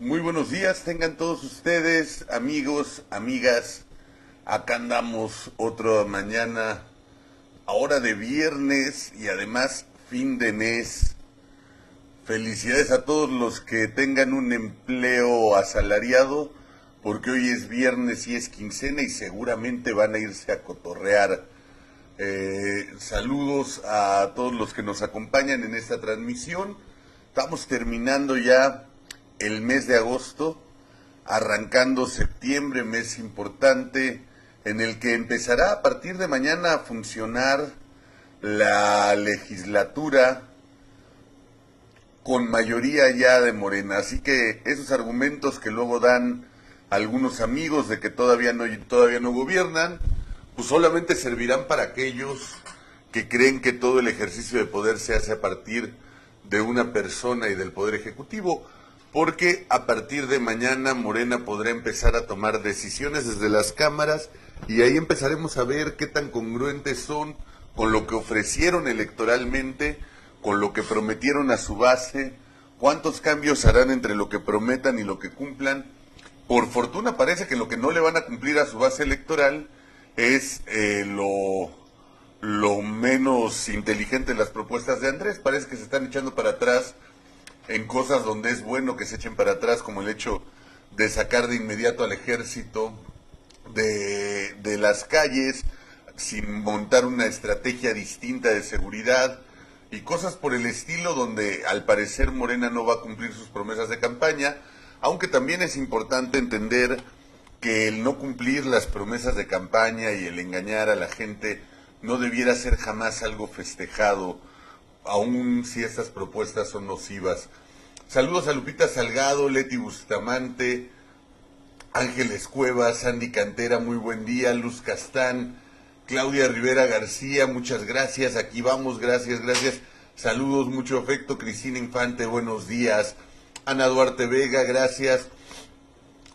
Muy buenos días, tengan todos ustedes, amigos, amigas. Acá andamos otra mañana, ahora de viernes y además fin de mes. Felicidades a todos los que tengan un empleo asalariado, porque hoy es viernes y es quincena y seguramente van a irse a cotorrear. Saludos a todos los que nos acompañan en esta transmisión. Estamos terminando ya el mes de agosto, arrancando septiembre, mes importante, en el que empezará a partir de mañana a funcionar la legislatura con mayoría ya de Morena. Así que esos argumentos que luego dan algunos amigos de que todavía no gobiernan, pues solamente servirán para aquellos que creen que todo el ejercicio de poder se hace a partir de una persona y del Poder Ejecutivo, porque a partir de mañana Morena podrá empezar a tomar decisiones desde las cámaras y ahí empezaremos a ver qué tan congruentes son con lo que ofrecieron electoralmente, con lo que prometieron a su base, cuántos cambios harán entre lo que prometan y lo que cumplan. Por fortuna parece que lo que no le van a cumplir a su base electoral es lo menos inteligente de las propuestas de Andrés. Parece que se están echando para atrás en cosas donde es bueno que se echen para atrás, como el hecho de sacar de inmediato al ejército de las calles, sin montar una estrategia distinta de seguridad, y cosas por el estilo donde al parecer Morena no va a cumplir sus promesas de campaña, aunque también es importante entender que el no cumplir las promesas de campaña y el engañar a la gente no debiera ser jamás algo festejado, aun si estas propuestas son nocivas. Saludos a Lupita Salgado, Leti Bustamante, Ángeles Cuevas, Andy Cantera, muy buen día, Luz Castán, Claudia Rivera García, muchas gracias, aquí vamos, gracias. Saludos, mucho afecto, Cristina Infante, buenos días, Ana Duarte Vega, gracias,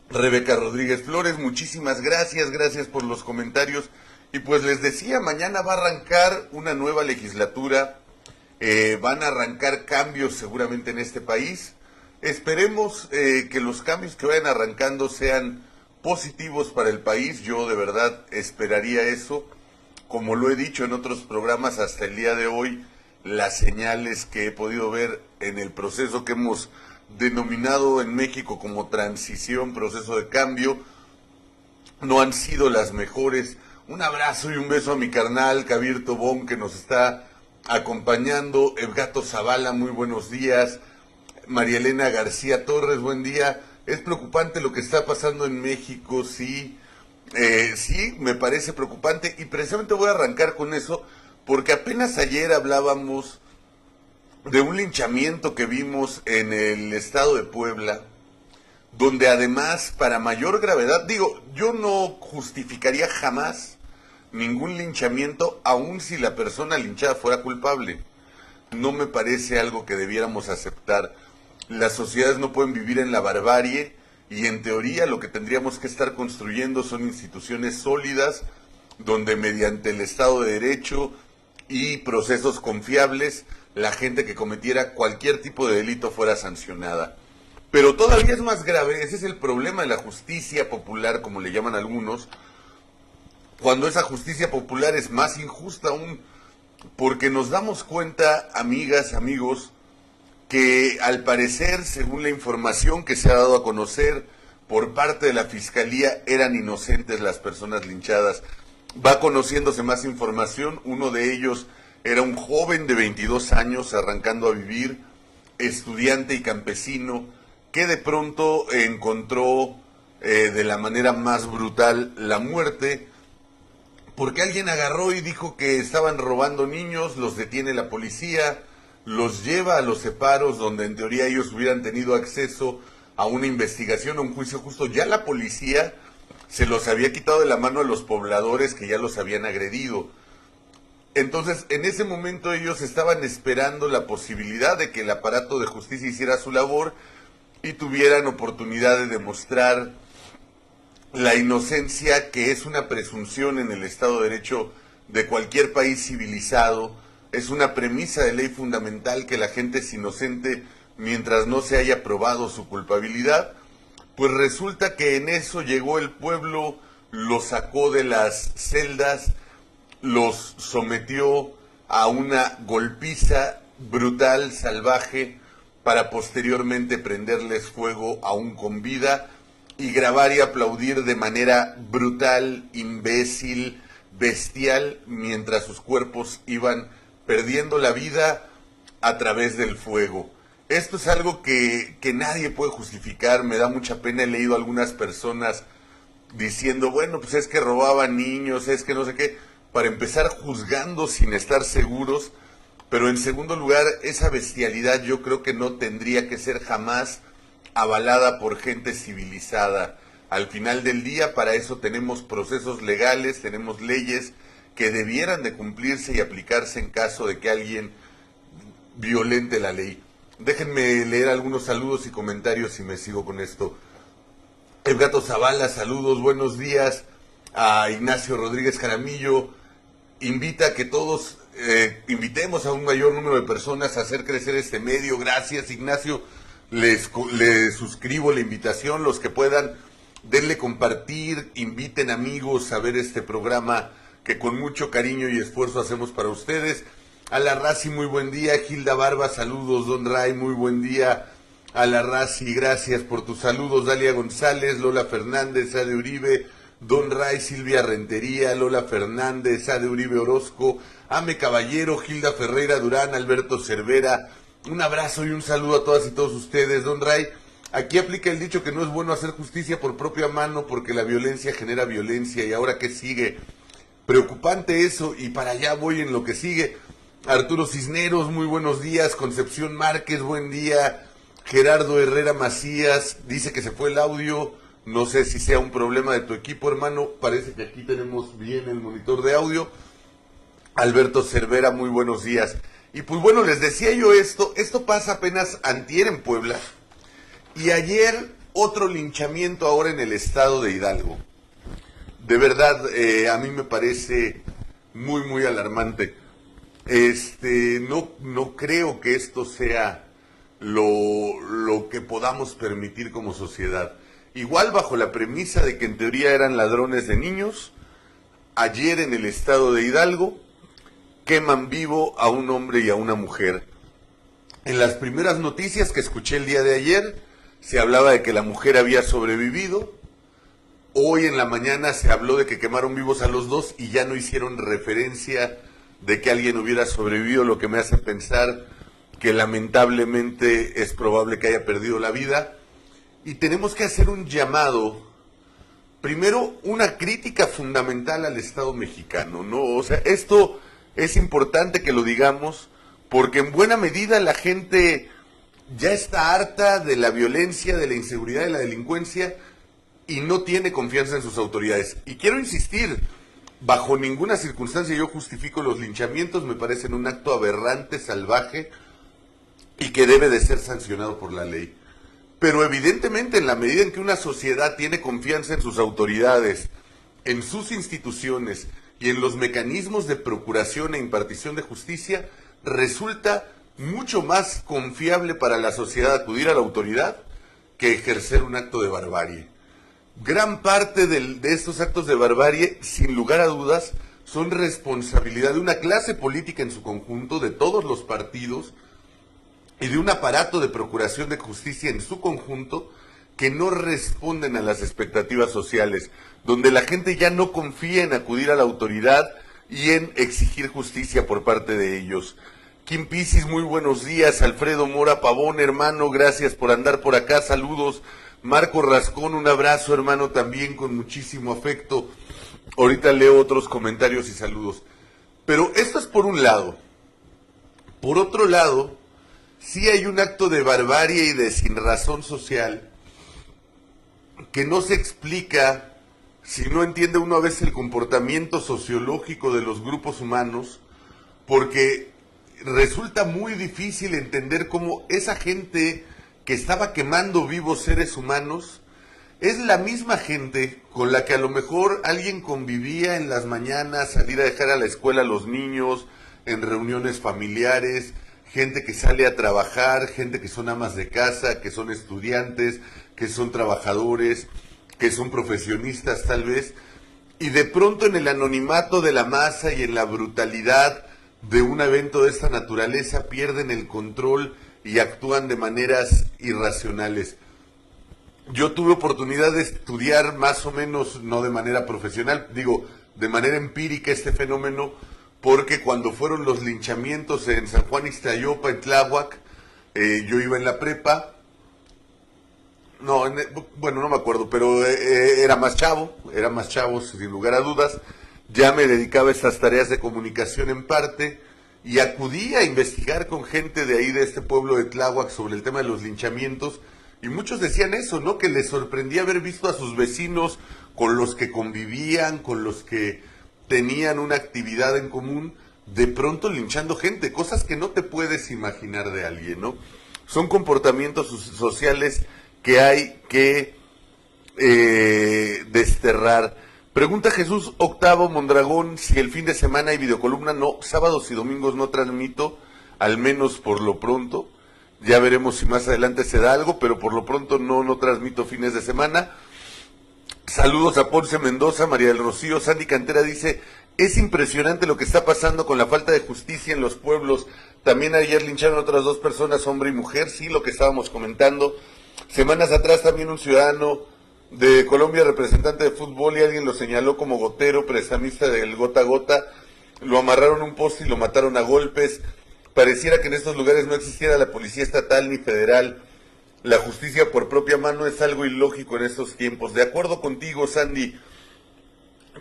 Rebeca Rodríguez Flores, muchísimas gracias por los comentarios. Y pues les decía, mañana va a arrancar una nueva legislatura, van a arrancar cambios seguramente en este país. Esperemos que los cambios que vayan arrancando sean positivos para el país. Yo de verdad esperaría eso. Como lo he dicho en otros programas hasta el día de hoy, las señales que he podido ver en el proceso que hemos denominado en México como transición, proceso de cambio, no han sido las mejores. Un abrazo y un beso a mi carnal Kabir Tobón, que nos está acompañando. Evgato Zavala, muy buenos días. María Elena García Torres, buen día. Es preocupante lo que está pasando en México, sí. Sí, me parece preocupante y precisamente voy a arrancar con eso porque apenas ayer hablábamos de un linchamiento que vimos en el estado de Puebla, donde además, para mayor gravedad, digo, yo no justificaría jamás ningún linchamiento, aun si la persona linchada fuera culpable. No me parece algo que debiéramos aceptar. Las sociedades no pueden vivir en la barbarie y en teoría lo que tendríamos que estar construyendo son instituciones sólidas donde mediante el Estado de Derecho y procesos confiables la gente que cometiera cualquier tipo de delito fuera sancionada. Pero todavía es más grave, ese es el problema de la justicia popular, como le llaman algunos, cuando esa justicia popular es más injusta aún, porque nos damos cuenta, amigas, amigos, que al parecer, según la información que se ha dado a conocer por parte de la Fiscalía, eran inocentes las personas linchadas. Va conociéndose más información, uno de ellos era un joven de 22 años arrancando a vivir, estudiante y campesino, que de pronto encontró de la manera más brutal la muerte, porque alguien agarró y dijo que estaban robando niños, los detiene la policía, los lleva a los separos donde en teoría ellos hubieran tenido acceso a una investigación o un juicio justo. Ya la policía se los había quitado de la mano a los pobladores que ya los habían agredido. Entonces, en ese momento ellos estaban esperando la posibilidad de que el aparato de justicia hiciera su labor y tuvieran oportunidad de demostrar la inocencia, que es una presunción en el Estado de Derecho de cualquier país civilizado. Es una premisa de ley fundamental que la gente es inocente mientras no se haya probado su culpabilidad. Pues resulta que en eso llegó el pueblo, los sacó de las celdas, los sometió a una golpiza brutal, salvaje, para posteriormente prenderles fuego aún con vida y grabar y aplaudir de manera brutal, imbécil, bestial, mientras sus cuerpos iban perdiendo la vida a través del fuego. Esto es algo que nadie puede justificar, me da mucha pena. He leído a algunas personas diciendo, bueno, pues es que robaban niños, es que no sé qué, para empezar juzgando sin estar seguros. Pero en segundo lugar, esa bestialidad yo creo que no tendría que ser jamás avalada por gente civilizada. Al final del día, para eso tenemos procesos legales, tenemos leyes que debieran de cumplirse y aplicarse en caso de que alguien violente la ley. Déjenme leer algunos saludos y comentarios y me sigo con esto. El Gato Zavala, saludos, buenos días. A Ignacio Rodríguez Jaramillo, invita a que todos invitemos a un mayor número de personas a hacer crecer este medio. Gracias, Ignacio. Les suscribo la invitación, los que puedan, denle compartir, inviten amigos a ver este programa que con mucho cariño y esfuerzo hacemos para ustedes. A la Razi, muy buen día. Gilda Barba, saludos. Don Ray, muy buen día. A la Razi, gracias por tus saludos. Dalia González, Lola Fernández, Ade Uribe, Don Ray, Silvia Rentería, Lola Fernández, Ade Uribe Orozco, Ame Caballero, Gilda Ferreira Durán, Alberto Cervera. Un abrazo y un saludo a todas y todos ustedes. Don Ray, aquí aplica el dicho que no es bueno hacer justicia por propia mano porque la violencia genera violencia. ¿Y ahora qué sigue? Preocupante eso, y para allá voy en lo que sigue. Arturo Cisneros, muy buenos días. Concepción Márquez, buen día. Gerardo Herrera Macías, dice que se fue el audio. No sé si sea un problema de tu equipo, hermano. Parece que aquí tenemos bien el monitor de audio. Alberto Cervera, muy buenos días. Y pues bueno, les decía yo esto pasa apenas antier en Puebla. Y ayer otro linchamiento ahora en el estado de Hidalgo. De verdad, a mí me parece muy, muy alarmante. No creo que esto sea lo que podamos permitir como sociedad. Igual bajo la premisa de que en teoría eran ladrones de niños, ayer en el estado de Hidalgo queman vivo a un hombre y a una mujer. En las primeras noticias que escuché el día de ayer se hablaba de que la mujer había sobrevivido. Hoy en la mañana se habló de que quemaron vivos a los dos y ya no hicieron referencia de que alguien hubiera sobrevivido, lo que me hace pensar que lamentablemente es probable que haya perdido la vida. Y tenemos que hacer un llamado, primero una crítica fundamental al Estado mexicano, ¿no? O sea, esto es importante que lo digamos porque en buena medida la gente ya está harta de la violencia, de la inseguridad, de la delincuencia y no tiene confianza en sus autoridades. Y quiero insistir, bajo ninguna circunstancia yo justifico los linchamientos, me parecen un acto aberrante, salvaje y que debe de ser sancionado por la ley. Pero evidentemente en la medida en que una sociedad tiene confianza en sus autoridades, en sus instituciones y en los mecanismos de procuración e impartición de justicia, resulta mucho más confiable para la sociedad acudir a la autoridad que ejercer un acto de barbarie. Gran parte de estos actos de barbarie, sin lugar a dudas, son responsabilidad de una clase política en su conjunto, de todos los partidos, y de un aparato de procuración de justicia en su conjunto que no responden a las expectativas sociales, donde la gente ya no confía en acudir a la autoridad y en exigir justicia por parte de ellos. Kim Pisis, muy buenos días. Alfredo Mora Pavón, hermano, gracias por andar por acá, saludos. Marco Rascón, un abrazo, hermano, también con muchísimo afecto. Ahorita leo otros comentarios y saludos. Pero esto es por un lado. Por otro lado, sí hay un acto de barbarie y de sinrazón social que no se explica si no entiende uno a veces el comportamiento sociológico de los grupos humanos, porque resulta muy difícil entender cómo esa gente que estaba quemando vivos seres humanos es la misma gente con la que a lo mejor alguien convivía en las mañanas, salir a dejar a la escuela a los niños, en reuniones familiares, gente que sale a trabajar, gente que son amas de casa, que son estudiantes, que son trabajadores, que son profesionistas tal vez, y de pronto en el anonimato de la masa y en la brutalidad de un evento de esta naturaleza pierden el control y actúan de maneras irracionales. Yo tuve oportunidad de estudiar más o menos, no de manera profesional, digo, de manera empírica este fenómeno, porque cuando fueron los linchamientos en San Juan Ixtayopa, en Tláhuac, yo iba en la prepa, bueno, no me acuerdo, pero era más chavo, sin lugar a dudas, ya me dedicaba a estas tareas de comunicación en parte, y acudí a investigar con gente de ahí, de este pueblo de Tláhuac, sobre el tema de los linchamientos, y muchos decían eso, ¿no? Que les sorprendía haber visto a sus vecinos con los que convivían, con los que tenían una actividad en común, de pronto linchando gente, cosas que no te puedes imaginar de alguien, ¿no? Son comportamientos sociales que hay que desterrar. Pregunta Jesús Octavo Mondragón si el fin de semana hay videocolumna. No, sábados y domingos no transmito, al menos por lo pronto. Ya veremos si más adelante se da algo, pero por lo pronto no transmito fines de semana. Saludos a Ponce Mendoza, María del Rocío. Sandy Cantera dice, es impresionante lo que está pasando con la falta de justicia en los pueblos. También ayer lincharon a otras 2 personas, hombre y mujer, sí, lo que estábamos comentando. Semanas atrás también un ciudadano de Colombia, representante de fútbol, y alguien lo señaló como gotero, prestamista del gota a gota. Lo amarraron a un poste y lo mataron a golpes. Pareciera que en estos lugares no existiera la policía estatal ni federal. La justicia por propia mano es algo ilógico en estos tiempos. De acuerdo contigo, Sandy.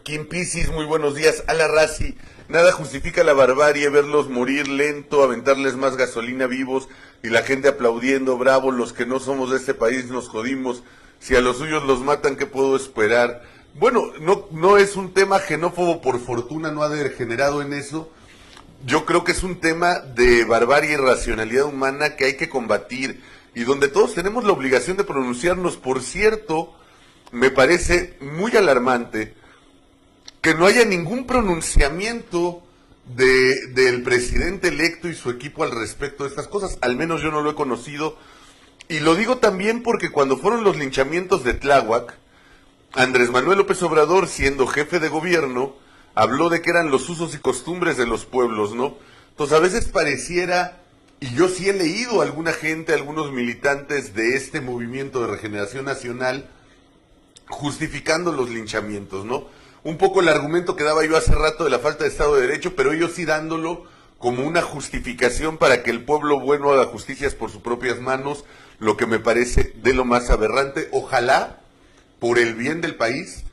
Kim Pisis, muy buenos días. Ala Razi, nada justifica la barbarie, verlos morir lento, aventarles más gasolina vivos y la gente aplaudiendo, bravo, los que no somos de este país nos jodimos. Si a los suyos los matan, ¿qué puedo esperar? Bueno, no es un tema xenófobo, por fortuna no ha degenerado en eso. Yo creo que es un tema de barbarie y racionalidad humana que hay que combatir y donde todos tenemos la obligación de pronunciarnos. Por cierto, me parece muy alarmante que no haya ningún pronunciamiento del presidente electo y su equipo al respecto de estas cosas. Al menos yo no lo he conocido. Y lo digo también porque cuando fueron los linchamientos de Tláhuac, Andrés Manuel López Obrador, siendo jefe de gobierno, habló de que eran los usos y costumbres de los pueblos, ¿no? Entonces a veces pareciera, y yo sí he leído a alguna gente, a algunos militantes de este movimiento de regeneración nacional, justificando los linchamientos, ¿no? Un poco el argumento que daba yo hace rato de la falta de Estado de Derecho, pero ellos sí dándolo como una justificación para que el pueblo bueno haga justicias por sus propias manos, lo que me parece de lo más aberrante. Ojalá, por el bien del país,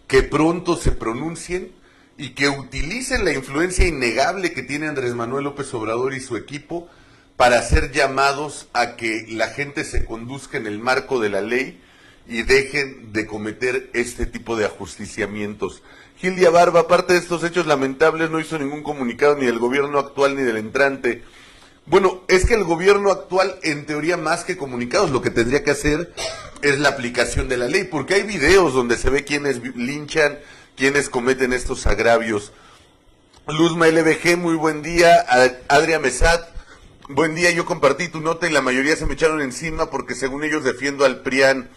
que pronto se pronuncien y que utilicen la influencia innegable que tiene Andrés Manuel López Obrador y su equipo para hacer llamados a que la gente se conduzca en el marco de la ley y dejen de cometer este tipo de ajusticiamientos. Gildia Barba, aparte de estos hechos lamentables, no hizo ningún comunicado ni del gobierno actual ni del entrante. Bueno, es que el gobierno actual, en teoría, más que comunicados, lo que tendría que hacer es la aplicación de la ley, porque hay videos donde se ve quienes linchan, quienes cometen estos agravios. Luzma LBG, muy buen día. Adria Mesat, buen día. Yo compartí tu nota y la mayoría se me echaron encima porque según ellos defiendo al PRIAN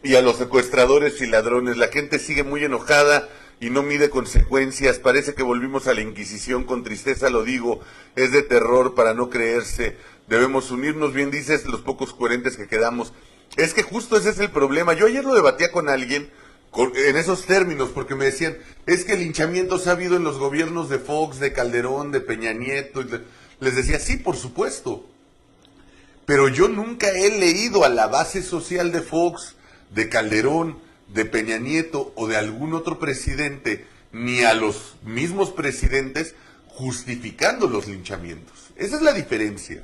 y a los secuestradores y ladrones. La gente sigue muy enojada y no mide consecuencias. Parece que volvimos a la Inquisición, con tristeza lo digo, es de terror para no creerse. Debemos unirnos, bien dices, los pocos coherentes que quedamos. Es que justo ese es el problema. Yo ayer lo debatía con alguien en esos términos, porque me decían, es que linchamientos ha habido en los gobiernos de Fox, de Calderón, de Peña Nieto. Les decía, sí, por supuesto, pero yo nunca he leído a la base social de Fox, de Calderón, de Peña Nieto o de algún otro presidente, ni a los mismos presidentes justificando los linchamientos. Esa es la diferencia.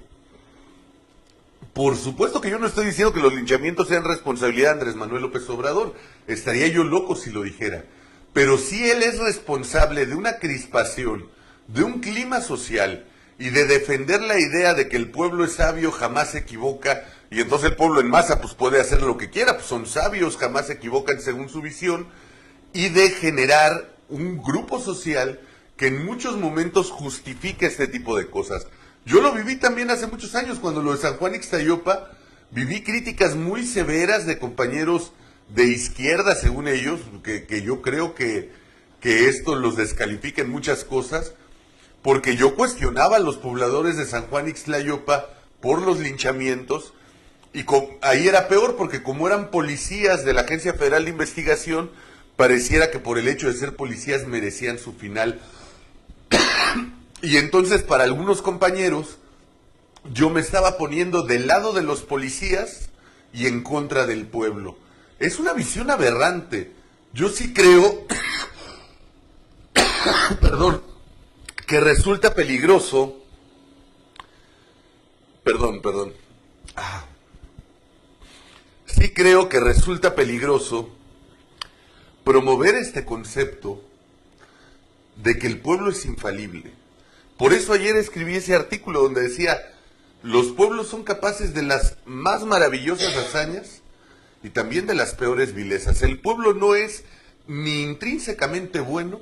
Por supuesto que yo no estoy diciendo que los linchamientos sean responsabilidad de Andrés Manuel López Obrador. Estaría yo loco si lo dijera. Pero sí él es responsable de una crispación, de un clima social y de defender la idea de que el pueblo es sabio, jamás se equivoca, y entonces el pueblo en masa pues puede hacer lo que quiera, pues son sabios, jamás se equivocan según su visión, y de generar un grupo social que en muchos momentos justifique este tipo de cosas. Yo lo viví también hace muchos años, cuando lo de San Juan Ixtayopa, viví críticas muy severas de compañeros de izquierda, según ellos, que yo creo que esto los descalifica en muchas cosas, porque yo cuestionaba a los pobladores de San Juan Ixtlayopa por los linchamientos, y ahí era peor, porque como eran policías de la Agencia Federal de Investigación, pareciera que por el hecho de ser policías merecían su final. Y entonces para algunos compañeros yo me estaba poniendo del lado de los policías y en contra del pueblo. Es una visión aberrante. Yo sí creo, perdón, que resulta peligroso, sí creo que resulta peligroso promover este concepto de que el pueblo es infalible. Por eso ayer escribí ese artículo donde decía, los pueblos son capaces de las más maravillosas hazañas y también de las peores vilezas. El pueblo no es ni intrínsecamente bueno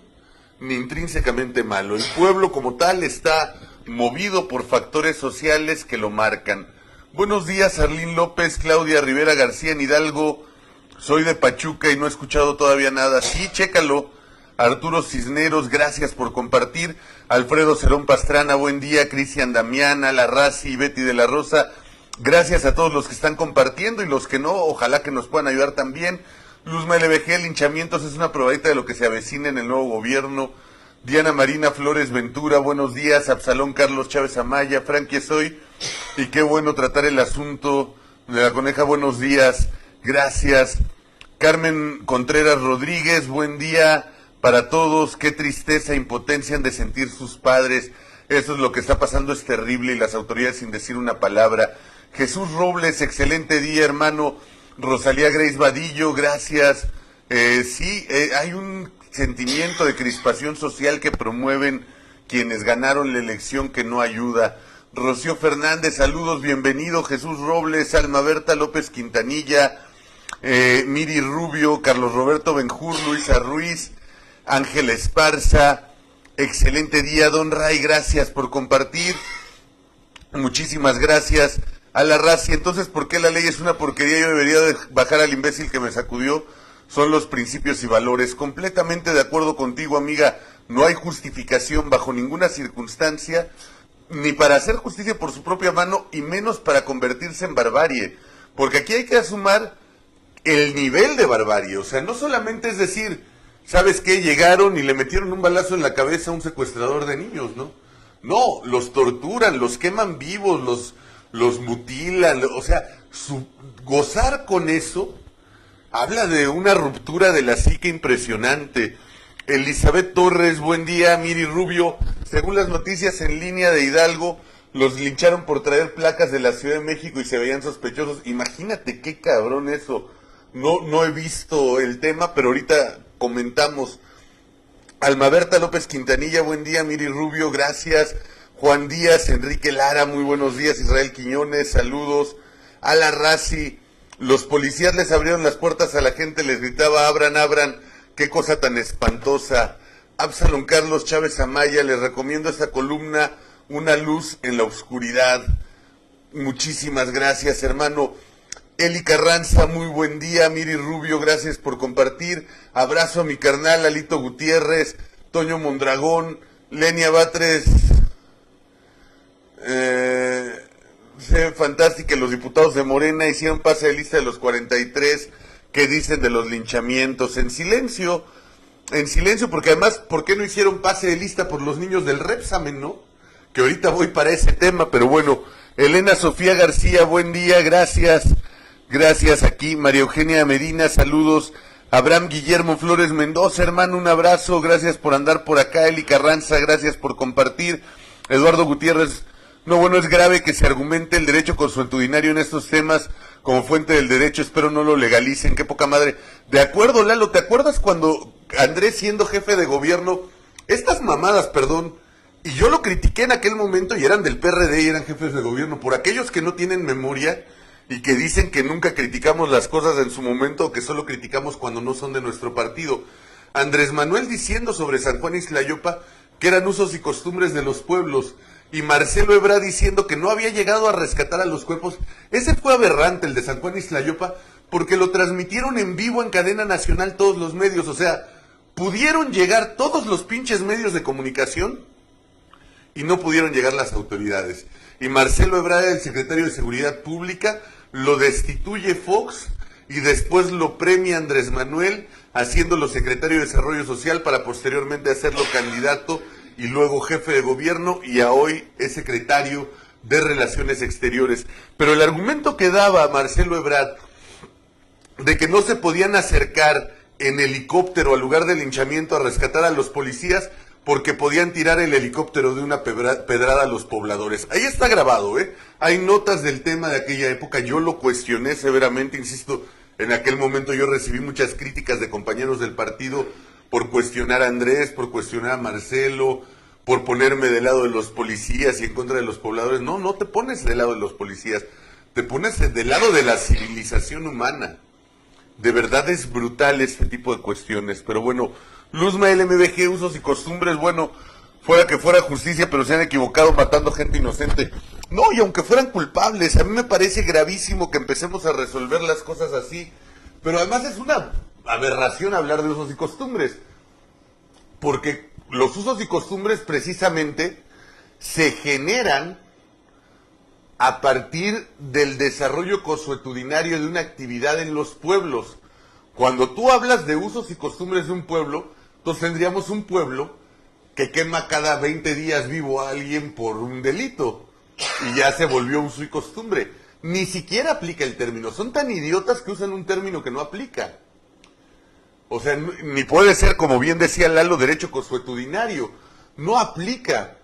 ni intrínsecamente malo. El pueblo como tal está movido por factores sociales que lo marcan. Buenos días, Arlín López, Claudia Rivera García en Hidalgo. Soy de Pachuca y no he escuchado todavía nada. Sí, chécalo. Arturo Cisneros, gracias por compartir. Alfredo Cerón Pastrana, buen día. Cristian Damiana, La Razi, Betty de la Rosa, gracias a todos los que están compartiendo y los que no, ojalá que nos puedan ayudar también. Luzma LBG, linchamientos es una probadita de lo que se avecina en el nuevo gobierno. Diana Marina Flores Ventura, buenos días. Absalón Carlos Chávez Amaya, Frankie soy, y qué bueno tratar el asunto de la coneja, buenos días, gracias. Carmen Contreras Rodríguez, buen día para todos, qué tristeza, impotencia han de sentir sus padres, eso es lo que está pasando, es terrible y las autoridades sin decir una palabra. Jesús Robles, excelente día hermano. Rosalía Grace Vadillo, gracias. Hay un sentimiento de crispación social que promueven quienes ganaron la elección que no ayuda. Rocío Fernández, saludos, bienvenido. Jesús Robles, Alma Berta López Quintanilla, Miri Rubio, Carlos Roberto Benjur, Luisa Ruiz, Ángela Esparza, excelente día, Don Ray, gracias por compartir, muchísimas gracias. A La Razi, entonces, ¿por qué la ley es una porquería? Yo debería de bajar al imbécil que me sacudió. Son los principios y valores. Completamente de acuerdo contigo, amiga, no hay justificación bajo ninguna circunstancia, ni para hacer justicia por su propia mano, y menos para convertirse en barbarie, porque aquí hay que asumir el nivel de barbarie, o sea, no solamente es decir, ¿sabes qué? Llegaron y le metieron un balazo en la cabeza a un secuestrador de niños, ¿no? No, los torturan, los queman vivos, los mutilan, o sea, gozar con eso habla de una ruptura de la psique impresionante. Elizabeth Torres, buen día. Miri Rubio, según las noticias en línea de Hidalgo, los lincharon por traer placas de la Ciudad de México y se veían sospechosos. Imagínate qué cabrón eso. No he visto el tema, pero ahorita comentamos. Alma Berta López Quintanilla, buen día. Miri Rubio, gracias. Juan Díaz, Enrique Lara, muy buenos días. Israel Quiñones, saludos. A La Razi, los policías les abrieron las puertas a la gente, les gritaba, abran, abran, qué cosa tan espantosa. Absalón Carlos Chávez Amaya, les recomiendo esta columna, Una luz en la oscuridad. Muchísimas gracias, hermano. Eli Carranza, muy buen día. Miri Rubio, gracias por compartir. Abrazo a mi carnal, Alito Gutiérrez, Toño Mondragón, Lenia Batres. Fantástica, los diputados de Morena hicieron pase de lista de los 43 que dicen de los linchamientos en silencio, porque además, ¿por qué no hicieron pase de lista por los niños del Repsamen, no? Que ahorita voy para ese tema, pero bueno. Elena Sofía García, buen día, gracias aquí. María Eugenia Medina, saludos. Abraham Guillermo Flores Mendoza, hermano, un abrazo, gracias por andar por acá. Eli Carranza, gracias por compartir. Eduardo Gutiérrez, no, bueno, es grave que se argumente el derecho consuetudinario en estos temas como fuente del derecho, espero no lo legalicen, qué poca madre. De acuerdo, Lalo, ¿te acuerdas cuando Andrés, siendo jefe de gobierno, estas mamadas, perdón, y yo lo critiqué en aquel momento y eran del PRD y eran jefes de gobierno, por aquellos que no tienen memoria y que dicen que nunca criticamos las cosas en su momento o que solo criticamos cuando no son de nuestro partido? Andrés Manuel diciendo sobre San Juan Ixtlayopa que eran usos y costumbres de los pueblos, y Marcelo Ebrard diciendo que no había llegado a rescatar a los cuerpos. Ese fue aberrante, el de San Juan Ixtlayopa, porque lo transmitieron en vivo en cadena nacional todos los medios. O sea, pudieron llegar todos los pinches medios de comunicación y no pudieron llegar las autoridades. Y Marcelo Ebrard, el secretario de Seguridad Pública, lo destituye Fox y después lo premia Andrés Manuel, haciéndolo secretario de Desarrollo Social para posteriormente hacerlo candidato y luego jefe de gobierno, y a hoy es secretario de Relaciones Exteriores. Pero el argumento que daba Marcelo Ebrard de que no se podían acercar en helicóptero al lugar del linchamiento a rescatar a los policías porque podían tirar el helicóptero de una pedrada a los pobladores. Ahí está grabado, ¿eh? Hay notas del tema de aquella época, yo lo cuestioné severamente, insisto, en aquel momento yo recibí muchas críticas de compañeros del partido por cuestionar a Andrés, por cuestionar a Marcelo, por ponerme del lado de los policías y en contra de los pobladores. No, no te pones del lado de los policías, te pones del lado de la civilización humana. De verdad es brutal este tipo de cuestiones, pero bueno, Luzma LMBG, usos y costumbres, bueno, fuera que fuera justicia, pero se han equivocado matando gente inocente. No, y aunque fueran culpables, a mí me parece gravísimo que empecemos a resolver las cosas así, pero además es una aberración hablar de usos y costumbres, porque los usos y costumbres precisamente se generan a partir del desarrollo consuetudinario de una actividad en los pueblos. Cuando tú hablas de usos y costumbres de un pueblo, entonces tendríamos un pueblo que quema cada 20 días vivo a alguien por un delito, y ya se volvió uso y costumbre. Ni siquiera aplica el término, son tan idiotas que usan un término que no aplica. O sea, ni puede ser, como bien decía Lalo, derecho consuetudinario, no aplica.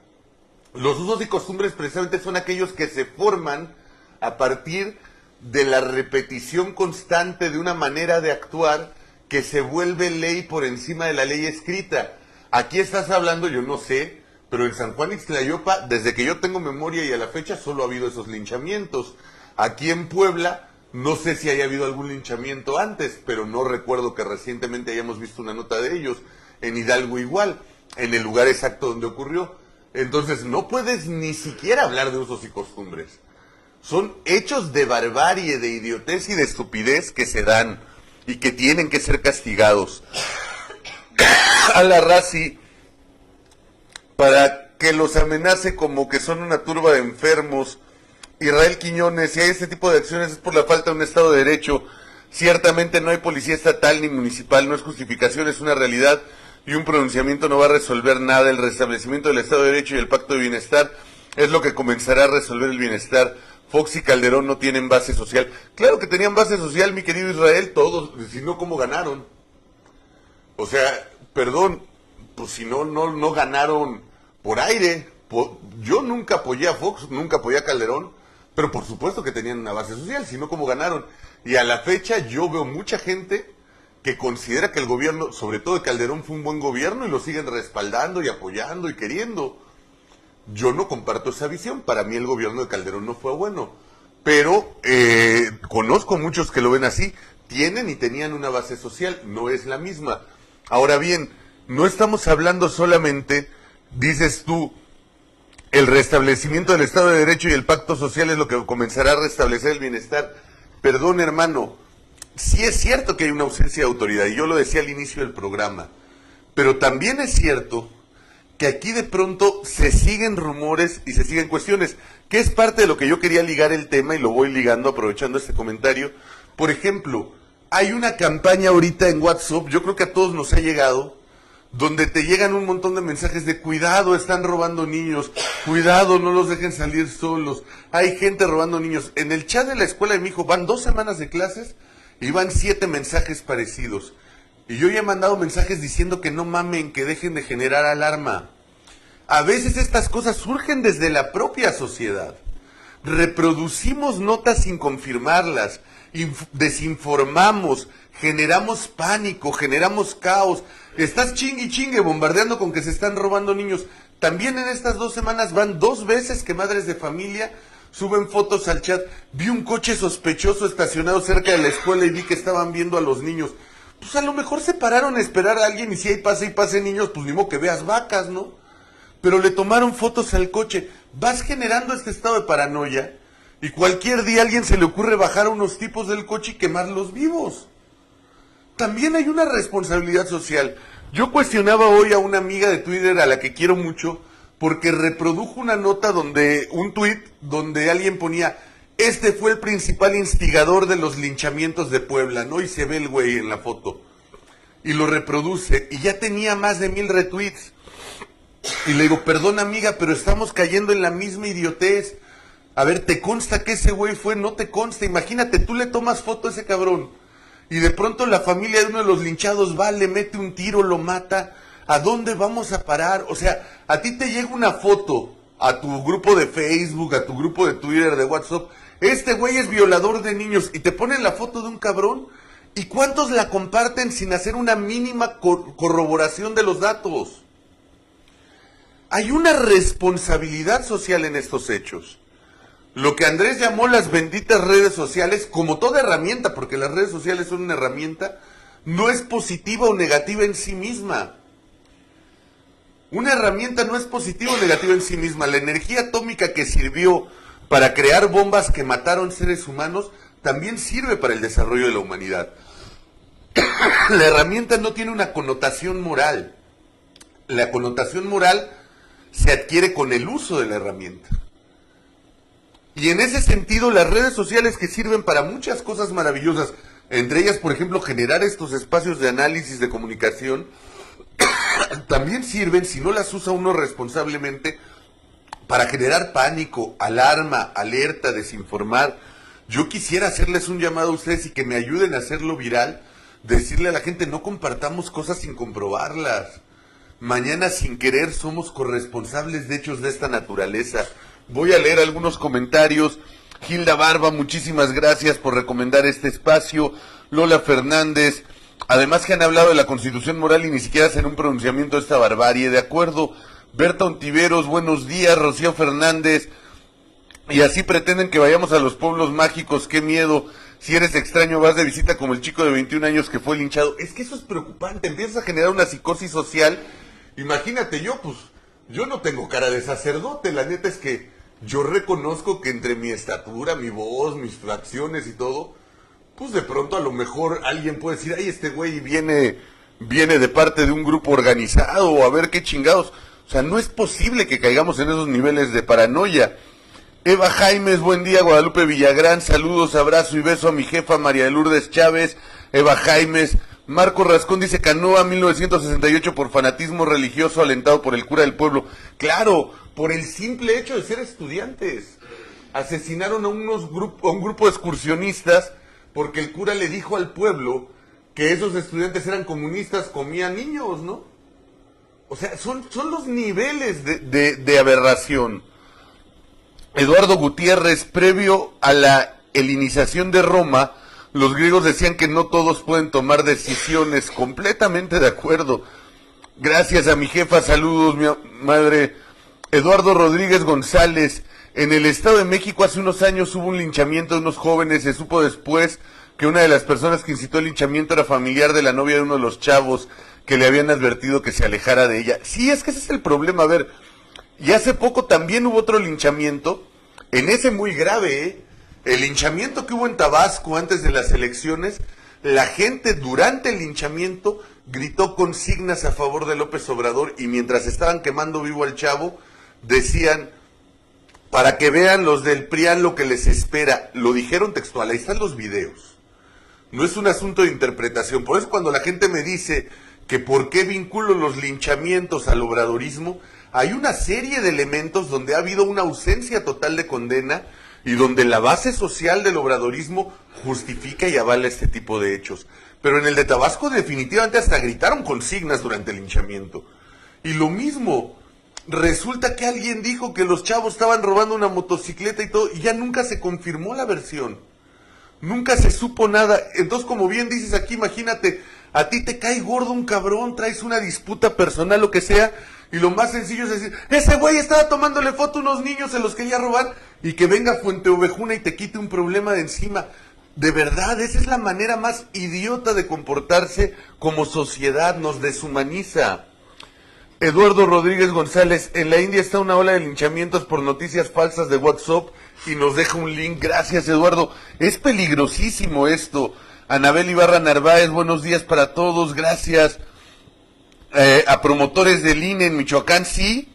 Los usos y costumbres precisamente son aquellos que se forman a partir de la repetición constante de una manera de actuar que se vuelve ley por encima de la ley escrita. Aquí estás hablando, yo no sé, pero en San Juan Ixtlayopa, desde que yo tengo memoria y a la fecha, solo ha habido esos linchamientos. Aquí en Puebla, no sé si haya habido algún linchamiento antes, pero no recuerdo que recientemente hayamos visto una nota de ellos. En Hidalgo igual, en el lugar exacto donde ocurrió. Entonces no puedes ni siquiera hablar de usos y costumbres. Son hechos de barbarie, de idiotez y de estupidez que se dan y que tienen que ser castigados. A la Razi, para que los amenace como que son una turba de enfermos. Israel Quiñones, si hay este tipo de acciones es por la falta de un Estado de Derecho. Ciertamente no hay policía estatal ni municipal, no es justificación, es una realidad y un pronunciamiento no va a resolver nada. El restablecimiento del Estado de Derecho y el Pacto de Bienestar es lo que comenzará a resolver el bienestar. Fox y Calderón no tienen base social. Claro que tenían base social, mi querido Israel, todos, si no, ¿cómo ganaron? O sea, perdón, pues si no ganaron por aire. Yo nunca apoyé a Fox, nunca apoyé a Calderón, pero por supuesto que tenían una base social, si no, ¿cómo ganaron? Y a la fecha yo veo mucha gente que considera que el gobierno, sobre todo de Calderón, fue un buen gobierno y lo siguen respaldando y apoyando y queriendo. Yo no comparto esa visión, para mí el gobierno de Calderón no fue bueno, pero conozco muchos que lo ven así, tienen y tenían una base social, no es la misma. Ahora bien, no estamos hablando solamente, dices tú, el restablecimiento del Estado de Derecho y el pacto social es lo que comenzará a restablecer el bienestar. Perdón, hermano, sí es cierto que hay una ausencia de autoridad, y yo lo decía al inicio del programa, pero también es cierto que aquí de pronto se siguen rumores y se siguen cuestiones, que es parte de lo que yo quería ligar el tema y lo voy ligando aprovechando este comentario. Por ejemplo, hay una campaña ahorita en WhatsApp, yo creo que a todos nos ha llegado, donde te llegan un montón de mensajes de cuidado, están robando niños, cuidado, no los dejen salir solos, hay gente robando niños. En el chat de la escuela de mi hijo van 2 semanas de clases y van 7 mensajes parecidos. Y yo ya he mandado mensajes diciendo que no mamen, que dejen de generar alarma. A veces estas cosas surgen desde la propia sociedad. Reproducimos notas sin confirmarlas, desinformamos, generamos pánico, generamos caos. Estás chingue y chingue bombardeando con que se están robando niños. También en estas 2 semanas van 2 veces que madres de familia suben fotos al chat. Vi un coche sospechoso estacionado cerca de la escuela y vi que estaban viendo a los niños. Pues a lo mejor se pararon a esperar a alguien y si hay pase y pase niños, pues ni modo que veas vacas, ¿no? Pero le tomaron fotos al coche. vas generando este estado de paranoia y cualquier día a alguien se le ocurre bajar a unos tipos del coche y quemarlos vivos. También hay una responsabilidad social. Yo cuestionaba hoy a una amiga de Twitter a la que quiero mucho porque reprodujo una nota un tuit donde alguien ponía: este fue el principal instigador de los linchamientos de Puebla, ¿no? Y se ve el güey en la foto. Y lo reproduce y ya tenía más de 1000 retweets. Y le digo: perdón amiga, pero estamos cayendo en la misma idiotez. A ver, ¿te consta que ese güey fue? No te consta. Imagínate, tú le tomas foto a ese cabrón y de pronto la familia de uno de los linchados va, le mete un tiro, lo mata. ¿A dónde vamos a parar? O sea, a ti te llega una foto a tu grupo de Facebook, a tu grupo de Twitter, de WhatsApp: este güey es violador de niños, y te ponen la foto de un cabrón. ¿Y cuántos la comparten sin hacer una mínima corroboración de los datos? Hay una responsabilidad social en estos hechos. Lo que Andrés llamó las benditas redes sociales, como toda herramienta, porque las redes sociales son una herramienta, no es positiva o negativa en sí misma. Una herramienta no es positiva o negativa en sí misma. La energía atómica que sirvió para crear bombas que mataron seres humanos también sirve para el desarrollo de la humanidad. La herramienta no tiene una connotación moral. La connotación moral se adquiere con el uso de la herramienta. Y en ese sentido, las redes sociales, que sirven para muchas cosas maravillosas, entre ellas, por ejemplo, generar estos espacios de análisis, de comunicación, también sirven, si no las usa uno responsablemente, para generar pánico, alarma, alerta, desinformar. Yo quisiera hacerles un llamado a ustedes y que me ayuden a hacerlo viral, decirle a la gente: no compartamos cosas sin comprobarlas. Mañana, sin querer, somos corresponsables de hechos de esta naturaleza. Voy a leer algunos comentarios. Gilda Barba, muchísimas gracias por recomendar este espacio. Lola Fernández: además que han hablado de la Constitución moral y ni siquiera hacen un pronunciamiento de esta barbarie. De acuerdo. Berta Ontiveros, buenos días. Rocío Fernández: y así pretenden que vayamos a los pueblos mágicos, qué miedo. Si eres extraño, vas de visita como el chico de 21 años que fue linchado. Es que eso es preocupante, empiezas a generar una psicosis social. Imagínate, yo no tengo cara de sacerdote, la neta es que yo reconozco que entre mi estatura, mi voz, mis facciones y todo, pues de pronto a lo mejor alguien puede decir: ay, este güey viene de parte de un grupo organizado, o a ver qué chingados. O sea, no es posible que caigamos en esos niveles de paranoia. Eva Jaimes, buen día. Guadalupe Villagrán, saludos, abrazo y beso a mi jefa María de Lourdes Chávez. Eva Jaimes. Marco Rascón dice: Canoa 1968 por fanatismo religioso alentado por el cura del pueblo. Claro, por el simple hecho de ser estudiantes. Asesinaron a un grupo de excursionistas porque el cura le dijo al pueblo que esos estudiantes eran comunistas, comían niños, ¿no? O sea, son los niveles de aberración. Eduardo Gutiérrez: previo a la helenización de Roma, los griegos decían que no todos pueden tomar decisiones. Completamente de acuerdo. Gracias a mi jefa, saludos, mi madre. Eduardo Rodríguez González: en el Estado de México hace unos años hubo un linchamiento de unos jóvenes. Se supo después que una de las personas que incitó el linchamiento era familiar de la novia de uno de los chavos, que le habían advertido que se alejara de ella. Sí, es que ese es el problema. A ver, y hace poco también hubo otro linchamiento, en ese muy grave, ¿eh? El linchamiento que hubo en Tabasco antes de las elecciones, la gente durante el linchamiento gritó consignas a favor de López Obrador, y mientras estaban quemando vivo al chavo, decían: para que vean los del PRIAN lo que les espera. Lo dijeron textual, ahí están los videos. No es un asunto de interpretación. Por eso cuando la gente me dice que por qué vinculo los linchamientos al obradorismo, hay una serie de elementos donde ha habido una ausencia total de condena y donde la base social del obradorismo justifica y avala este tipo de hechos. Pero en el de Tabasco definitivamente hasta gritaron consignas durante el linchamiento. Y lo mismo, resulta que alguien dijo que los chavos estaban robando una motocicleta y todo, y ya nunca se confirmó la versión. Nunca se supo nada. Entonces, como bien dices aquí, imagínate, a ti te cae gordo un cabrón, traes una disputa personal, lo que sea, y lo más sencillo es decir: ese güey estaba tomándole foto a unos niños, se los quería robar, y que venga Fuente Ovejuna y te quite un problema de encima. De verdad, esa es la manera más idiota de comportarse como sociedad, nos deshumaniza. Eduardo Rodríguez González, en la India está una ola de linchamientos por noticias falsas de WhatsApp y nos deja un link. Gracias, Eduardo. Es peligrosísimo esto. Anabel Ibarra Narváez, buenos días para todos, gracias. A promotores del INE en Michoacán, sí,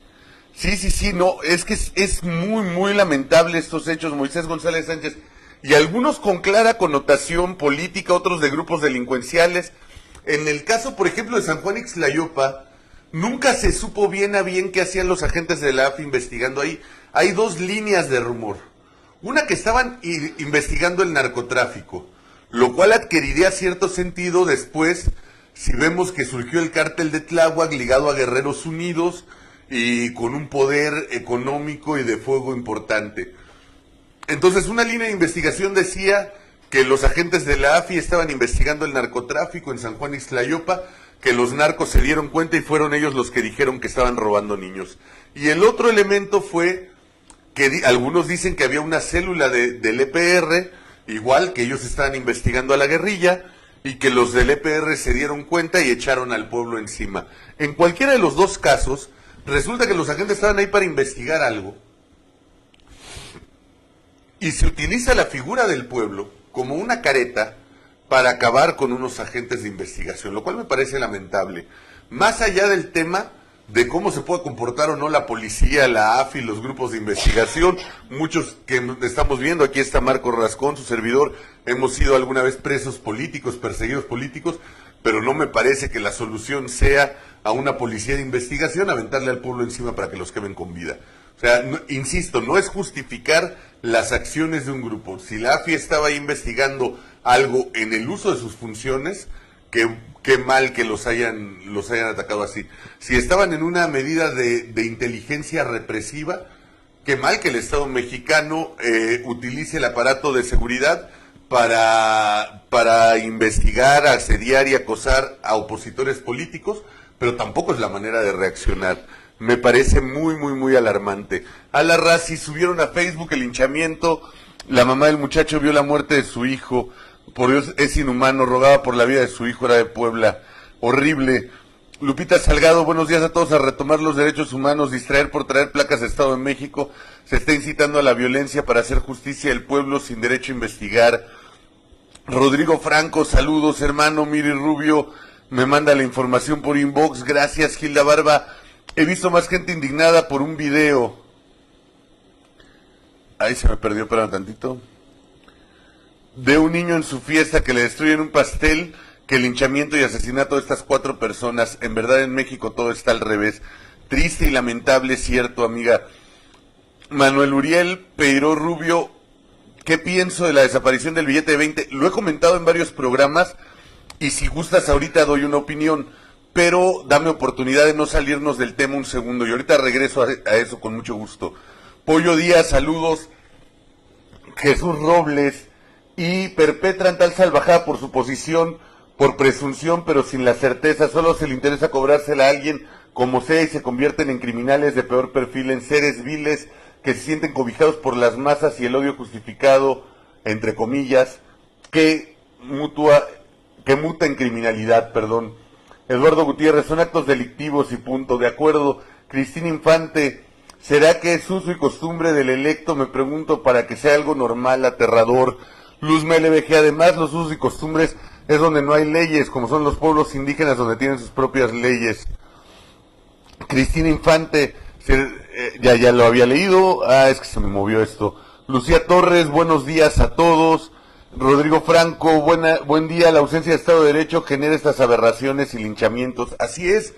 no, es que es muy lamentable estos hechos, Moisés González Sánchez, y algunos con clara connotación política, otros de grupos delincuenciales. En el caso, por ejemplo, de San Juan Ixtlayopa, nunca se supo bien a bien qué hacían los agentes de la AFI investigando ahí. Hay dos líneas de rumor. Una, que estaban investigando el narcotráfico, lo cual adquiriría cierto sentido después si vemos que surgió el cártel de Tláhuac ligado a Guerreros Unidos y con un poder económico y de fuego importante. Entonces, una línea de investigación decía que los agentes de la AFI estaban investigando el narcotráfico en San Juan Ixtlayopa, que los narcos se dieron cuenta y fueron ellos los que dijeron que estaban robando niños. Y el otro elemento fue que algunos dicen que había una célula del EPR, igual que ellos estaban investigando a la guerrilla, y que los del EPR se dieron cuenta y echaron al pueblo encima. En cualquiera de los dos casos, resulta que los agentes estaban ahí para investigar algo, y se utiliza la figura del pueblo como una careta para acabar con unos agentes de investigación, lo cual me parece lamentable. Más allá del tema de cómo se puede comportar o no la policía, la AFI, los grupos de investigación, muchos que estamos viendo, aquí está Marco Rascón, su servidor, hemos sido alguna vez presos políticos, perseguidos políticos, pero no me parece que la solución sea a una policía de investigación aventarle al pueblo encima para que los quemen con vida. O sea, no, insisto, no es justificar las acciones de un grupo. Si la AFI estaba ahí investigando algo en el uso de sus funciones, qué mal que los hayan atacado así. Si estaban en una medida de inteligencia represiva, qué mal que el Estado mexicano utilice el aparato de seguridad para investigar, asediar y acosar a opositores políticos, pero tampoco es la manera de reaccionar. Me parece muy alarmante. Ala Razi, subieron a Facebook el linchamiento, la mamá del muchacho vio la muerte de su hijo, por Dios, es inhumano, rogaba por la vida de su hijo, era de Puebla, horrible. Lupita Salgado, buenos días a todos. A retomar los derechos humanos, distraer por traer placas de Estado de México, se está incitando a la violencia para hacer justicia del pueblo sin derecho a investigar. Rodrigo Franco, saludos hermano. Miri Rubio me manda la información por inbox, gracias. Gilda Barba, he visto más gente indignada por un video. Ahí se me perdió, espera un tantito. De un niño en su fiesta que le destruyen un pastel, que el linchamiento y asesinato de estas 4 personas. En verdad en México todo está al revés. Triste y lamentable, cierto, amiga. Manuel Uriel Peiró Rubio, ¿qué pienso de la desaparición del billete de 20? Lo he comentado en varios programas y si gustas ahorita doy una opinión, pero dame oportunidad de no salirnos del tema un segundo y ahorita regreso a eso con mucho gusto. Pollo Díaz, saludos. Jesús Robles, y perpetran tal salvajada por suposición, por presunción, pero sin la certeza, solo se le interesa cobrársela a alguien como sea y se convierten en criminales de peor perfil, en seres viles que se sienten cobijados por las masas y el odio justificado, entre comillas, que muta en criminalidad, perdón. Eduardo Gutiérrez, son actos delictivos y punto, de acuerdo. Cristina Infante, ¿será que es uso y costumbre del electo? Me pregunto, para que sea algo normal, aterrador. Luz MLBG, además los usos y costumbres es donde no hay leyes, como son los pueblos indígenas donde tienen sus propias leyes. Cristina Infante, ya lo había leído, es que se me movió esto. Lucía Torres, buenos días a todos. Rodrigo Franco, buen día. La ausencia de Estado de Derecho genera estas aberraciones y linchamientos. Así es,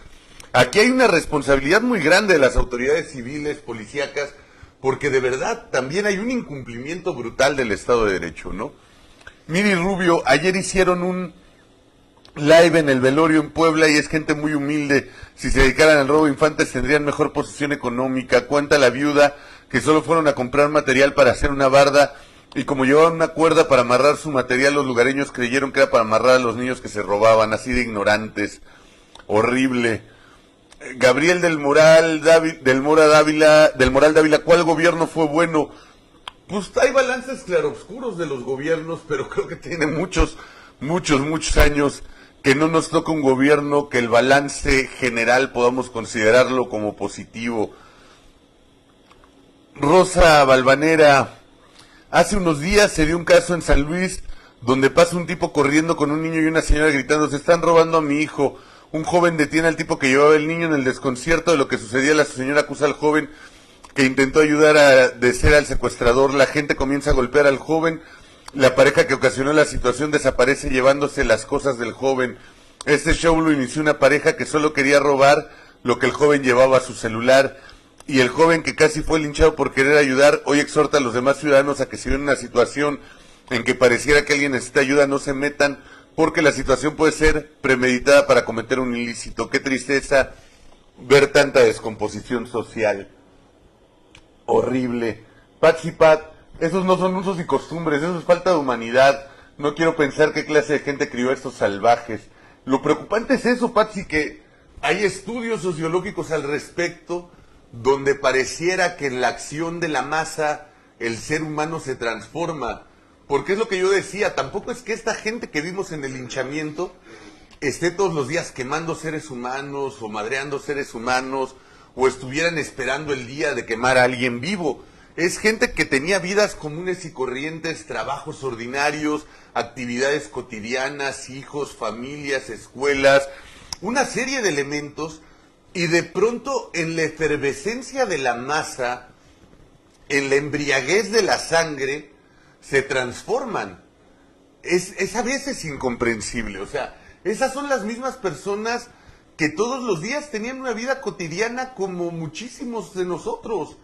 aquí hay una responsabilidad muy grande de las autoridades civiles, policíacas, porque de verdad también hay un incumplimiento brutal del Estado de Derecho, ¿no? Miri Rubio, ayer hicieron un live en el velorio en Puebla y es gente muy humilde. Si se dedicaran al robo de infantes tendrían mejor posición económica. Cuenta la viuda que solo fueron a comprar material para hacer una barda y como llevaban una cuerda para amarrar su material, los lugareños creyeron que era para amarrar a los niños que se robaban, así de ignorantes. Horrible. Gabriel del Moral Dávila, ¿cuál gobierno fue bueno? Pues hay balances claroscuros de los gobiernos, pero creo que tiene muchos años que no nos toca un gobierno que el balance general podamos considerarlo como positivo. Rosa Valvanera, hace unos días se dio un caso en San Luis donde pasa un tipo corriendo con un niño y una señora gritando, se están robando a mi hijo. Un joven detiene al tipo que llevaba el niño. En el desconcierto de lo que sucedía, la señora acusa al joven que intentó ayudar de ser al secuestrador. La gente comienza a golpear al joven. La pareja que ocasionó la situación desaparece llevándose las cosas del joven. Este show lo inició una pareja que solo quería robar lo que el joven llevaba a su celular. Y el joven, que casi fue linchado por querer ayudar, hoy exhorta a los demás ciudadanos a que si ven una situación en que pareciera que alguien necesita ayuda, no se metan, porque la situación puede ser premeditada para cometer un ilícito. Qué tristeza ver tanta descomposición social. Horrible. Patsy Pat, esos no son usos y costumbres, eso es falta de humanidad. No quiero pensar qué clase de gente crió a estos salvajes. Lo preocupante es eso, Patsy, que hay estudios sociológicos al respecto donde pareciera que en la acción de la masa el ser humano se transforma. Porque es lo que yo decía, tampoco es que esta gente que vimos en el linchamiento esté todos los días quemando seres humanos o madreando seres humanos o estuvieran esperando el día de quemar a alguien vivo. Es gente que tenía vidas comunes y corrientes, trabajos ordinarios, actividades cotidianas, hijos, familias, escuelas, una serie de elementos, y de pronto en la efervescencia de la masa, en la embriaguez de la sangre, se transforman. Es a veces incomprensible. O sea, esas son las mismas personas que todos los días tenían una vida cotidiana como muchísimos de nosotros.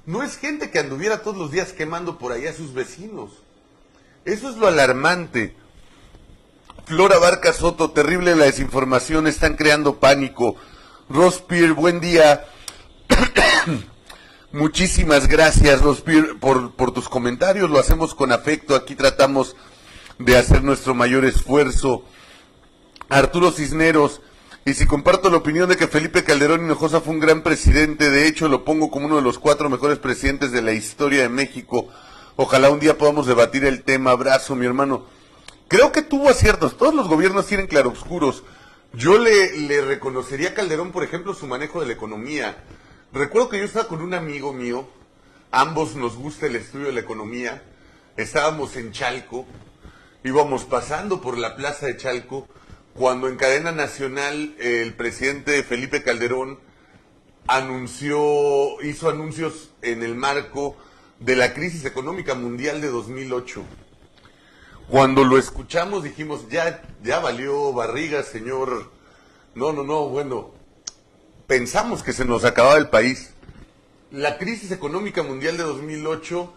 No es gente que anduviera todos los días quemando por allá a sus vecinos. Eso es lo alarmante. Flora Barca Soto, terrible la desinformación, están creando pánico. Ross Peer, buen día. Muchísimas gracias, Ross Peer, por tus comentarios, lo hacemos con afecto, aquí tratamos de hacer nuestro mayor esfuerzo. Arturo Cisneros, y si comparto la opinión de que Felipe Calderón Hinojosa fue un gran presidente, de hecho lo pongo como uno de los 4 mejores presidentes de la historia de México. Ojalá un día podamos debatir el tema. Abrazo, mi hermano. Creo que tuvo aciertos, todos los gobiernos tienen claroscuros. Yo le reconocería a Calderón, por ejemplo, su manejo de la economía. Recuerdo que yo estaba con un amigo mío, ambos nos gusta el estudio de la economía, estábamos en Chalco, íbamos pasando por la plaza de Chalco, cuando en cadena nacional el presidente Felipe Calderón hizo anuncios en el marco de la crisis económica mundial de 2008. Cuando lo escuchamos dijimos, ya valió barriga, señor. No, bueno, pensamos que se nos acababa el país. La crisis económica mundial de 2008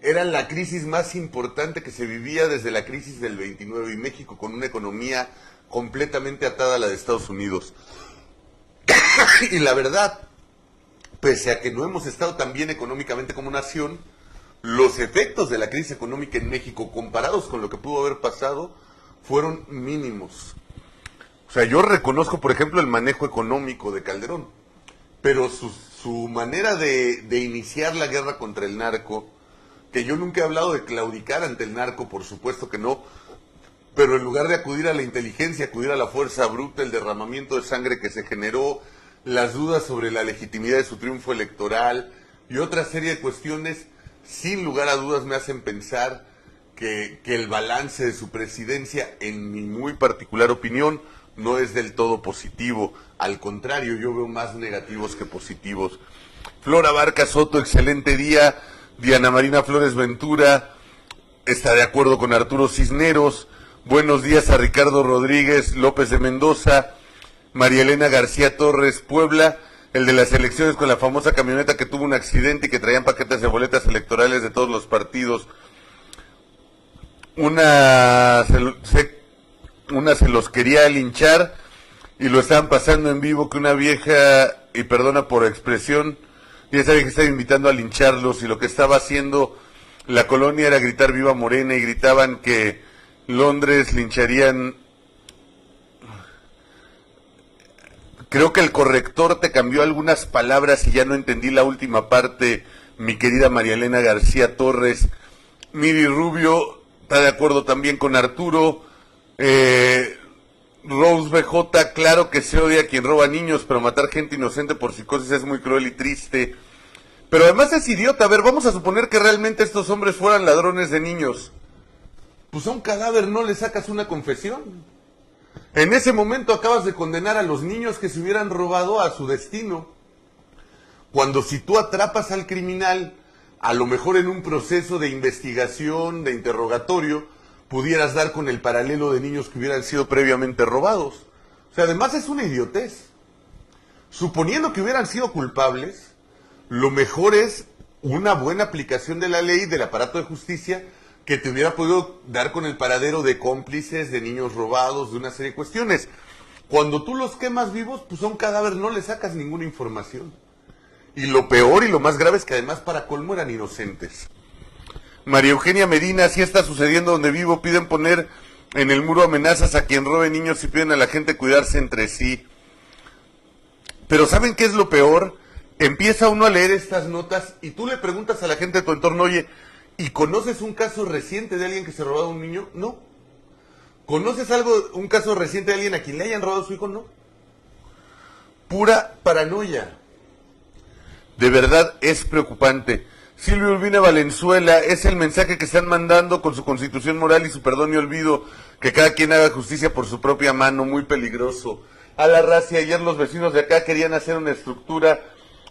era la crisis más importante que se vivía desde la crisis del 29, y México con una economía completamente atada a la de Estados Unidos. Y la verdad, pese a que no hemos estado tan bien económicamente como nación, los efectos de la crisis económica en México, comparados con lo que pudo haber pasado, fueron mínimos. O sea, yo reconozco, por ejemplo, el manejo económico de Calderón, pero su manera de iniciar la guerra contra el narco, que yo nunca he hablado de claudicar ante el narco, por supuesto que no, pero en lugar de acudir a la inteligencia, acudir a la fuerza bruta, el derramamiento de sangre que se generó, las dudas sobre la legitimidad de su triunfo electoral y otra serie de cuestiones, sin lugar a dudas me hacen pensar que el balance de su presidencia, en mi muy particular opinión, no es del todo positivo. Al contrario, yo veo más negativos que positivos. Flora Barca Soto, excelente día. Diana Marina Flores Ventura está de acuerdo con Arturo Cisneros. Buenos días a Ricardo Rodríguez López de Mendoza. María Elena García Torres, Puebla, el de las elecciones con la famosa camioneta que tuvo un accidente y que traían paquetes de boletas electorales de todos los partidos. Una se los quería linchar y lo estaban pasando en vivo, que una vieja, y perdona por expresión, y esa vieja estaba invitando a lincharlos, y lo que estaba haciendo la colonia era gritar viva Morena, y gritaban que Londres lincharían. Creo que el corrector te cambió algunas palabras y ya no entendí la última parte, mi querida María Elena García Torres. Miri Rubio está de acuerdo también con Arturo. Rose BJ, claro que se odia a quien roba niños, pero matar gente inocente por psicosis es muy cruel y triste. Pero además es idiota. A ver, vamos a suponer que realmente estos hombres fueran ladrones de niños. Pues a un cadáver no le sacas una confesión. En ese momento acabas de condenar a los niños que se hubieran robado a su destino. Cuando si tú atrapas al criminal, a lo mejor en un proceso de investigación, de interrogatorio, pudieras dar con el paralelo de niños que hubieran sido previamente robados. O sea, además es una idiotez. Suponiendo que hubieran sido culpables, lo mejor es una buena aplicación de la ley, del aparato de justicia, que te hubiera podido dar con el paradero de cómplices, de niños robados, de una serie de cuestiones. Cuando tú los quemas vivos, pues a un cadáver no le sacas ninguna información. Y lo peor y lo más grave es que además para colmo eran inocentes. María Eugenia Medina, así está sucediendo donde vivo, piden poner en el muro amenazas a quien robe niños y piden a la gente cuidarse entre sí. Pero ¿saben qué es lo peor? Empieza uno a leer estas notas y tú le preguntas a la gente de tu entorno, oye, ¿y conoces un caso reciente de alguien que se robó a un niño? No. ¿Conoces un caso reciente de alguien a quien le hayan robado a su hijo? No. Pura paranoia. De verdad es preocupante. Silvio Urbina Valenzuela, es el mensaje que están mandando con su constitución moral y su perdón y olvido, que cada quien haga justicia por su propia mano, muy peligroso. A la racia, ayer los vecinos de acá querían hacer una estructura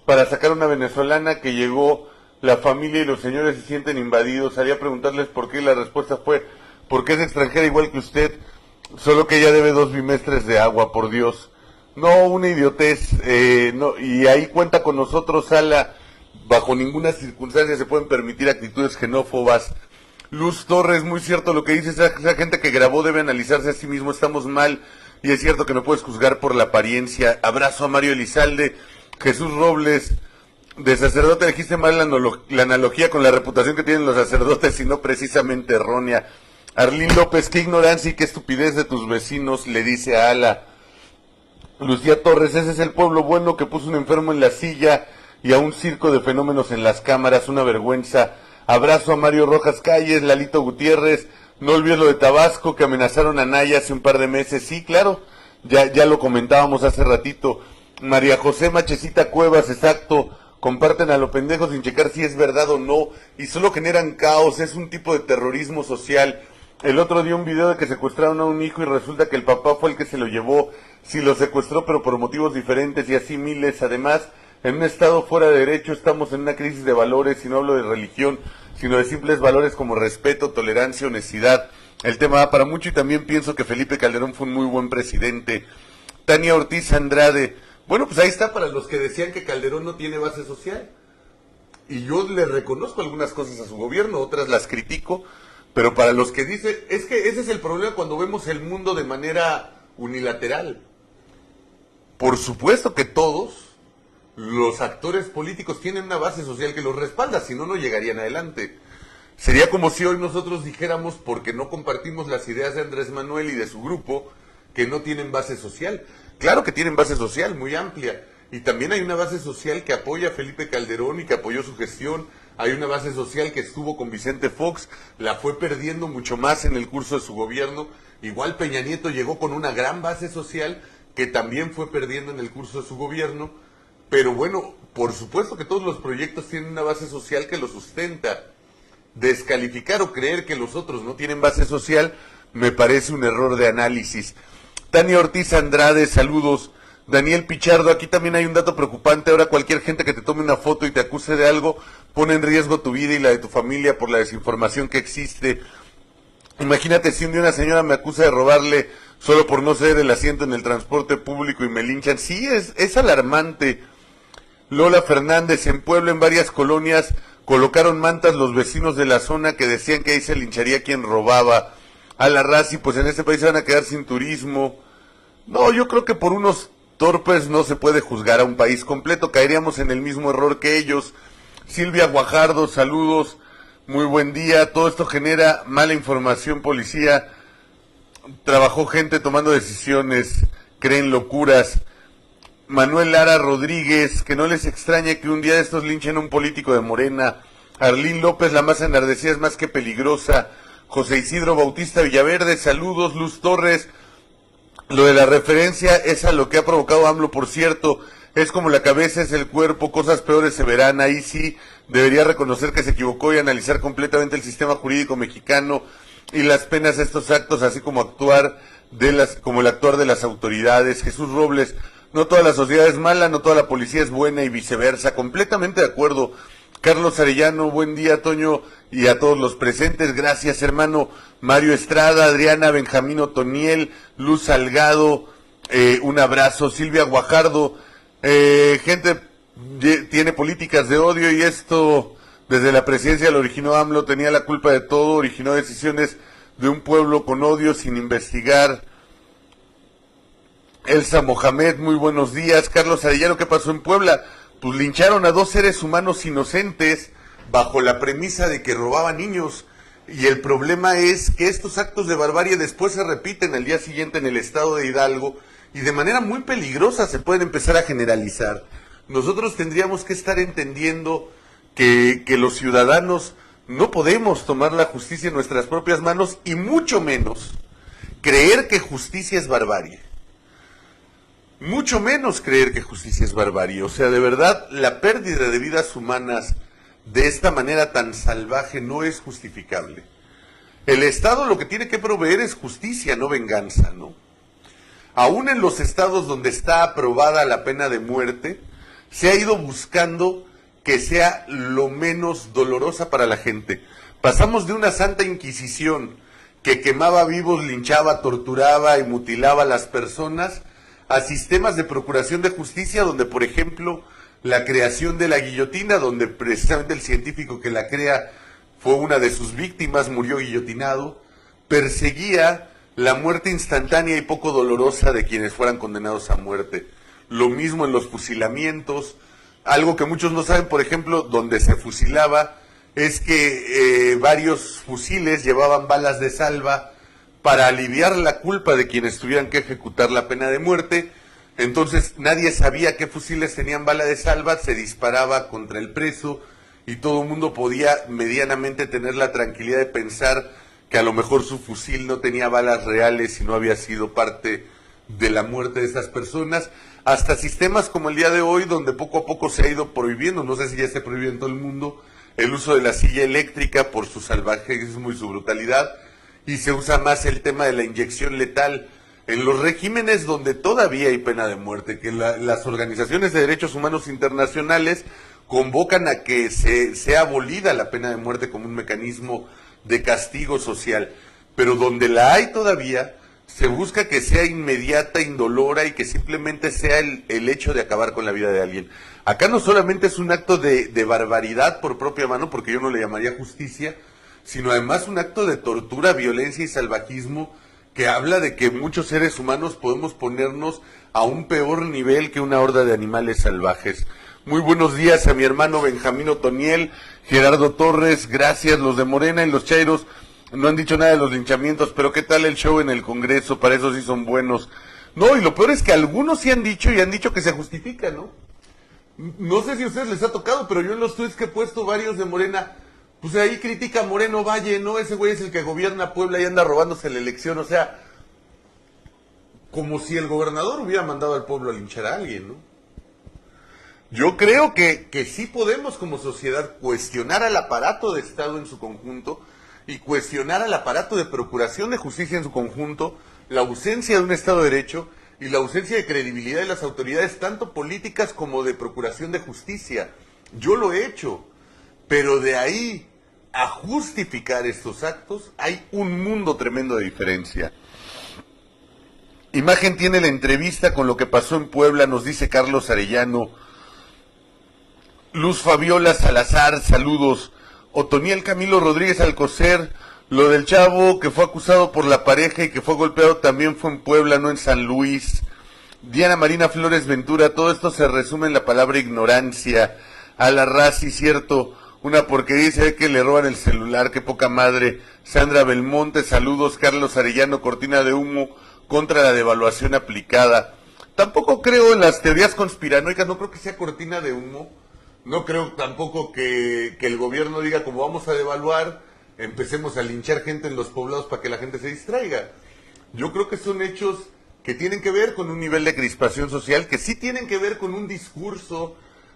para sacar una venezolana que llegó, la familia y los señores se sienten invadidos. Haría preguntarles por qué y la respuesta fue, porque es extranjera igual que usted, solo que ella debe 2 bimestres de agua, por Dios. No, una idiotez, no, y ahí cuenta con nosotros, Ala. Bajo ninguna circunstancia se pueden permitir actitudes xenófobas. Luz Torres, muy cierto lo que dice, esa gente que grabó debe analizarse a sí mismo, estamos mal, y es cierto que no puedes juzgar por la apariencia. Abrazo a Mario Elizalde. Jesús Robles, de sacerdote dijiste mal la analogía con la reputación que tienen los sacerdotes y no precisamente errónea. Arlín López, qué ignorancia y qué estupidez de tus vecinos, le dice a Ala. Lucía Torres, ese es el pueblo bueno que puso un enfermo en la silla y a un circo de fenómenos en las cámaras, una vergüenza. Abrazo a Mario Rojas Calles, Lalito Gutiérrez, no olvides lo de Tabasco, que amenazaron a Naya hace un par de meses. Sí, claro, ya lo comentábamos hace ratito. María José Machecita Cuevas, exacto, comparten a lo pendejo sin checar si es verdad o no, y solo generan caos, es un tipo de terrorismo social. El otro día un video de que secuestraron a un hijo y resulta que el papá fue el que se lo llevó, si lo secuestró pero por motivos diferentes y así miles. Además, en un estado fuera de derecho estamos en una crisis de valores, y no hablo de religión, sino de simples valores como respeto, tolerancia, honestidad. El tema va para mucho y también pienso que Felipe Calderón fue un muy buen presidente. Tania Ortiz Andrade, bueno, pues ahí está para los que decían que Calderón no tiene base social. Y yo le reconozco algunas cosas a su gobierno, otras las critico, pero para los que dicen, es que ese es el problema cuando vemos el mundo de manera unilateral. Por supuesto que todos los actores políticos tienen una base social que los respalda, si no, no llegarían adelante. Sería como si hoy nosotros dijéramos, porque no compartimos las ideas de Andrés Manuel y de su grupo, que no tienen base social. Claro que tienen base social muy amplia, y también hay una base social que apoya a Felipe Calderón y que apoyó su gestión. Hay una base social que estuvo con Vicente Fox, la fue perdiendo mucho más en el curso de su gobierno. Igual Peña Nieto llegó con una gran base social que también fue perdiendo en el curso de su gobierno. Pero bueno, por supuesto que todos los proyectos tienen una base social que los sustenta. Descalificar o creer que los otros no tienen base social me parece un error de análisis. Tania Ortiz Andrade, saludos. Daniel Pichardo, aquí también hay un dato preocupante. Ahora cualquier gente que te tome una foto y te acuse de algo pone en riesgo tu vida y la de tu familia por la desinformación que existe. Imagínate si un día una señora me acusa de robarle solo por no ceder el asiento en el transporte público y me linchan. Sí, es alarmante. Lola Fernández, en Puebla, en varias colonias, colocaron mantas los vecinos de la zona que decían que ahí se lincharía quien robaba. A la Razi, pues en este país se van a quedar sin turismo. No, yo creo que por unos torpes no se puede juzgar a un país completo, caeríamos en el mismo error que ellos. Silvia Guajardo, saludos, muy buen día. Todo esto genera mala información, policía. Trabajó gente tomando decisiones, creen locuras. Manuel Lara Rodríguez, que no les extraña que un día de estos linchen a un político de Morena. Arlín López, la más enardecida es más que peligrosa. José Isidro Bautista Villaverde, saludos. Luz Torres, Lo de la referencia es a lo que ha provocado AMLO, por cierto. Es como la cabeza es el cuerpo, cosas peores se verán. Ahí sí debería reconocer que se equivocó y analizar completamente el sistema jurídico mexicano y las penas de estos actos, así como como el actuar de las autoridades. Jesús Robles, no toda la sociedad es mala, no toda la policía es buena y viceversa. Completamente de acuerdo. Carlos Arellano, buen día, Toño, y a todos los presentes. Gracias, hermano. Mario Estrada, Adriana, Benjamín Otoniel, Luz Salgado, un abrazo. Silvia Guajardo, gente tiene políticas de odio y esto desde la presidencia lo originó AMLO, tenía la culpa de todo, originó decisiones de un pueblo con odio sin investigar. Elsa Mohamed, muy buenos días. Carlos Arellano, ¿qué pasó en Puebla? Pues lincharon a 2 seres humanos inocentes bajo la premisa de que robaban niños. Y el problema es que estos actos de barbarie después se repiten al día siguiente en el estado de Hidalgo y de manera muy peligrosa se pueden empezar a generalizar. Nosotros tendríamos que estar entendiendo que los ciudadanos no podemos tomar la justicia en nuestras propias manos y mucho menos creer que justicia es barbarie. Mucho menos creer que justicia es barbarie. O sea, de verdad, la pérdida de vidas humanas de esta manera tan salvaje no es justificable. El Estado lo que tiene que proveer es justicia, no venganza, ¿no? Aún en los estados donde está aprobada la pena de muerte, se ha ido buscando que sea lo menos dolorosa para la gente. Pasamos de una santa inquisición que quemaba vivos, linchaba, torturaba y mutilaba a las personas, a sistemas de procuración de justicia donde, por ejemplo, la creación de la guillotina, donde precisamente el científico que la crea fue una de sus víctimas, murió guillotinado, perseguía la muerte instantánea y poco dolorosa de quienes fueran condenados a muerte. Lo mismo en los fusilamientos. Algo que muchos no saben, por ejemplo, donde se fusilaba, es que varios fusiles llevaban balas de salva para aliviar la culpa de quienes tuvieran que ejecutar la pena de muerte. Entonces nadie sabía qué fusiles tenían bala de salva, se disparaba contra el preso y todo el mundo podía medianamente tener la tranquilidad de pensar que a lo mejor su fusil no tenía balas reales y no había sido parte de la muerte de estas personas, hasta sistemas como el día de hoy, donde poco a poco se ha ido prohibiendo, no sé si ya se prohíbe en todo el mundo, el uso de la silla eléctrica por su salvajismo y su brutalidad, y se usa más el tema de la inyección letal en los regímenes donde todavía hay pena de muerte, que las organizaciones de derechos humanos internacionales convocan a que sea abolida la pena de muerte como un mecanismo de castigo social, pero donde la hay todavía, se busca que sea inmediata, indolora y que simplemente sea el hecho de acabar con la vida de alguien. Acá no solamente es un acto de barbaridad por propia mano, porque yo no le llamaría justicia, sino además un acto de tortura, violencia y salvajismo que habla de que muchos seres humanos podemos ponernos a un peor nivel que una horda de animales salvajes. Muy buenos días a mi hermano Benjamín Otoniel, Gerardo Torres, gracias. Los de Morena y los Chairos no han dicho nada de los linchamientos, pero ¿qué tal el show en el Congreso? Para eso sí son buenos. No, y lo peor es que algunos sí han dicho y han dicho que se justifica, ¿no? No sé si a ustedes les ha tocado, pero yo en los tweets que he puesto varios de Morena, pues ahí critica a Moreno Valle, ¿no? Ese güey es el que gobierna Puebla y anda robándose la elección, o sea, como si el gobernador hubiera mandado al pueblo a linchar a alguien, ¿no? Yo creo que sí podemos como sociedad cuestionar al aparato de Estado en su conjunto y cuestionar al aparato de procuración de justicia en su conjunto, la ausencia de un Estado de Derecho y la ausencia de credibilidad de las autoridades, tanto políticas como de procuración de justicia. Yo lo he hecho, pero de ahí a justificar estos actos hay un mundo tremendo de diferencia. Imagen tiene la entrevista con lo que pasó en Puebla, nos dice Carlos Arellano. Luz Fabiola Salazar, saludos. Otoniel Camilo Rodríguez Alcocer, lo del chavo que fue acusado por la pareja y que fue golpeado también fue en Puebla, no en San Luis. Diana Marina Flores Ventura, todo esto se resume en la palabra ignorancia. A la raza, cierto, una porquería, dice que le roban el celular, qué poca madre. Sandra Belmonte, saludos. Carlos Arellano, cortina de humo contra la devaluación aplicada. Tampoco creo en las teorías conspiranoicas, no creo que sea cortina de humo. No creo tampoco que el gobierno diga, como vamos a devaluar, empecemos a linchar gente en los poblados para que la gente se distraiga. Yo creo que son hechos que tienen que ver con un nivel de crispación social, que sí tienen que ver con un discurso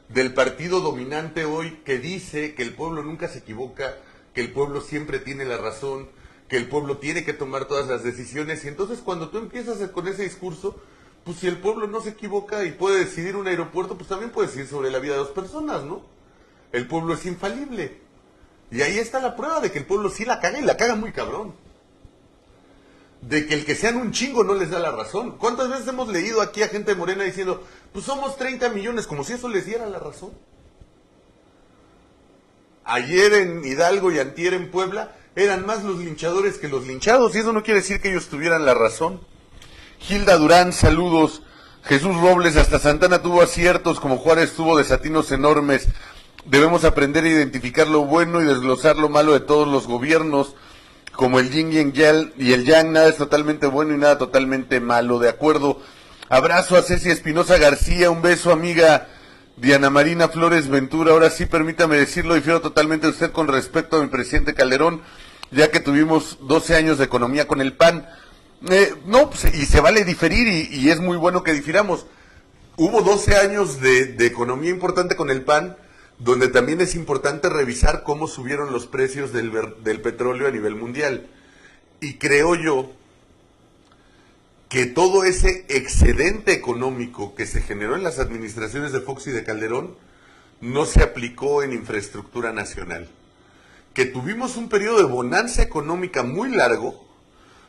del partido dominante hoy que dice que el pueblo nunca se equivoca, que el pueblo siempre tiene la razón, que el pueblo tiene que tomar todas las decisiones. Y entonces cuando tú empiezas con ese discurso, pues si el pueblo no se equivoca y puede decidir un aeropuerto, pues también puede decidir sobre la vida de dos personas, ¿no? El pueblo es infalible. Y ahí está la prueba de que el pueblo sí la caga y la caga muy cabrón. De que el que sean un chingo no les da la razón. ¿Cuántas veces hemos leído aquí a gente de Morena diciendo, pues somos 30 millones, como si eso les diera la razón? Ayer en Hidalgo y antier en Puebla eran más los linchadores que los linchados, y eso no quiere decir que ellos tuvieran la razón. Hilda Durán, saludos. Jesús Robles, hasta Santana tuvo aciertos, como Juárez tuvo desatinos enormes. Debemos aprender a identificar lo bueno y desglosar lo malo de todos los gobiernos. Como el yin y el yang, nada es totalmente bueno y nada totalmente malo, de acuerdo. Abrazo a Ceci Espinosa García, un beso, amiga Diana Marina Flores Ventura. Ahora sí, permítame decirlo, difiero totalmente de usted con respecto a mi presidente Calderón, ya que tuvimos 12 años de economía con el PAN. No, pues, y se vale diferir, y es muy bueno que difiramos. Hubo 12 años de economía importante con el PAN, donde también es importante revisar cómo subieron los precios del petróleo a nivel mundial. Y creo yo que todo ese excedente económico que se generó en las administraciones de Fox y de Calderón no se aplicó en infraestructura nacional. Que tuvimos un periodo de bonanza económica muy largo,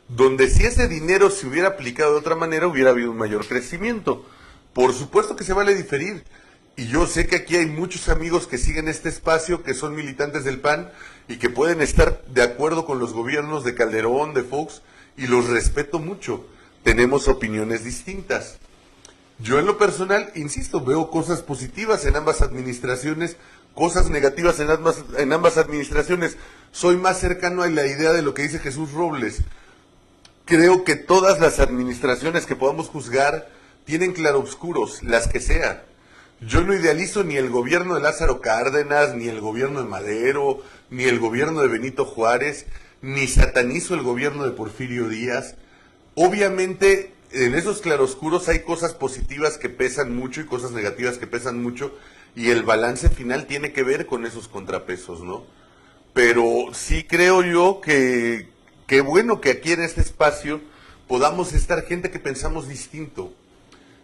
donde si ese dinero se hubiera aplicado de otra manera hubiera habido un mayor crecimiento. Por supuesto que se vale diferir. Y yo sé que aquí hay muchos amigos que siguen este espacio, que son militantes del PAN y que pueden estar de acuerdo con los gobiernos de Calderón, de Fox, y los respeto mucho. Tenemos opiniones distintas. Yo en lo personal, insisto, veo cosas positivas en ambas administraciones, cosas negativas en ambas administraciones. Soy más cercano a la idea de lo que dice Jesús Robles. Creo que todas las administraciones que podamos juzgar tienen claroscuros, las que sea. Yo no idealizo ni el gobierno de Lázaro Cárdenas, ni el gobierno de Madero, ni el gobierno de Benito Juárez, ni satanizo el gobierno de Porfirio Díaz. Obviamente, en esos claroscuros hay cosas positivas que pesan mucho y cosas negativas que pesan mucho, y el balance final tiene que ver con esos contrapesos, ¿no? Pero sí creo yo que bueno que aquí en este espacio podamos estar gente que pensamos distinto.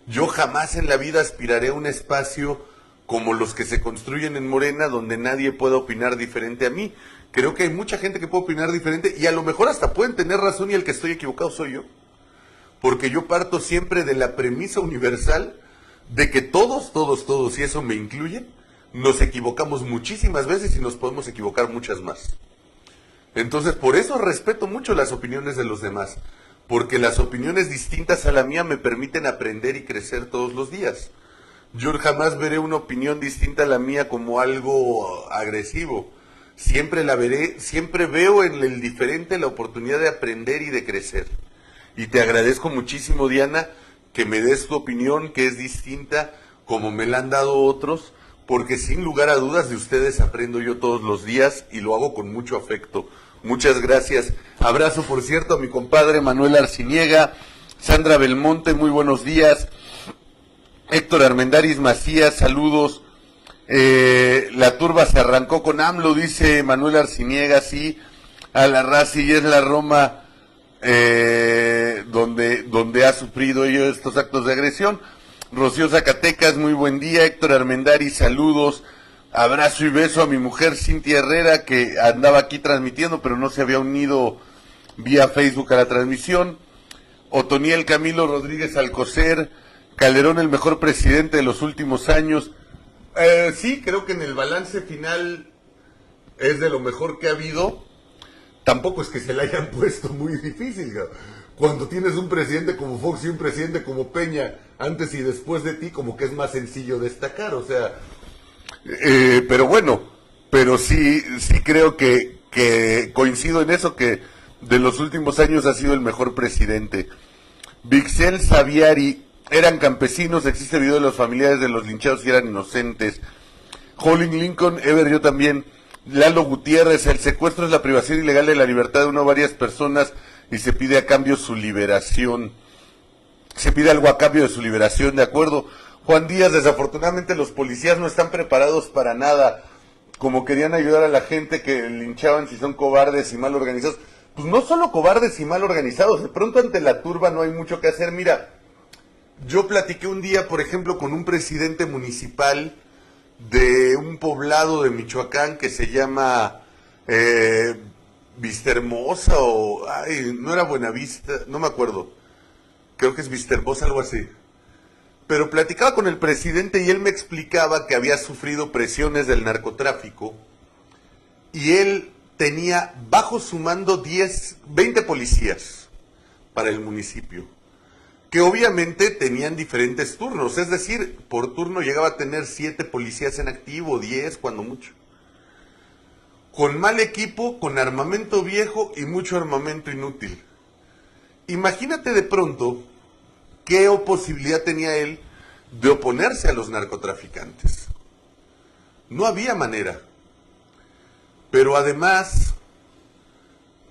Yo jamás en la vida aspiraré a un espacio como los que se construyen en Morena, donde nadie pueda opinar diferente a mí. Creo que hay mucha gente que puede opinar diferente, y a lo mejor hasta pueden tener razón, y el que estoy equivocado soy yo. Porque yo parto siempre de la premisa universal de que todos, y eso me incluye, nos equivocamos muchísimas veces y nos podemos equivocar muchas más. Entonces, por eso respeto mucho las opiniones de los demás, porque las opiniones distintas a la mía me permiten aprender y crecer todos los días. Yo jamás veré una opinión distinta a la mía como algo agresivo. Siempre la veré, siempre veo en el diferente la oportunidad de aprender y de crecer. Y te agradezco muchísimo, Diana, que me des tu opinión, que es distinta, como me la han dado otros, porque sin lugar a dudas de ustedes aprendo yo todos los días y lo hago con mucho afecto. Muchas gracias. Abrazo, por cierto, a mi compadre Manuel Arciniega, Sandra Belmonte, muy buenos días. Héctor Armendáriz Macías, saludos. La turba se arrancó con AMLO, dice Manuel Arciniega, sí. A la raza, y es la Roma donde ha sufrido ellos estos actos de agresión. Rocío Zacatecas, muy buen día. Héctor Armendáriz, saludos. Abrazo y beso a mi mujer Cintia Herrera, que andaba aquí transmitiendo, pero no se había unido vía Facebook a la transmisión. Otoniel Camilo Rodríguez Alcocer, Calderón el mejor presidente de los últimos años. Sí, creo que en el balance final es de lo mejor que ha habido. Tampoco es que se le hayan puesto muy difícil, ¿no? Cuando tienes un presidente como Fox y un presidente como Peña, antes y después de ti, como que es más sencillo destacar, o sea... pero bueno, pero sí creo que coincido en eso, que de los últimos años ha sido el mejor presidente. Vixel Saviari, eran campesinos, existe video de los familiares de los linchados y eran inocentes. Holling Lincoln, Ever, yo también. Lalo Gutiérrez, el secuestro es la privación ilegal de la libertad de una o varias personas y se pide a cambio su liberación. se pide algo a cambio de su liberación, de acuerdo. Juan Díaz, desafortunadamente los policías no están preparados para nada, como querían ayudar a la gente que linchaban si son cobardes y mal organizados. Pues no solo cobardes y mal organizados, de pronto ante la turba no hay mucho que hacer. Mira, yo platiqué un día, por ejemplo, con un presidente municipal de un poblado de Michoacán que se llama Vistahermosa o... Ay, no era Buenavista, no me acuerdo. Creo que es Vistahermosa, algo así. Pero platicaba con el presidente y él me explicaba que había sufrido presiones del narcotráfico y él tenía bajo su mando 20 policías para el municipio, que obviamente tenían diferentes turnos, es decir, por turno llegaba a tener 7 policías en activo, 10 cuando mucho. Con mal equipo, con armamento viejo y mucho armamento inútil. Imagínate de pronto qué posibilidad tenía él de oponerse a los narcotraficantes. No había manera. Pero además,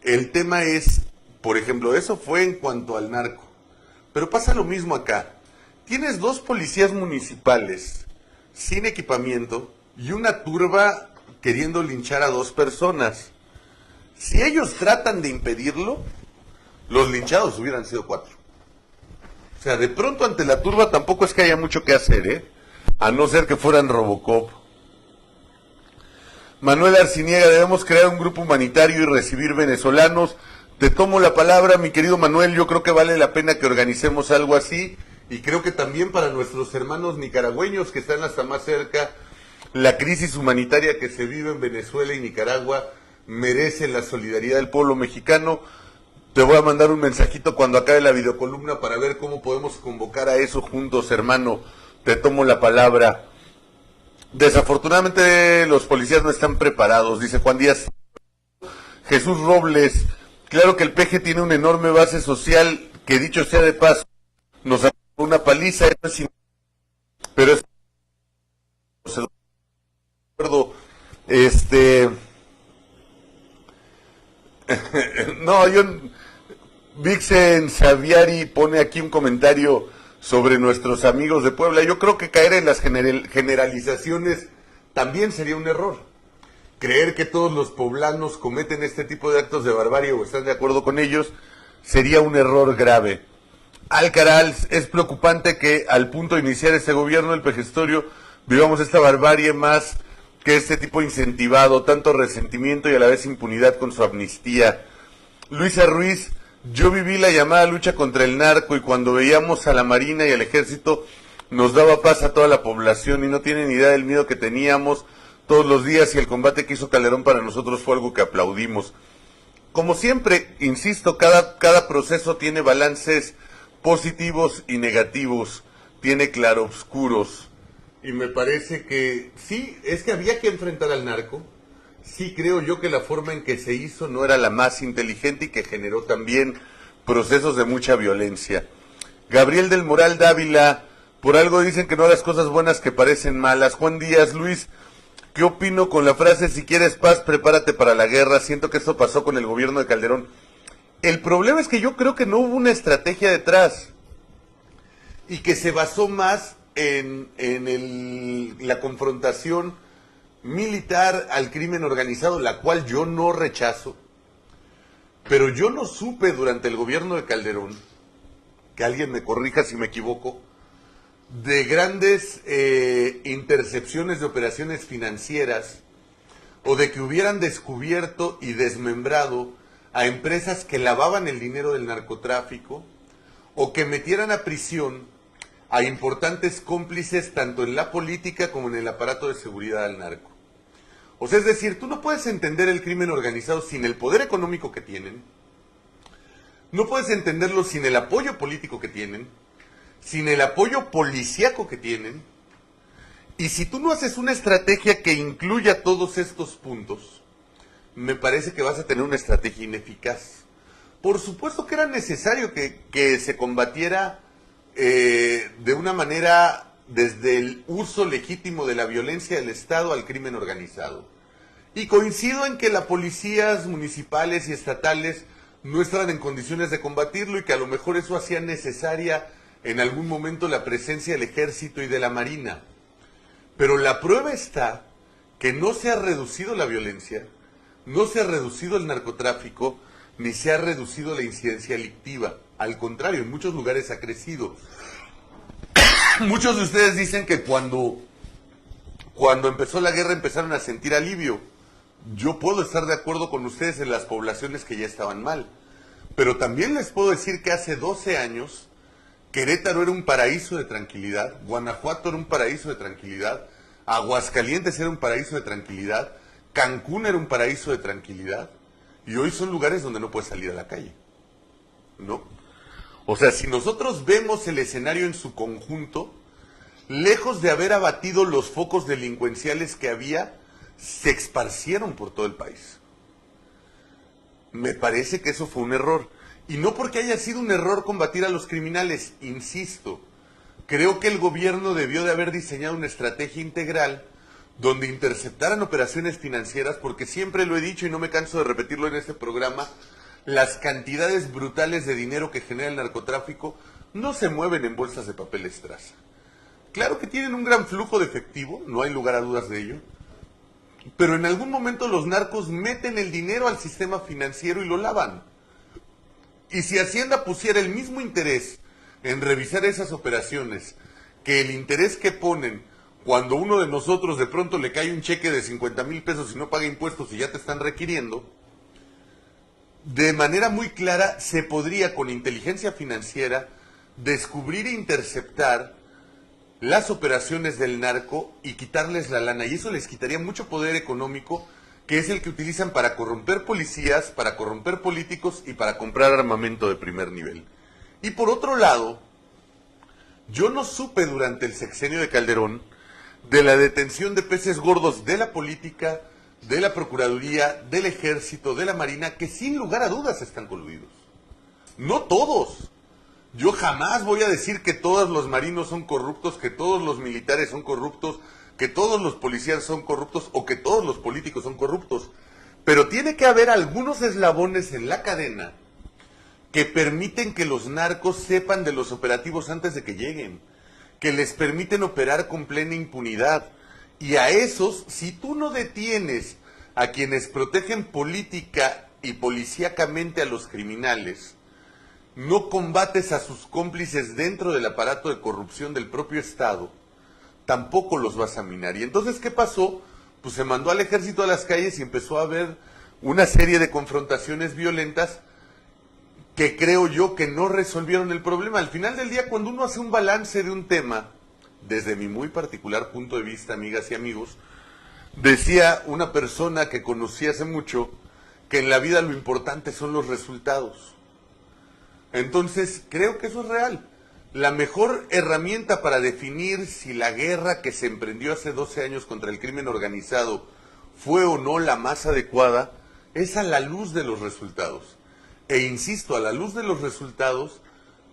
el tema es, por ejemplo, eso fue en cuanto al narco. Pero pasa lo mismo acá. Tienes 2 policías municipales sin equipamiento y una turba queriendo linchar a 2 personas. Si ellos tratan de impedirlo, los linchados hubieran sido 4. O sea, de pronto ante la turba tampoco es que haya mucho que hacer, ¿eh? A no ser que fueran Robocop. Manuel Arciniega, debemos crear un grupo humanitario y recibir venezolanos. Te tomo la palabra, mi querido Manuel, yo creo que vale la pena que organicemos algo así, y creo que también para nuestros hermanos nicaragüeños que están hasta más cerca, la crisis humanitaria que se vive en Venezuela y Nicaragua merece la solidaridad del pueblo mexicano. Te voy a mandar un mensajito cuando acabe la videocolumna para ver cómo podemos convocar a eso juntos, hermano. Te tomo la palabra. Desafortunadamente los policías no están preparados, dice Juan Díaz. Jesús Robles, claro que el PG tiene una enorme base social que, dicho sea de paso, nos da una paliza, pero es no, Vixen Xaviari pone aquí un comentario sobre nuestros amigos de Puebla. Yo creo que caer en las generalizaciones también sería un error. Creer que todos los poblanos cometen este tipo de actos de barbarie o están de acuerdo con ellos sería un error grave. Alcaraz, es preocupante que al punto de iniciar este gobierno, el pejestorio, vivamos esta barbarie más que este tipo incentivado, tanto resentimiento y a la vez impunidad con su amnistía. Luisa Ruiz, yo viví la llamada lucha contra el narco y cuando veíamos a la Marina y al Ejército nos daba paz a toda la población y no tienen idea del miedo que teníamos todos los días y el combate que hizo Calderón para nosotros fue algo que aplaudimos. Como siempre, insisto, cada proceso tiene balances positivos y negativos, tiene claroscuros. Y me parece que sí, es que había que enfrentar al narco. Sí creo yo que la forma en que se hizo no era la más inteligente y que generó también procesos de mucha violencia. Gabriel del Moral Dávila, por algo dicen que no las cosas buenas que parecen malas. Juan Díaz, Luis, ¿qué opino con la frase si quieres paz, prepárate para la guerra? Siento que esto pasó con el gobierno de Calderón. El problema es que yo creo que no hubo una estrategia detrás y que se basó más en la confrontación militar al crimen organizado, la cual yo no rechazo, pero yo no supe durante el gobierno de Calderón, que alguien me corrija si me equivoco, de grandes intercepciones de operaciones financieras o de que hubieran descubierto y desmembrado a empresas que lavaban el dinero del narcotráfico o que metieran a prisión a importantes cómplices tanto en la política como en el aparato de seguridad al narco. O sea, es decir, tú no puedes entender el crimen organizado sin el poder económico que tienen, no puedes entenderlo sin el apoyo político que tienen, sin el apoyo policíaco que tienen, y si tú no haces una estrategia que incluya todos estos puntos, me parece que vas a tener una estrategia ineficaz. Por supuesto que era necesario que se combatiera de una manera desde el uso legítimo de la violencia del Estado al crimen organizado. Y coincido en que las policías municipales y estatales no estaban en condiciones de combatirlo y que a lo mejor eso hacía necesaria en algún momento la presencia del ejército y de la marina. Pero la prueba está que no se ha reducido la violencia, no se ha reducido el narcotráfico, ni se ha reducido la incidencia delictiva. Al contrario, en muchos lugares ha crecido. Muchos de ustedes dicen que cuando empezó la guerra empezaron a sentir alivio. Yo puedo estar de acuerdo con ustedes en las poblaciones que ya estaban mal. Pero también les puedo decir que hace 12 años Querétaro era un paraíso de tranquilidad, Guanajuato era un paraíso de tranquilidad, Aguascalientes era un paraíso de tranquilidad, Cancún era un paraíso de tranquilidad, y hoy son lugares donde no puedes salir a la calle. ¿No? O sea, si nosotros vemos el escenario en su conjunto, lejos de haber abatido los focos delincuenciales que había, se esparcieron por todo el país. Me parece que eso fue un error. Y no porque haya sido un error combatir a los criminales, insisto, creo que el gobierno debió de haber diseñado una estrategia integral donde interceptaran operaciones financieras, porque siempre lo he dicho y no me canso de repetirlo en este programa, las cantidades brutales de dinero que genera el narcotráfico no se mueven en bolsas de papel estraza. Claro que tienen un gran flujo de efectivo, no hay lugar a dudas de ello, pero en algún momento los narcos meten el dinero al sistema financiero y lo lavan. Y si Hacienda pusiera el mismo interés en revisar esas operaciones que el interés que ponen cuando uno de nosotros de pronto le cae un cheque de 50,000 pesos y no paga impuestos y ya te están requiriendo, de manera muy clara se podría con inteligencia financiera descubrir e interceptar las operaciones del narco y quitarles la lana, y eso les quitaría mucho poder económico, que es el que utilizan para corromper policías, para corromper políticos y para comprar armamento de primer nivel. Y por otro lado, yo no supe durante el sexenio de Calderón de la detención de peces gordos de la política, de la Procuraduría, del Ejército, de la Marina, que sin lugar a dudas están coludidos. No todos. Yo jamás voy a decir que todos los marinos son corruptos, que todos los militares son corruptos, que todos los policías son corruptos o que todos los políticos son corruptos. Pero tiene que haber algunos eslabones en la cadena que permiten que los narcos sepan de los operativos antes de que lleguen, que les permiten operar con plena impunidad. Y a esos, si tú no detienes a quienes protegen política y policíacamente a los criminales, no combates a sus cómplices dentro del aparato de corrupción del propio Estado, tampoco los vas a minar. Y entonces, ¿qué pasó? Pues se mandó al ejército a las calles y empezó a haber una serie de confrontaciones violentas que creo yo que no resolvieron el problema. Al final del día, cuando uno hace un balance de un tema, desde mi muy particular punto de vista, amigas y amigos, decía una persona que conocí hace mucho, que en la vida lo importante son los resultados. Entonces, creo que eso es real. La mejor herramienta para definir si la guerra que se emprendió hace 12 años contra el crimen organizado fue o no la más adecuada es a la luz de los resultados. E insisto, a la luz de los resultados,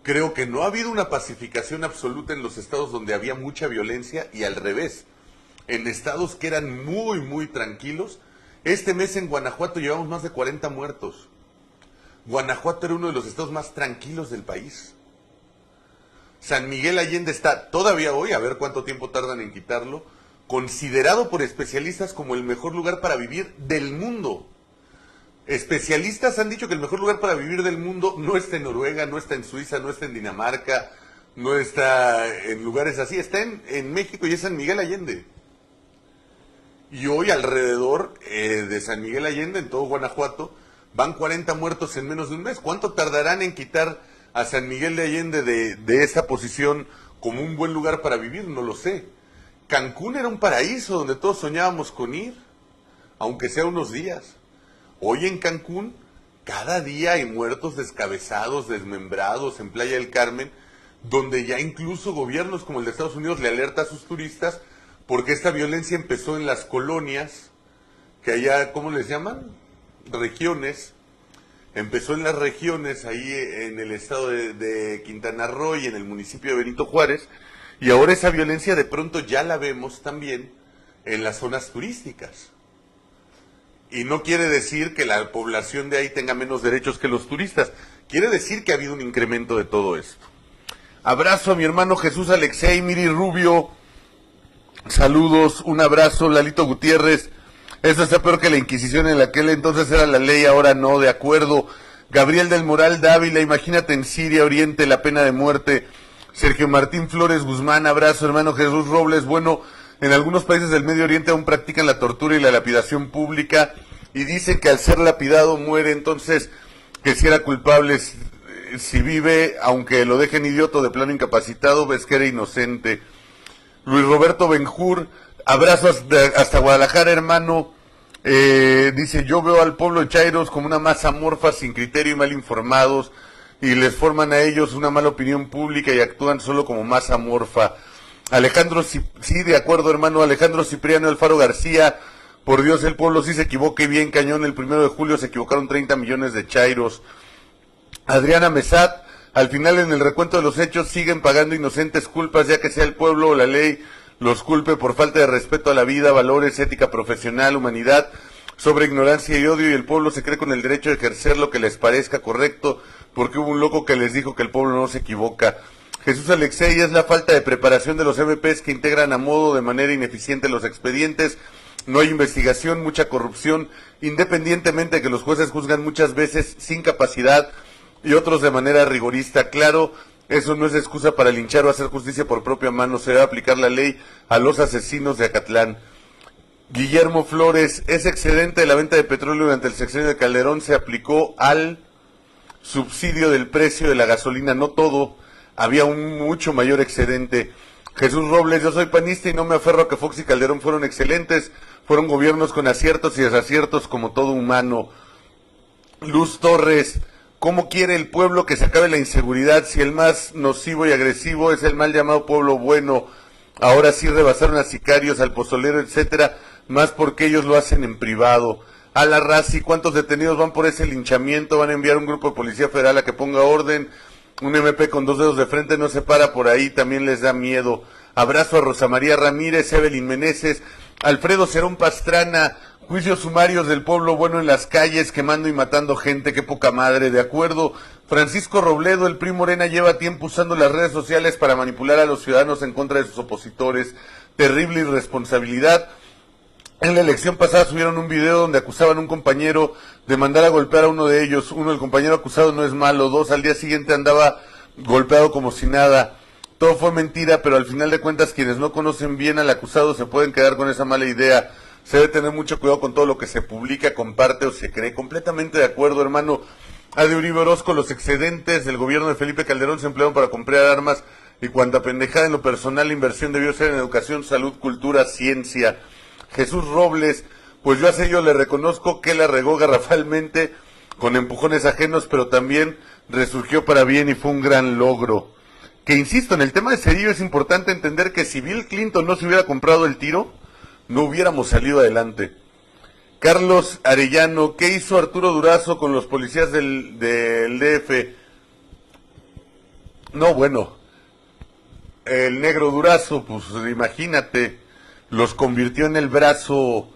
creo que no ha habido una pacificación absoluta en los estados donde había mucha violencia y al revés. En estados que eran muy, muy tranquilos, este mes en Guanajuato llevamos más de 40 muertos. Guanajuato era uno de los estados más tranquilos del país. San Miguel Allende está todavía hoy, a ver cuánto tiempo tardan en quitarlo, considerado por especialistas como el mejor lugar para vivir del mundo. Especialistas han dicho que el mejor lugar para vivir del mundo no está en Noruega, no está en Suiza, no está en Dinamarca, no está en lugares así, está en México y es San Miguel Allende. Y hoy alrededor de San Miguel Allende, en todo Guanajuato, van 40 muertos en menos de un mes. ¿Cuánto tardarán en quitar a San Miguel de Allende de esa posición como un buen lugar para vivir? No lo sé. Cancún era un paraíso donde todos soñábamos con ir, aunque sea unos días. Hoy en Cancún, cada día hay muertos descabezados, desmembrados en Playa del Carmen, donde ya incluso gobiernos como el de Estados Unidos le alerta a sus turistas porque esta violencia empezó en las colonias, que allá, ¿cómo les llaman? Regiones. Empezó en las regiones, ahí en el estado de Quintana Roo y en el municipio de Benito Juárez, y ahora esa violencia de pronto ya la vemos también en las zonas turísticas. Y no quiere decir que la población de ahí tenga menos derechos que los turistas, quiere decir que ha habido un incremento de todo esto. Abrazo a mi hermano Jesús Alexei, Miri Rubio. Saludos, un abrazo, Lalito Gutiérrez. Eso está peor que la Inquisición, en aquel entonces era la ley, ahora no, de acuerdo. Gabriel del Moral Dávila, imagínate en Siria, Oriente, la pena de muerte. Sergio Martín Flores Guzmán, abrazo, hermano Jesús Robles. Bueno, en algunos países del Medio Oriente aún practican la tortura y la lapidación pública, y dicen que al ser lapidado muere, entonces, que si era culpable, si vive, aunque lo dejen idiota, de plano incapacitado, ves que era inocente. Luis Roberto Benjur, abrazo hasta Guadalajara, hermano. Dice, yo veo al pueblo de Chairos como una masa amorfa, sin criterio y mal informados, y les forman a ellos una mala opinión pública y actúan solo como masa amorfa. Alejandro, sí, de acuerdo, hermano. Alejandro Cipriano Alfaro García, por Dios, el pueblo sí se equivoca y bien cañón. El 1 de julio se equivocaron 30 millones de Chairos. Adriana Mesat, al final en el recuento de los hechos siguen pagando inocentes culpas, ya que sea el pueblo o la ley los culpe por falta de respeto a la vida, valores, ética profesional, humanidad, sobre ignorancia y odio, y el pueblo se cree con el derecho de ejercer lo que les parezca correcto, porque hubo un loco que les dijo que el pueblo no se equivoca. Jesús Alexei, es la falta de preparación de los MPs que integran a modo de manera ineficiente los expedientes. No hay investigación, mucha corrupción, independientemente de que los jueces juzgan muchas veces sin capacidad y otros de manera rigorista. Claro, eso no es excusa para linchar o hacer justicia por propia mano. Se debe aplicar la ley a los asesinos de Acatlán. Guillermo Flores, ese excedente de la venta de petróleo durante el sexenio de Calderón se aplicó al subsidio del precio de la gasolina, no todo, había un mucho mayor excedente. Jesús Robles, yo soy panista y no me aferro a que Fox y Calderón fueron excelentes, fueron gobiernos con aciertos y desaciertos como todo humano. Luz Torres, ¿cómo quiere el pueblo que se acabe la inseguridad si el más nocivo y agresivo es el mal llamado pueblo bueno? Ahora sí rebasaron a sicarios, al pozolero, etcétera, más porque ellos lo hacen en privado. A la Razi, ¿cuántos detenidos van por ese linchamiento? Van a enviar un grupo de policía federal a que ponga orden. Un MP con 2 dedos de frente no se para por ahí, también les da miedo. Abrazo a Rosa María Ramírez, Evelyn Meneses, Alfredo Cerón Pastrana, juicios sumarios del pueblo bueno en las calles, quemando y matando gente, qué poca madre, de acuerdo. Francisco Robledo, el PRI Morena lleva tiempo usando las redes sociales para manipular a los ciudadanos en contra de sus opositores. Terrible irresponsabilidad. En la elección pasada subieron un video donde acusaban a un compañero de mandar a golpear a uno de ellos. Uno, el compañero acusado no es malo. 2, al día siguiente andaba golpeado como si nada. Todo fue mentira, pero al final de cuentas quienes no conocen bien al acusado se pueden quedar con esa mala idea. Se debe tener mucho cuidado con todo lo que se publica, comparte o se cree. Completamente de acuerdo, hermano. Ade Uribe Orozco, los excedentes del gobierno de Felipe Calderón se emplearon para comprar armas y cuanta pendejada. En lo personal, la inversión debió ser en educación, salud, cultura, ciencia. Jesús Robles, pues yo a Cello le reconozco que la regó garrafalmente con empujones ajenos, pero también resurgió para bien y fue un gran logro. Que insisto, en el tema de Cedillo es importante entender que si Bill Clinton no se hubiera comprado el tiro, no hubiéramos salido adelante. Carlos Arellano, ¿qué hizo Arturo Durazo con los policías del DF? No, bueno, el negro Durazo, pues imagínate, los convirtió en el brazo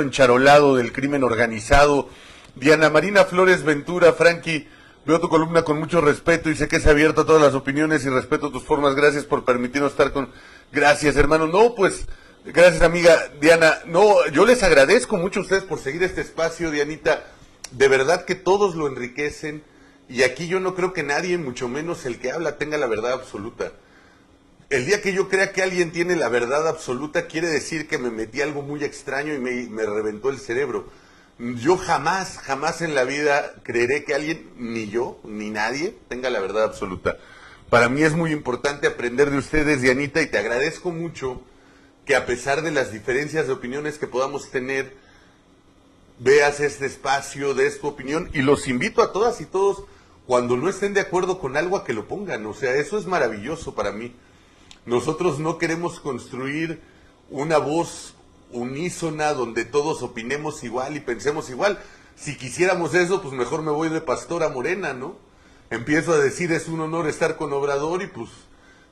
encharolado del crimen organizado. Diana Marina Flores Ventura, Frankie, veo tu columna con mucho respeto y sé que es abierta a todas las opiniones y respeto tus formas. Gracias por permitirnos estar con... Gracias, hermano. No, pues, gracias, amiga Diana. No, yo les agradezco mucho a ustedes por seguir este espacio, Dianita. De verdad que todos lo enriquecen y aquí yo no creo que nadie, mucho menos el que habla, tenga la verdad absoluta. El día que yo crea que alguien tiene la verdad absoluta, quiere decir que me metí algo muy extraño y me reventó el cerebro. Yo jamás en la vida creeré que alguien, ni yo, ni nadie, tenga la verdad absoluta. Para mí es muy importante aprender de ustedes, Dianita, y te agradezco mucho que a pesar de las diferencias de opiniones que podamos tener, veas este espacio, des tu opinión, y los invito a todas y todos, cuando no estén de acuerdo con algo, a que lo pongan. O sea, eso es maravilloso para mí. Nosotros no queremos construir una voz unísona donde todos opinemos igual y pensemos igual. Si quisiéramos eso, pues mejor me voy de pastor a Morena, ¿no? Empiezo a decir, es un honor estar con Obrador y pues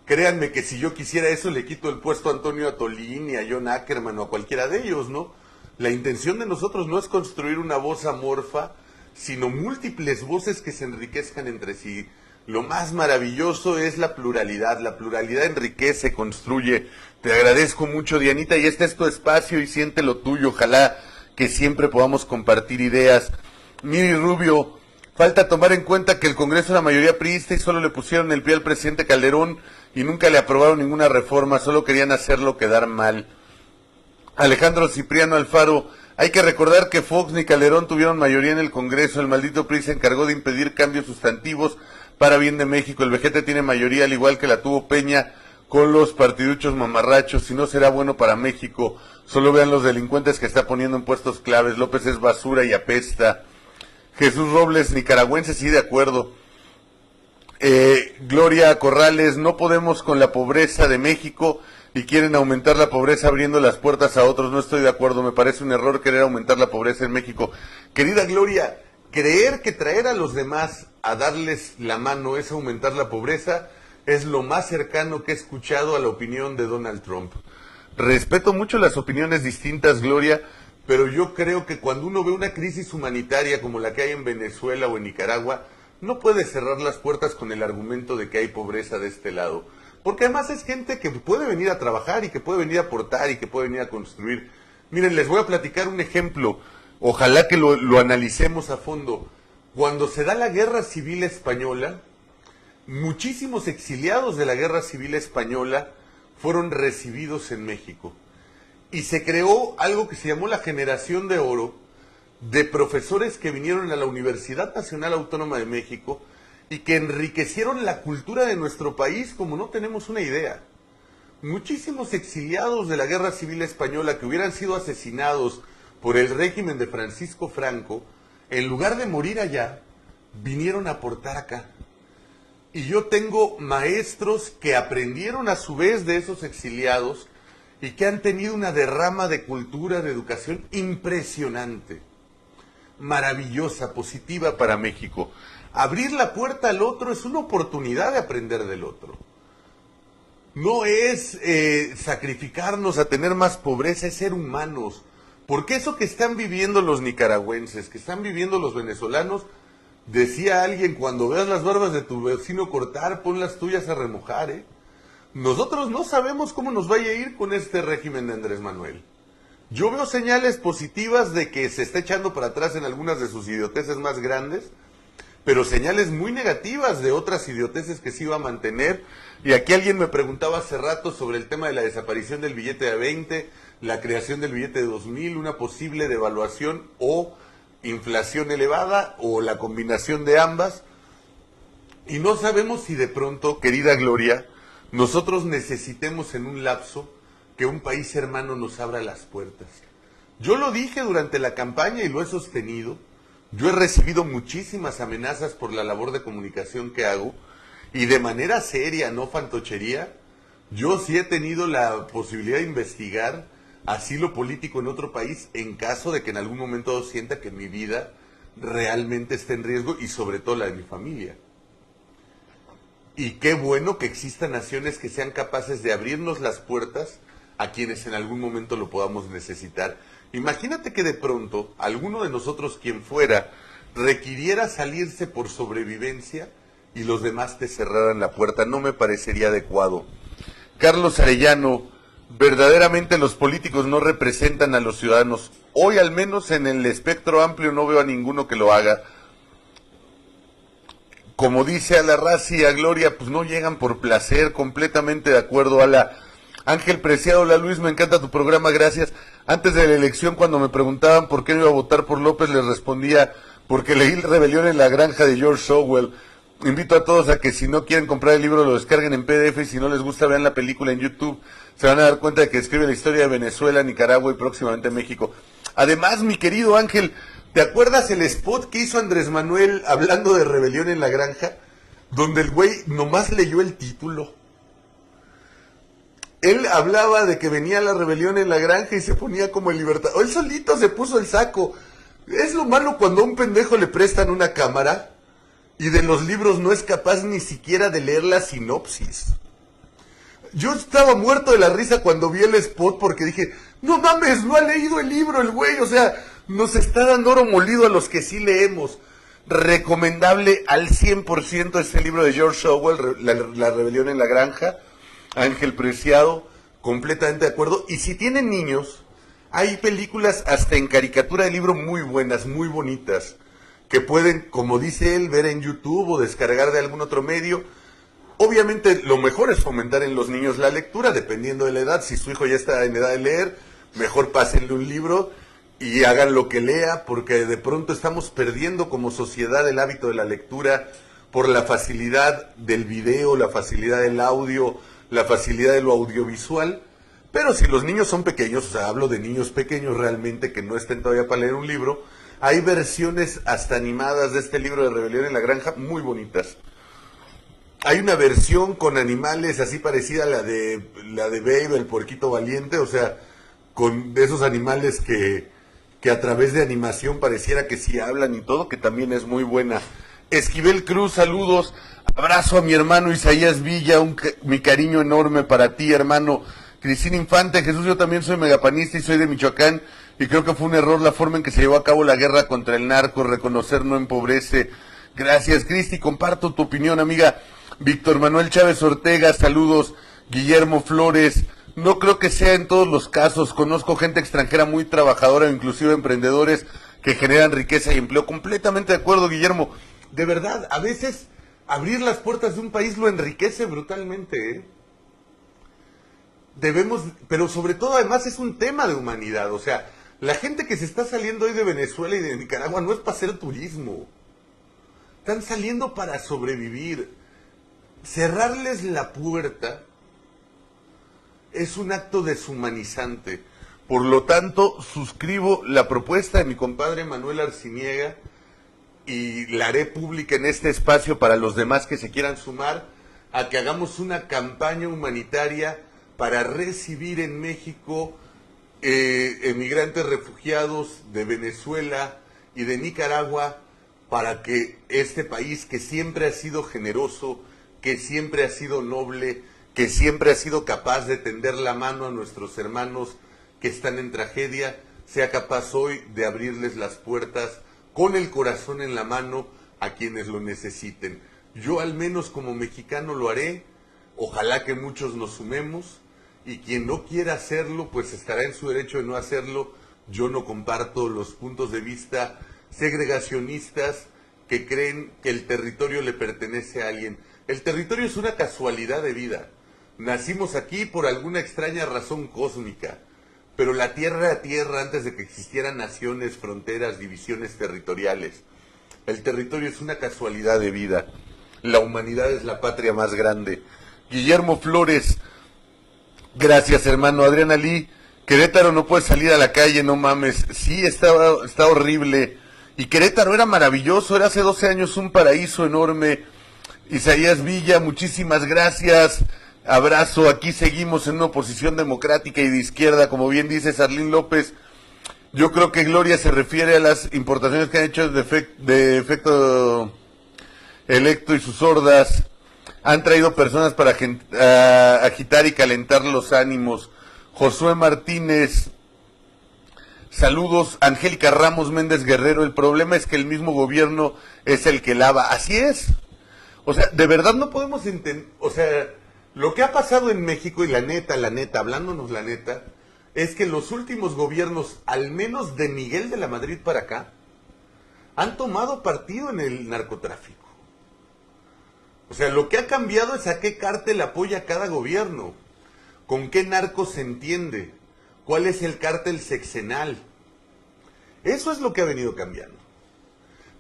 créanme que si yo quisiera eso le quito el puesto a Antonio Atolín y a John Ackerman o a cualquiera de ellos, ¿no? La intención de nosotros no es construir una voz amorfa, sino múltiples voces que se enriquezcan entre sí. Lo más maravilloso es la pluralidad enriquece, construye. Te agradezco mucho, Dianita, y este es tu espacio y siente lo tuyo. Ojalá que siempre podamos compartir ideas. Miri Rubio, falta tomar en cuenta que el Congreso era mayoría priista y solo le pusieron el pie al presidente Calderón y nunca le aprobaron ninguna reforma, solo querían hacerlo quedar mal. Alejandro Cipriano Alfaro, hay que recordar que Fox ni Calderón tuvieron mayoría en el Congreso, el maldito PRI se encargó de impedir cambios sustantivos para bien de México, el Vejete tiene mayoría al igual que la tuvo Peña con los partiduchos mamarrachos, si no será bueno para México, solo vean los delincuentes que está poniendo en puestos claves, López es basura y apesta. Jesús Robles, nicaragüense, sí, de acuerdo. Gloria Corrales, no podemos con la pobreza de México y quieren aumentar la pobreza abriendo las puertas a otros, no estoy de acuerdo, me parece un error querer aumentar la pobreza en México. Querida Gloria, creer que traer a los demás a darles la mano es aumentar la pobreza es lo más cercano que he escuchado a la opinión de Donald Trump. Respeto mucho las opiniones distintas, Gloria, pero yo creo que cuando uno ve una crisis humanitaria como la que hay en Venezuela o en Nicaragua, no puede cerrar las puertas con el argumento de que hay pobreza de este lado. Porque además es gente que puede venir a trabajar y que puede venir a aportar y que puede venir a construir. Miren, les voy a platicar un ejemplo. Ojalá que lo analicemos a fondo. Cuando se da la Guerra Civil Española, muchísimos exiliados de la Guerra Civil Española fueron recibidos en México. Y se creó algo que se llamó la Generación de Oro, de profesores que vinieron a la Universidad Nacional Autónoma de México y que enriquecieron la cultura de nuestro país como no tenemos una idea. Muchísimos exiliados de la Guerra Civil Española que hubieran sido asesinados por el régimen de Francisco Franco, en lugar de morir allá, vinieron a aportar acá. Y yo tengo maestros que aprendieron a su vez de esos exiliados y que han tenido una derrama de cultura, de educación impresionante, maravillosa, positiva para México. Abrir la puerta al otro es una oportunidad de aprender del otro. No es sacrificarnos a tener más pobreza, es ser humanos. Porque eso que están viviendo los nicaragüenses, que están viviendo los venezolanos, decía alguien, cuando veas las barbas de tu vecino cortar, pon las tuyas a remojar, ¿eh? Nosotros no sabemos cómo nos vaya a ir con este régimen de Andrés Manuel. Yo veo señales positivas de que se está echando para atrás en algunas de sus idioteces más grandes, pero señales muy negativas de otras idioteces que sí iba a mantener. Y aquí alguien me preguntaba hace rato sobre el tema de la desaparición del billete de 20, la creación del billete de 2000, una posible devaluación o inflación elevada o la combinación de ambas. Y no sabemos si de pronto, querida Gloria, nosotros necesitemos en un lapso que un país hermano nos abra las puertas. Yo lo dije durante la campaña y lo he sostenido. Yo he recibido muchísimas amenazas por la labor de comunicación que hago y de manera seria, no fantochería. Yo sí he tenido la posibilidad de investigar asilo político en otro país en caso de que en algún momento sienta que mi vida realmente esté en riesgo y sobre todo la de mi familia. Y qué bueno que existan naciones que sean capaces de abrirnos las puertas a quienes en algún momento lo podamos necesitar. Imagínate que de pronto alguno de nosotros, quien fuera, requiriera salirse por sobrevivencia y los demás te cerraran la puerta. No me parecería adecuado. Carlos Arellano, verdaderamente los políticos no representan a los ciudadanos. Hoy, al menos en el espectro amplio, no veo a ninguno que lo haga. Como dice a la raza y a Gloria, pues no llegan por placer, completamente de acuerdo. A la Ángel Preciado, hola Luis, me encanta tu programa, gracias. Antes de la elección, cuando me preguntaban por qué no iba a votar por López, les respondía, porque leí Rebelión en la Granja de George Orwell. Invito a todos a que si no quieren comprar el libro, lo descarguen en PDF y si no les gusta, vean la película en YouTube. Se van a dar cuenta de que describe la historia de Venezuela, Nicaragua y próximamente México. Además, mi querido Ángel, ¿te acuerdas el spot que hizo Andrés Manuel hablando de Rebelión en la Granja? Donde el güey nomás leyó el título. Él hablaba de que venía la rebelión en la granja y se ponía como el libertador. Él solito se puso el saco. Es lo malo cuando a un pendejo le prestan una cámara y de los libros no es capaz ni siquiera de leer la sinopsis. Yo estaba muerto de la risa cuando vi el spot porque dije, no mames, no ha leído el libro el güey, o sea, nos está dando oro molido a los que sí leemos. Recomendable al 100% este libro de George Orwell, la rebelión en la granja, Ángel Preciado, completamente de acuerdo. Y si tienen niños, hay películas hasta en caricatura de libro muy buenas, muy bonitas, que pueden, como dice él, ver en YouTube o descargar de algún otro medio. Obviamente lo mejor es fomentar en los niños la lectura, dependiendo de la edad. Si su hijo ya está en edad de leer, mejor pásenle un libro y hagan lo que lea, porque de pronto estamos perdiendo como sociedad el hábito de la lectura por la facilidad del video, la facilidad del audio, la facilidad de lo audiovisual. Pero si los niños son pequeños, o sea, hablo de niños pequeños realmente que no estén todavía para leer un libro, hay versiones hasta animadas de este libro de Rebelión en la Granja muy bonitas. Hay una versión con animales así parecida a la de Babe, el puerquito valiente, o sea, con esos animales que a través de animación pareciera que sí hablan y todo, que también es muy buena. Esquivel Cruz, saludos, abrazo a mi hermano Isaías Villa, mi cariño enorme para ti, hermano. Cristina Infante, Jesús, yo también soy megapanista y soy de Michoacán, y creo que fue un error la forma en que se llevó a cabo la guerra contra el narco, reconocer no empobrece. Gracias, Cristi, comparto tu opinión, amiga. Víctor Manuel Chávez Ortega, saludos. Guillermo Flores, no creo que sea en todos los casos, conozco gente extranjera muy trabajadora, inclusive emprendedores que generan riqueza y empleo. Completamente de acuerdo, Guillermo. De verdad, a veces abrir las puertas de un país lo enriquece brutalmente, ¿eh? Debemos, pero sobre todo además es un tema de humanidad, o sea, la gente que se está saliendo hoy de Venezuela y de Nicaragua no es para hacer turismo, están saliendo para sobrevivir. Cerrarles la puerta es un acto deshumanizante. Por lo tanto, suscribo la propuesta de mi compadre Manuel Arciniega y la haré pública en este espacio para los demás que se quieran sumar a que hagamos una campaña humanitaria para recibir en México emigrantes refugiados de Venezuela y de Nicaragua, para que este país que siempre ha sido generoso, que siempre ha sido noble, que siempre ha sido capaz de tender la mano a nuestros hermanos que están en tragedia, sea capaz hoy de abrirles las puertas con el corazón en la mano a quienes lo necesiten. Yo al menos como mexicano lo haré, ojalá que muchos nos sumemos, y quien no quiera hacerlo, pues estará en su derecho de no hacerlo. Yo no comparto los puntos de vista segregacionistas que creen que el territorio le pertenece a alguien. El territorio es una casualidad de vida. Nacimos aquí por alguna extraña razón cósmica, pero la tierra era tierra antes de que existieran naciones, fronteras, divisiones territoriales. El territorio es una casualidad de vida. La humanidad es la patria más grande. Guillermo Flores, gracias, hermano. Adriana Lee, Querétaro no puede salir a la calle, no mames. Sí, está horrible. Y Querétaro era maravilloso, era hace 12 años un paraíso enorme. Isaías Villa, muchísimas gracias. Abrazo, aquí seguimos en una oposición democrática y de izquierda, como bien dice Sarlín López. Yo creo que Gloria se refiere a las importaciones que han hecho de efecto electo y sus hordas. Han traído personas para agitar y calentar los ánimos. Josué Martínez, saludos. Angélica Ramos Méndez Guerrero, el problema es que el mismo gobierno es el que lava. Así es. O sea, de verdad no podemos entender, o sea, lo que ha pasado en México, y la neta, hablándonos la neta, es que los últimos gobiernos, al menos de Miguel de la Madrid para acá, han tomado partido en el narcotráfico. O sea, lo que ha cambiado es a qué cártel apoya cada gobierno, con qué narco se entiende, cuál es el cártel sexenal. Eso es lo que ha venido cambiando.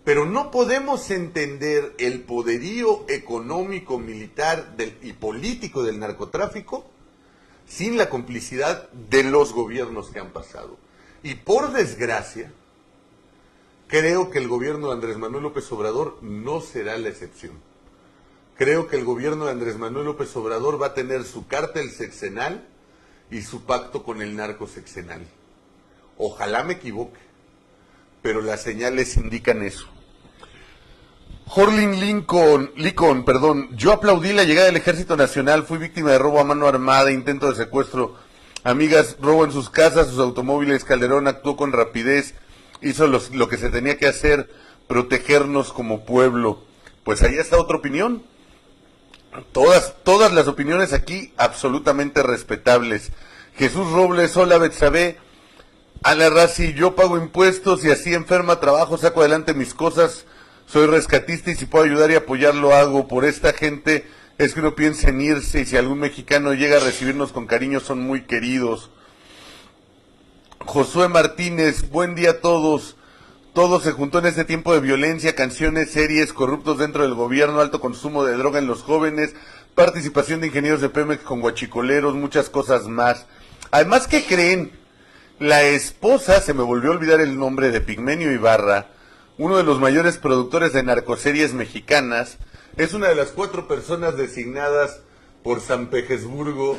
Pero no podemos entender el poderío económico, militar y político del narcotráfico sin la complicidad de los gobiernos que han pasado. Y por desgracia, creo que el gobierno de Andrés Manuel López Obrador no será la excepción. Creo que el gobierno de Andrés Manuel López Obrador va a tener su cártel sexenal y su pacto con el narco sexenal. Ojalá me equivoque, pero las señales indican eso. Jorlin Lincoln, yo aplaudí la llegada del Ejército Nacional, fui víctima de robo a mano armada, intento de secuestro. Amigas, robo en sus casas, sus automóviles. Calderón actuó con rapidez, hizo lo que se tenía que hacer protegernos como pueblo. Pues ahí está otra opinión. Todas las opiniones aquí absolutamente respetables. Jesús Robles, hola Betsabé. Ana Razi, yo pago impuestos y así enferma trabajo, saco adelante mis cosas, soy rescatista y si puedo ayudar y apoyar lo hago. Por esta gente es que uno piensa en irse y si algún mexicano llega a recibirnos con cariño son muy queridos. Josué Martínez, buen día a todos. Todo se juntó en este tiempo de violencia, canciones, series, corruptos dentro del gobierno, alto consumo de droga en los jóvenes, participación de ingenieros de Pemex con guachicoleros, muchas cosas más. Además, ¿qué creen? La esposa, se me volvió a olvidar el nombre, de Pigmenio Ibarra, uno de los mayores productores de narcoseries mexicanas, es una de las 4 personas designadas por San Petersburgo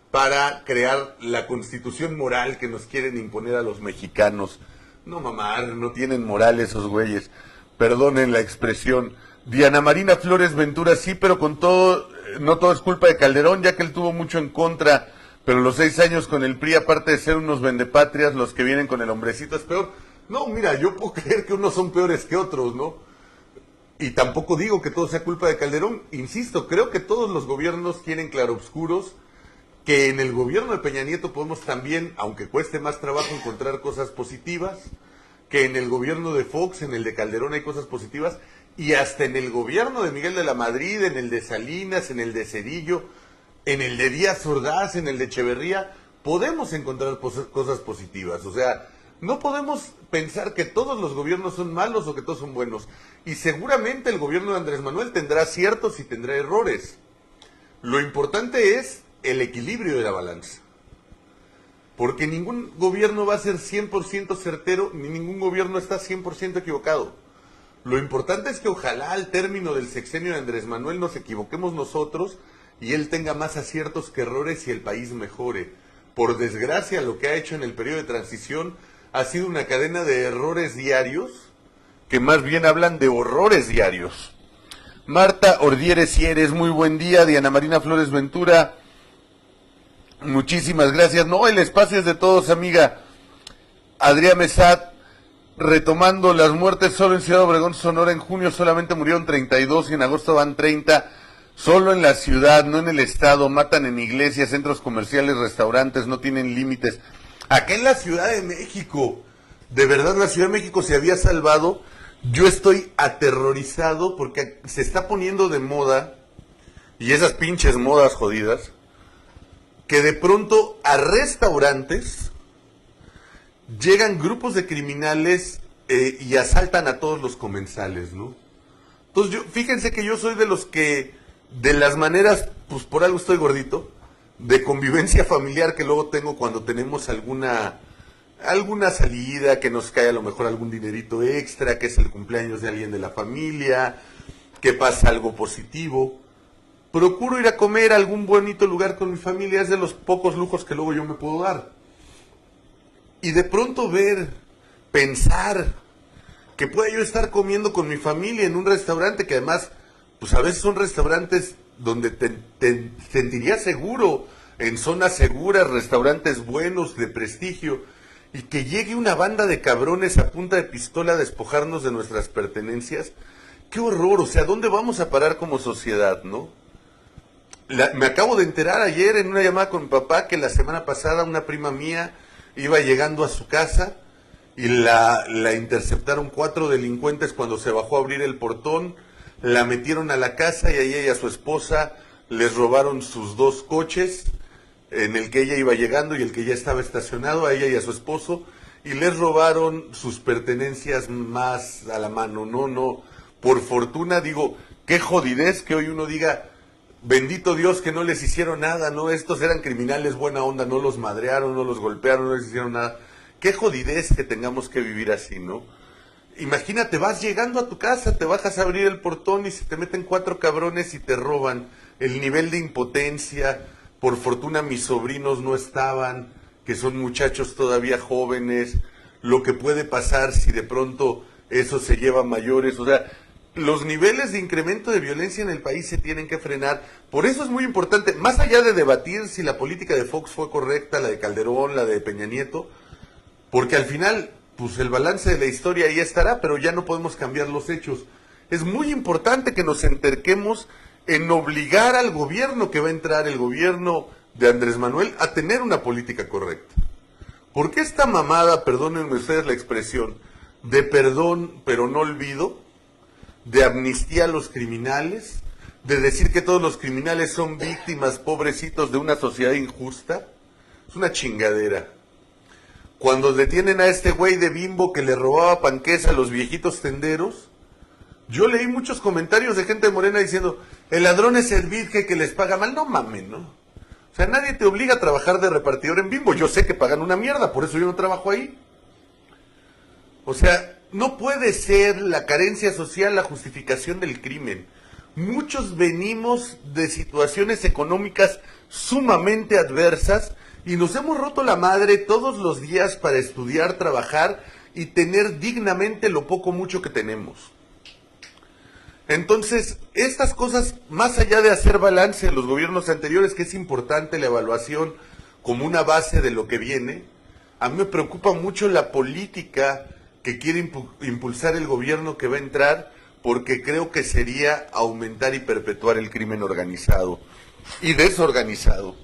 para crear la constitución moral que nos quieren imponer a los mexicanos. No mamar, no tienen moral esos güeyes, perdonen la expresión. Diana Marina Flores Ventura, sí, pero con todo, no todo es culpa de Calderón, ya que él tuvo mucho en contra, pero los 6 años con el PRI, aparte de ser unos vendepatrias, los que vienen con el hombrecito es peor. No, mira, yo puedo creer que unos son peores que otros, ¿no? Y tampoco digo que todo sea culpa de Calderón, insisto, creo que todos los gobiernos quieren claroscuros, que en el gobierno de Peña Nieto podemos también, aunque cueste más trabajo, encontrar cosas positivas, que en el gobierno de Fox, en el de Calderón hay cosas positivas, y hasta en el gobierno de Miguel de la Madrid, en el de Salinas, en el de Cedillo, en el de Díaz Ordaz, en el de Echeverría, podemos encontrar cosas positivas. O sea, no podemos pensar que todos los gobiernos son malos o que todos son buenos. Y seguramente el gobierno de Andrés Manuel tendrá aciertos y tendrá errores. Lo importante es el equilibrio de la balanza. Porque ningún gobierno va a ser 100% certero, ni ningún gobierno está 100% equivocado. Lo importante es que ojalá al término del sexenio de Andrés Manuel nos equivoquemos nosotros y él tenga más aciertos que errores y el país mejore. Por desgracia, lo que ha hecho en el periodo de transición ha sido una cadena de errores diarios que más bien hablan de horrores diarios. Marta Ordieres Sieres, muy buen día. Diana Marina Flores Ventura, muchísimas gracias. No, el espacio es de todos, amiga. Adrián Mesat, retomando las muertes solo en Ciudad Obregón, Sonora, en junio solamente murieron 32 y en agosto van 30. Solo en la ciudad, no en el estado. Matan en iglesias, centros comerciales, restaurantes, no tienen límites. Acá en la Ciudad de México, de verdad la Ciudad de México se había salvado. Yo estoy aterrorizado porque se está poniendo de moda, y esas pinches modas jodidas, que de pronto a restaurantes llegan grupos de criminales y asaltan a todos los comensales, ¿no? Entonces, fíjense que yo soy de los que, de las maneras, pues por algo estoy gordito, de convivencia familiar que luego tengo cuando tenemos alguna salida, que nos cae a lo mejor algún dinerito extra, que es el cumpleaños de alguien de la familia, que pasa algo positivo. Procuro ir a comer a algún bonito lugar con mi familia, es de los pocos lujos que luego yo me puedo dar. Y de pronto pensar que pueda yo estar comiendo con mi familia en un restaurante, que además, pues a veces son restaurantes donde te sentirías seguro, en zonas seguras, restaurantes buenos, de prestigio, y que llegue una banda de cabrones a punta de pistola a despojarnos de nuestras pertenencias. ¡Qué horror! O sea, ¿dónde vamos a parar como sociedad, no? Me acabo de enterar ayer en una llamada con mi papá que la semana pasada una prima mía iba llegando a su casa y la interceptaron 4 delincuentes cuando se bajó a abrir el portón, la metieron a la casa y a ella y a su esposa les robaron sus 2 coches, en el que ella iba llegando y el que ya estaba estacionado, a ella y a su esposo, y les robaron sus pertenencias más a la mano. No, por fortuna, digo, qué jodidez que hoy uno diga, bendito Dios que no les hicieron nada, no, estos eran criminales buena onda, no los madrearon, no los golpearon, no les hicieron nada. Qué jodidez que tengamos que vivir así, ¿no? Imagínate, vas llegando a tu casa, te bajas a abrir el portón y se te meten 4 cabrones y te roban. El nivel de impotencia, por fortuna mis sobrinos no estaban, que son muchachos todavía jóvenes, lo que puede pasar si de pronto eso se lleva a mayores, o sea, los niveles de incremento de violencia en el país se tienen que frenar. Por eso es muy importante, más allá de debatir si la política de Fox fue correcta, la de Calderón, la de Peña Nieto, porque al final pues el balance de la historia ahí estará, pero ya no podemos cambiar los hechos. Es muy importante que nos enterquemos en obligar al gobierno que va a entrar, el gobierno de Andrés Manuel, a tener una política correcta. ¿Por qué esta mamada, perdónenme ustedes la expresión, de perdón pero no olvido, de amnistía a los criminales, de decir que todos los criminales son víctimas, pobrecitos, de una sociedad injusta? Es una chingadera. Cuando detienen a este güey de Bimbo que le robaba panqués a los viejitos tenderos, yo leí muchos comentarios de gente de Morena diciendo, el ladrón es el virgen que les paga mal. No mames, ¿no? O sea, nadie te obliga a trabajar de repartidor en Bimbo. Yo sé que pagan una mierda, por eso yo no trabajo ahí. O sea, no puede ser la carencia social la justificación del crimen. Muchos venimos de situaciones económicas sumamente adversas y nos hemos roto la madre todos los días para estudiar, trabajar y tener dignamente lo poco mucho que tenemos. Entonces, estas cosas, más allá de hacer balance en los gobiernos anteriores, que es importante la evaluación como una base de lo que viene, a mí me preocupa mucho la política que quiere impulsar el gobierno que va a entrar, porque creo que sería aumentar y perpetuar el crimen organizado y desorganizado.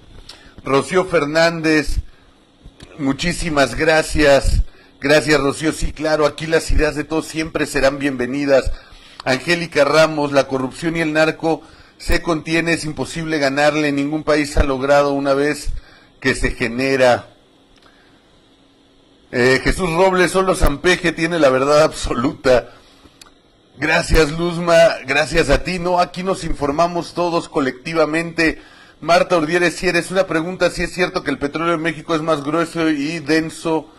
Rocío Fernández, muchísimas gracias. Gracias, Rocío. Sí, claro, aquí las ideas de todos siempre serán bienvenidas. Angélica Ramos, la corrupción y el narco se contiene, es imposible ganarle, ningún país ha logrado una vez que se genera. Jesús Robles, solo Sampeje tiene la verdad absoluta. Gracias, Luzma, gracias a ti. No, aquí nos informamos todos colectivamente. Marta Ordieres, si eres una pregunta, si es cierto que el petróleo en México es más grueso y denso,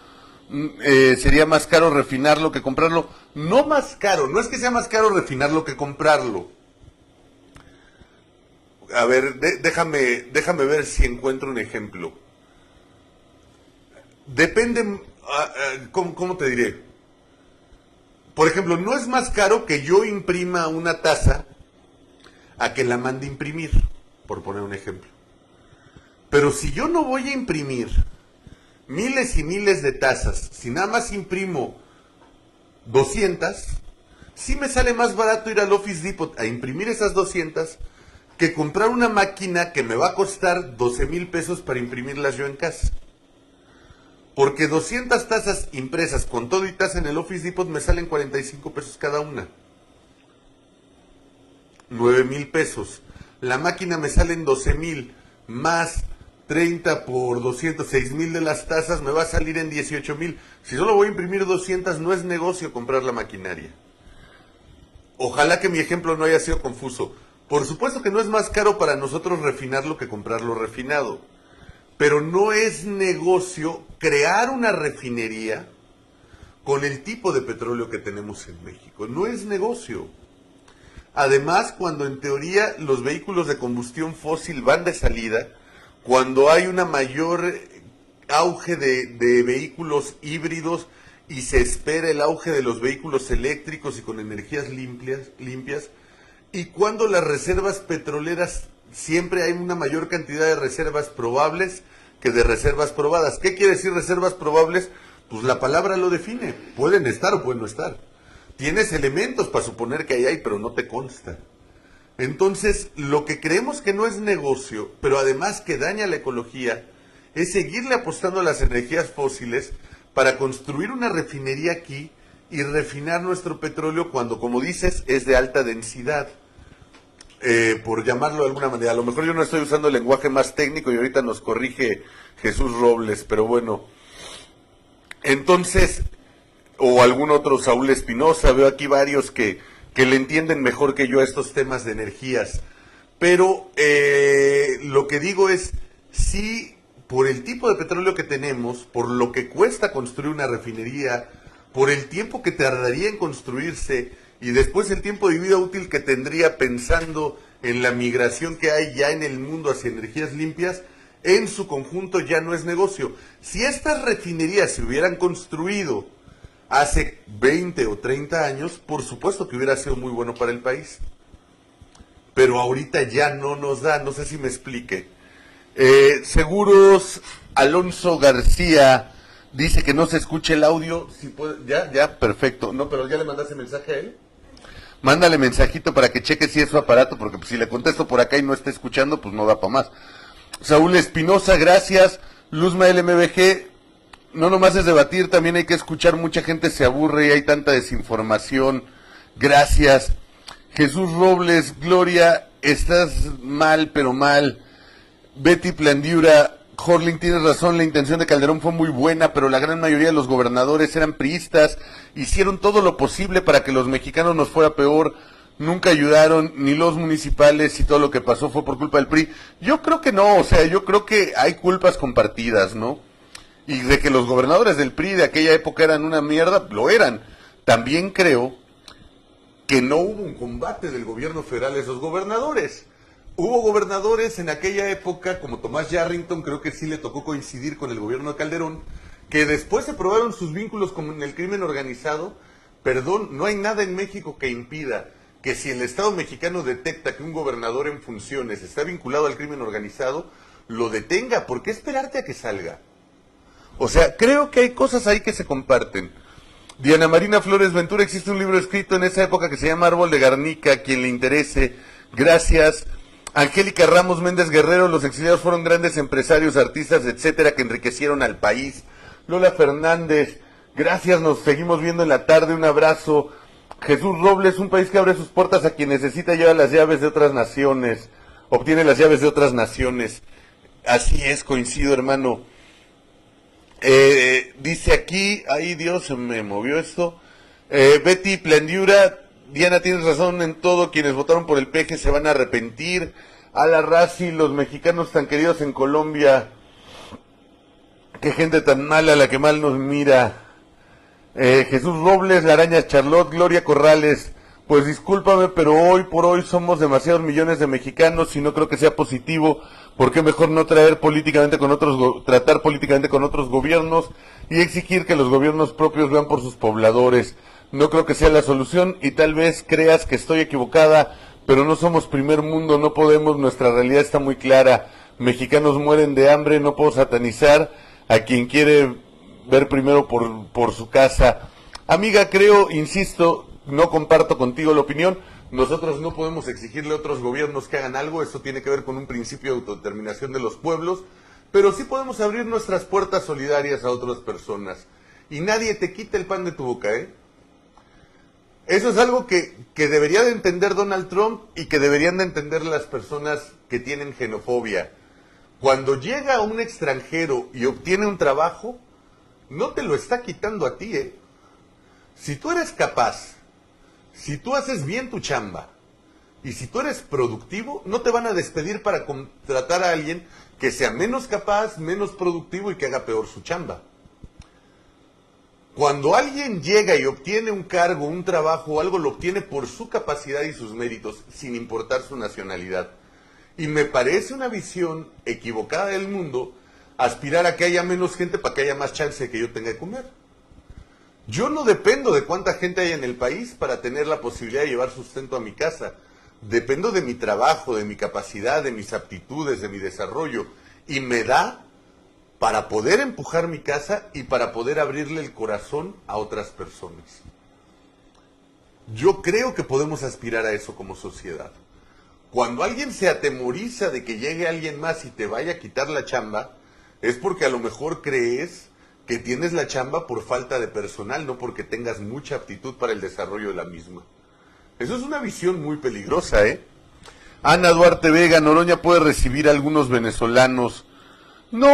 sería más caro refinarlo que comprarlo. No más caro, no es que sea más caro refinarlo que comprarlo. A ver, déjame ver si encuentro un ejemplo. Depende, ¿cómo te diré? Por ejemplo, no es más caro que yo imprima una taza a que la mande imprimir, por poner un ejemplo. Pero si yo no voy a imprimir miles y miles de tazas, si nada más imprimo 200, sí me sale más barato ir al Office Depot a imprimir esas 200 que comprar una máquina que me va a costar 12,000 pesos para imprimirlas yo en casa. Porque 200 tazas impresas con todo y taza en el Office Depot me salen 45 pesos cada una. 9,000 pesos. La máquina me salen 12,000 más 30 por 200, 6,000 de las tazas, me va a salir en 18,000. Si solo voy a imprimir 200, no es negocio comprar la maquinaria. Ojalá que mi ejemplo no haya sido confuso. Por supuesto que no es más caro para nosotros refinarlo que comprarlo refinado. Pero no es negocio crear una refinería con el tipo de petróleo que tenemos en México. No es negocio. Además, cuando en teoría los vehículos de combustión fósil van de salida, cuando hay una mayor auge de vehículos híbridos y se espera el auge de los vehículos eléctricos y con energías limpias, y cuando las reservas petroleras, siempre hay una mayor cantidad de reservas probables que de reservas probadas. ¿Qué quiere decir reservas probables? Pues la palabra lo define. Pueden estar o pueden no estar. Tienes elementos para suponer que ahí hay, pero no te consta. Entonces, lo que creemos que no es negocio, pero además que daña la ecología, es seguirle apostando a las energías fósiles para construir una refinería aquí y refinar nuestro petróleo cuando, como dices, es de alta densidad. Por llamarlo de alguna manera. A lo mejor yo no estoy usando el lenguaje más técnico y ahorita nos corrige Jesús Robles, pero bueno. Entonces, o algún otro Saúl Espinosa, veo aquí varios que le entienden mejor que yo a estos temas de energías. Pero lo que digo es, sí, por el tipo de petróleo que tenemos, por lo que cuesta construir una refinería, por el tiempo que tardaría en construirse, y después el tiempo de vida útil que tendría pensando en la migración que hay ya en el mundo hacia energías limpias, en su conjunto ya no es negocio. Si estas refinerías se hubieran construido hace 20 o 30 años, por supuesto que hubiera sido muy bueno para el país. Pero ahorita ya no nos da, no sé si me explique. Seguros Alonso García, Dice que no se escuche el audio. Si puede, ya, perfecto. No, pero ya le mandaste mensaje a él. Mándale mensajito para que cheque si es su aparato, porque pues, si le contesto por acá y no está escuchando, pues no da para más. Saúl Espinosa, gracias. Luzma LMBG, no nomás es debatir, también hay que escuchar, mucha gente se aburre y hay tanta desinformación. Gracias. Jesús Robles, Gloria, estás mal, pero mal. Betty Plandiura, Horling, tienes razón, la intención de Calderón fue muy buena, pero la gran mayoría de los gobernadores eran priistas, hicieron todo lo posible para que los mexicanos nos fuera peor, nunca ayudaron, ni los municipales, y todo lo que pasó fue por culpa del PRI. Yo creo que no, o sea, yo creo que hay culpas compartidas, ¿no? Y de que los gobernadores del PRI de aquella época eran una mierda, lo eran. También creo que no hubo un combate del gobierno federal a esos gobernadores. Hubo gobernadores en aquella época, como Tomás Yarrington, creo que sí le tocó coincidir con el gobierno de Calderón, que después se probaron sus vínculos con el crimen organizado. Perdón, no hay nada en México que impida que si el Estado mexicano detecta que un gobernador en funciones está vinculado al crimen organizado, lo detenga. ¿Por qué esperarte a que salga? O sea, creo que hay cosas ahí que se comparten. Diana Marina Flores Ventura, existe un libro escrito en esa época que se llama Árbol de Garnica, a quien le interese. Gracias. Angélica Ramos Méndez Guerrero, los exiliados fueron grandes empresarios, artistas, etcétera, que enriquecieron al país. Lola Fernández, gracias, nos seguimos viendo en la tarde, un abrazo. Jesús Robles, un país que abre sus puertas a quien necesita lleva las llaves de otras naciones, obtiene las llaves de otras naciones. Así es, coincido, hermano. Dice aquí, ay Dios, se me movió esto. Betty Plandiura, Diana, tienes razón en todo, quienes votaron por el PG se van a arrepentir. Ala Razi, los mexicanos tan queridos en Colombia, qué gente tan mala la que mal nos mira. Jesús Robles, La Araña Charlotte, Gloria Corrales, pues discúlpame, pero hoy por hoy somos demasiados millones de mexicanos y no creo que sea positivo. ¿Por qué mejor no tratar políticamente con otros gobiernos y exigir que los gobiernos propios vean por sus pobladores? No creo que sea la solución y tal vez creas que estoy equivocada, pero no somos primer mundo, no podemos, nuestra realidad está muy clara. Mexicanos mueren de hambre, no puedo satanizar a quien quiere ver primero por su casa. Amiga, creo, insisto, no comparto contigo la opinión. Nosotros no podemos exigirle a otros gobiernos que hagan algo, esto tiene que ver con un principio de autodeterminación de los pueblos, pero sí podemos abrir nuestras puertas solidarias a otras personas. Y nadie te quita el pan de tu boca, ¿eh? Eso es algo que debería de entender Donald Trump y que deberían de entender las personas que tienen xenofobia. Cuando llega un extranjero y obtiene un trabajo, no te lo está quitando a ti, ¿eh? Si tú eres capaz, si tú haces bien tu chamba y si tú eres productivo, no te van a despedir para contratar a alguien que sea menos capaz, menos productivo y que haga peor su chamba. Cuando alguien llega y obtiene un cargo, un trabajo o algo, lo obtiene por su capacidad y sus méritos, sin importar su nacionalidad. Y me parece una visión equivocada del mundo aspirar a que haya menos gente para que haya más chance de que yo tenga que comer. Yo no dependo de cuánta gente hay en el país para tener la posibilidad de llevar sustento a mi casa. Dependo de mi trabajo, de mi capacidad, de mis aptitudes, de mi desarrollo. Y me da para poder empujar mi casa y para poder abrirle el corazón a otras personas. Yo creo que podemos aspirar a eso como sociedad. Cuando alguien se atemoriza de que llegue alguien más y te vaya a quitar la chamba, es porque a lo mejor crees que tienes la chamba por falta de personal, no porque tengas mucha aptitud para el desarrollo de la misma. Eso es una visión muy peligrosa, ¿eh? Ana Duarte Vega, Noroña puede recibir a algunos venezolanos. No,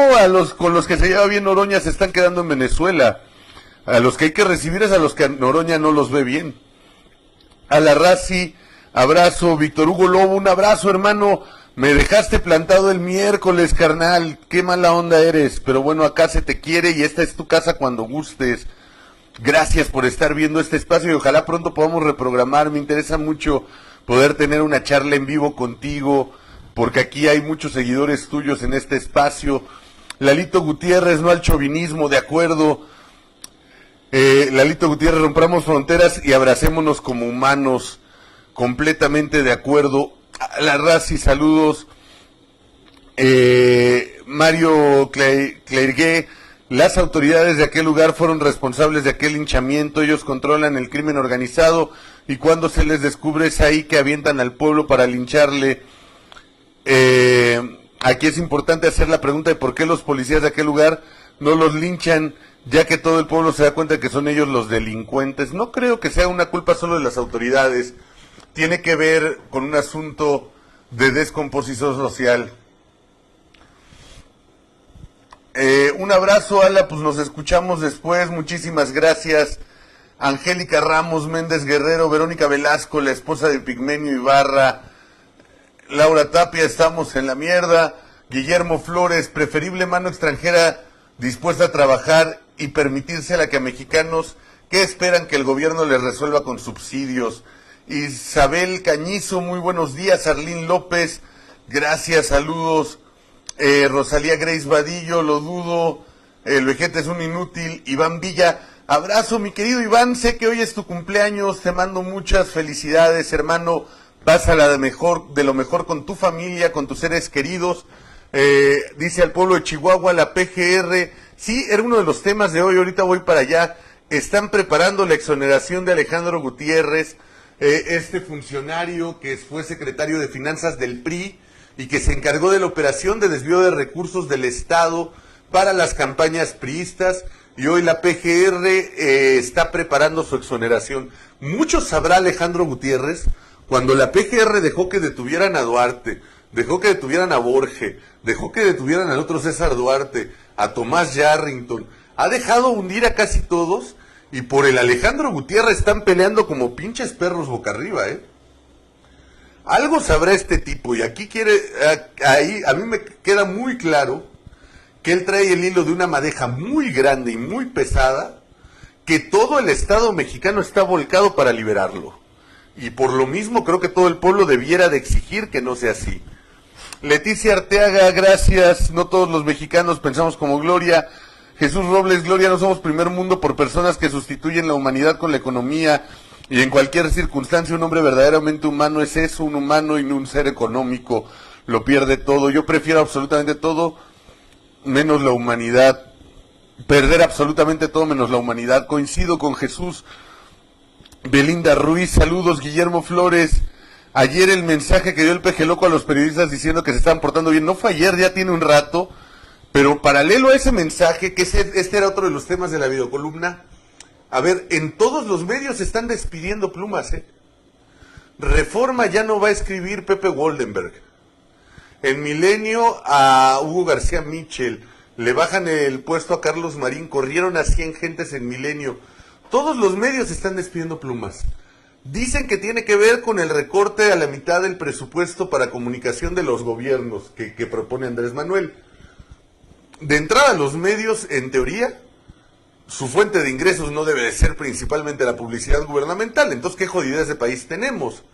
con los que se lleva bien Noroña se están quedando en Venezuela. A los que hay que recibir es a los que Noroña no los ve bien. A la Razi, abrazo. Víctor Hugo Lobo, un abrazo, hermano. Me dejaste plantado el miércoles, carnal. Qué mala onda eres. Pero bueno, acá se te quiere y esta es tu casa cuando gustes. Gracias por estar viendo este espacio y ojalá pronto podamos reprogramar. Me interesa mucho poder tener una charla en vivo contigo, porque aquí hay muchos seguidores tuyos en este espacio. Lalito Gutiérrez, no al chauvinismo, de acuerdo. Lalito Gutiérrez, rompamos fronteras y abracémonos como humanos, completamente de acuerdo. A la Razi, saludos. Mario Clergué, Las autoridades de aquel lugar fueron responsables de aquel linchamiento, ellos controlan el crimen organizado y cuando se les descubre es ahí que avientan al pueblo para lincharle. Aquí es importante hacer la pregunta de por qué los policías de aquel lugar no los linchan, ya que todo el pueblo se da cuenta de que son ellos los delincuentes. No creo que sea una culpa solo de las autoridades, tiene que ver con un asunto de descomposición social. Un abrazo, Ala, pues nos escuchamos después, muchísimas gracias. Angélica Ramos, Méndez Guerrero, Verónica Velasco, la esposa de Pigmenio Ibarra, Laura Tapia, estamos en la mierda. Guillermo Flores, preferible mano extranjera dispuesta a trabajar y permitírsela que a mexicanos que esperan que el gobierno les resuelva con subsidios. Isabel Cañizo, muy buenos días. Arlín López, gracias, saludos. Rosalía Grace Vadillo, lo dudo. El vejete es un inútil. Iván Villa, abrazo mi querido Iván, sé que hoy es tu cumpleaños, te mando muchas felicidades, hermano. Pásala de lo mejor con tu familia, con tus seres queridos. Dice al pueblo de Chihuahua, la PGR, sí, era uno de los temas de hoy, ahorita voy para allá. Están preparando la exoneración de Alejandro Gutiérrez, este funcionario que fue secretario de Finanzas del PRI y que se encargó de la operación de desvío de recursos del Estado para las campañas priistas, y hoy la PGR está preparando su exoneración. Mucho sabrá Alejandro Gutiérrez cuando la PGR dejó que detuvieran a Duarte, dejó que detuvieran a Borge, dejó que detuvieran al otro César Duarte, a Tomás Yarrington, ha dejado hundir a casi todos, y por el Alejandro Gutiérrez están peleando como pinches perros boca arriba, Algo sabrá este tipo, y aquí ahí a mí me queda muy claro que él trae el hilo de una madeja muy grande y muy pesada, que todo el Estado mexicano está volcado para liberarlo. Y por lo mismo creo que todo el pueblo debiera de exigir que no sea así. Leticia Arteaga, gracias. No todos los mexicanos pensamos como Gloria. Jesús Robles, Gloria, no somos primer mundo por personas que sustituyen la humanidad con la economía. Y en cualquier circunstancia un hombre verdaderamente humano es eso, un humano y no un ser económico. Lo pierde todo. Yo prefiero absolutamente todo menos la humanidad. Perder absolutamente todo menos la humanidad. Coincido con Jesús. Belinda Ruiz, saludos. Guillermo Flores, ayer el mensaje que dio el peje loco a los periodistas diciendo que se estaban portando bien, no fue ayer, ya tiene un rato, pero paralelo a ese mensaje, que este era otro de los temas de la videocolumna, a ver, en todos los medios se están despidiendo plumas, Reforma ya no va a escribir Pepe Goldenberg. En Milenio a Hugo García Mitchell, le bajan el puesto a Carlos Marín, corrieron a 100 gentes en Milenio. Todos los medios están despidiendo plumas. Dicen que tiene que ver con el recorte a la mitad del presupuesto para comunicación de los gobiernos que propone Andrés Manuel. De entrada, los medios, en teoría, su fuente de ingresos no debe de ser principalmente la publicidad gubernamental. Entonces, ¿qué jodidez de país tenemos?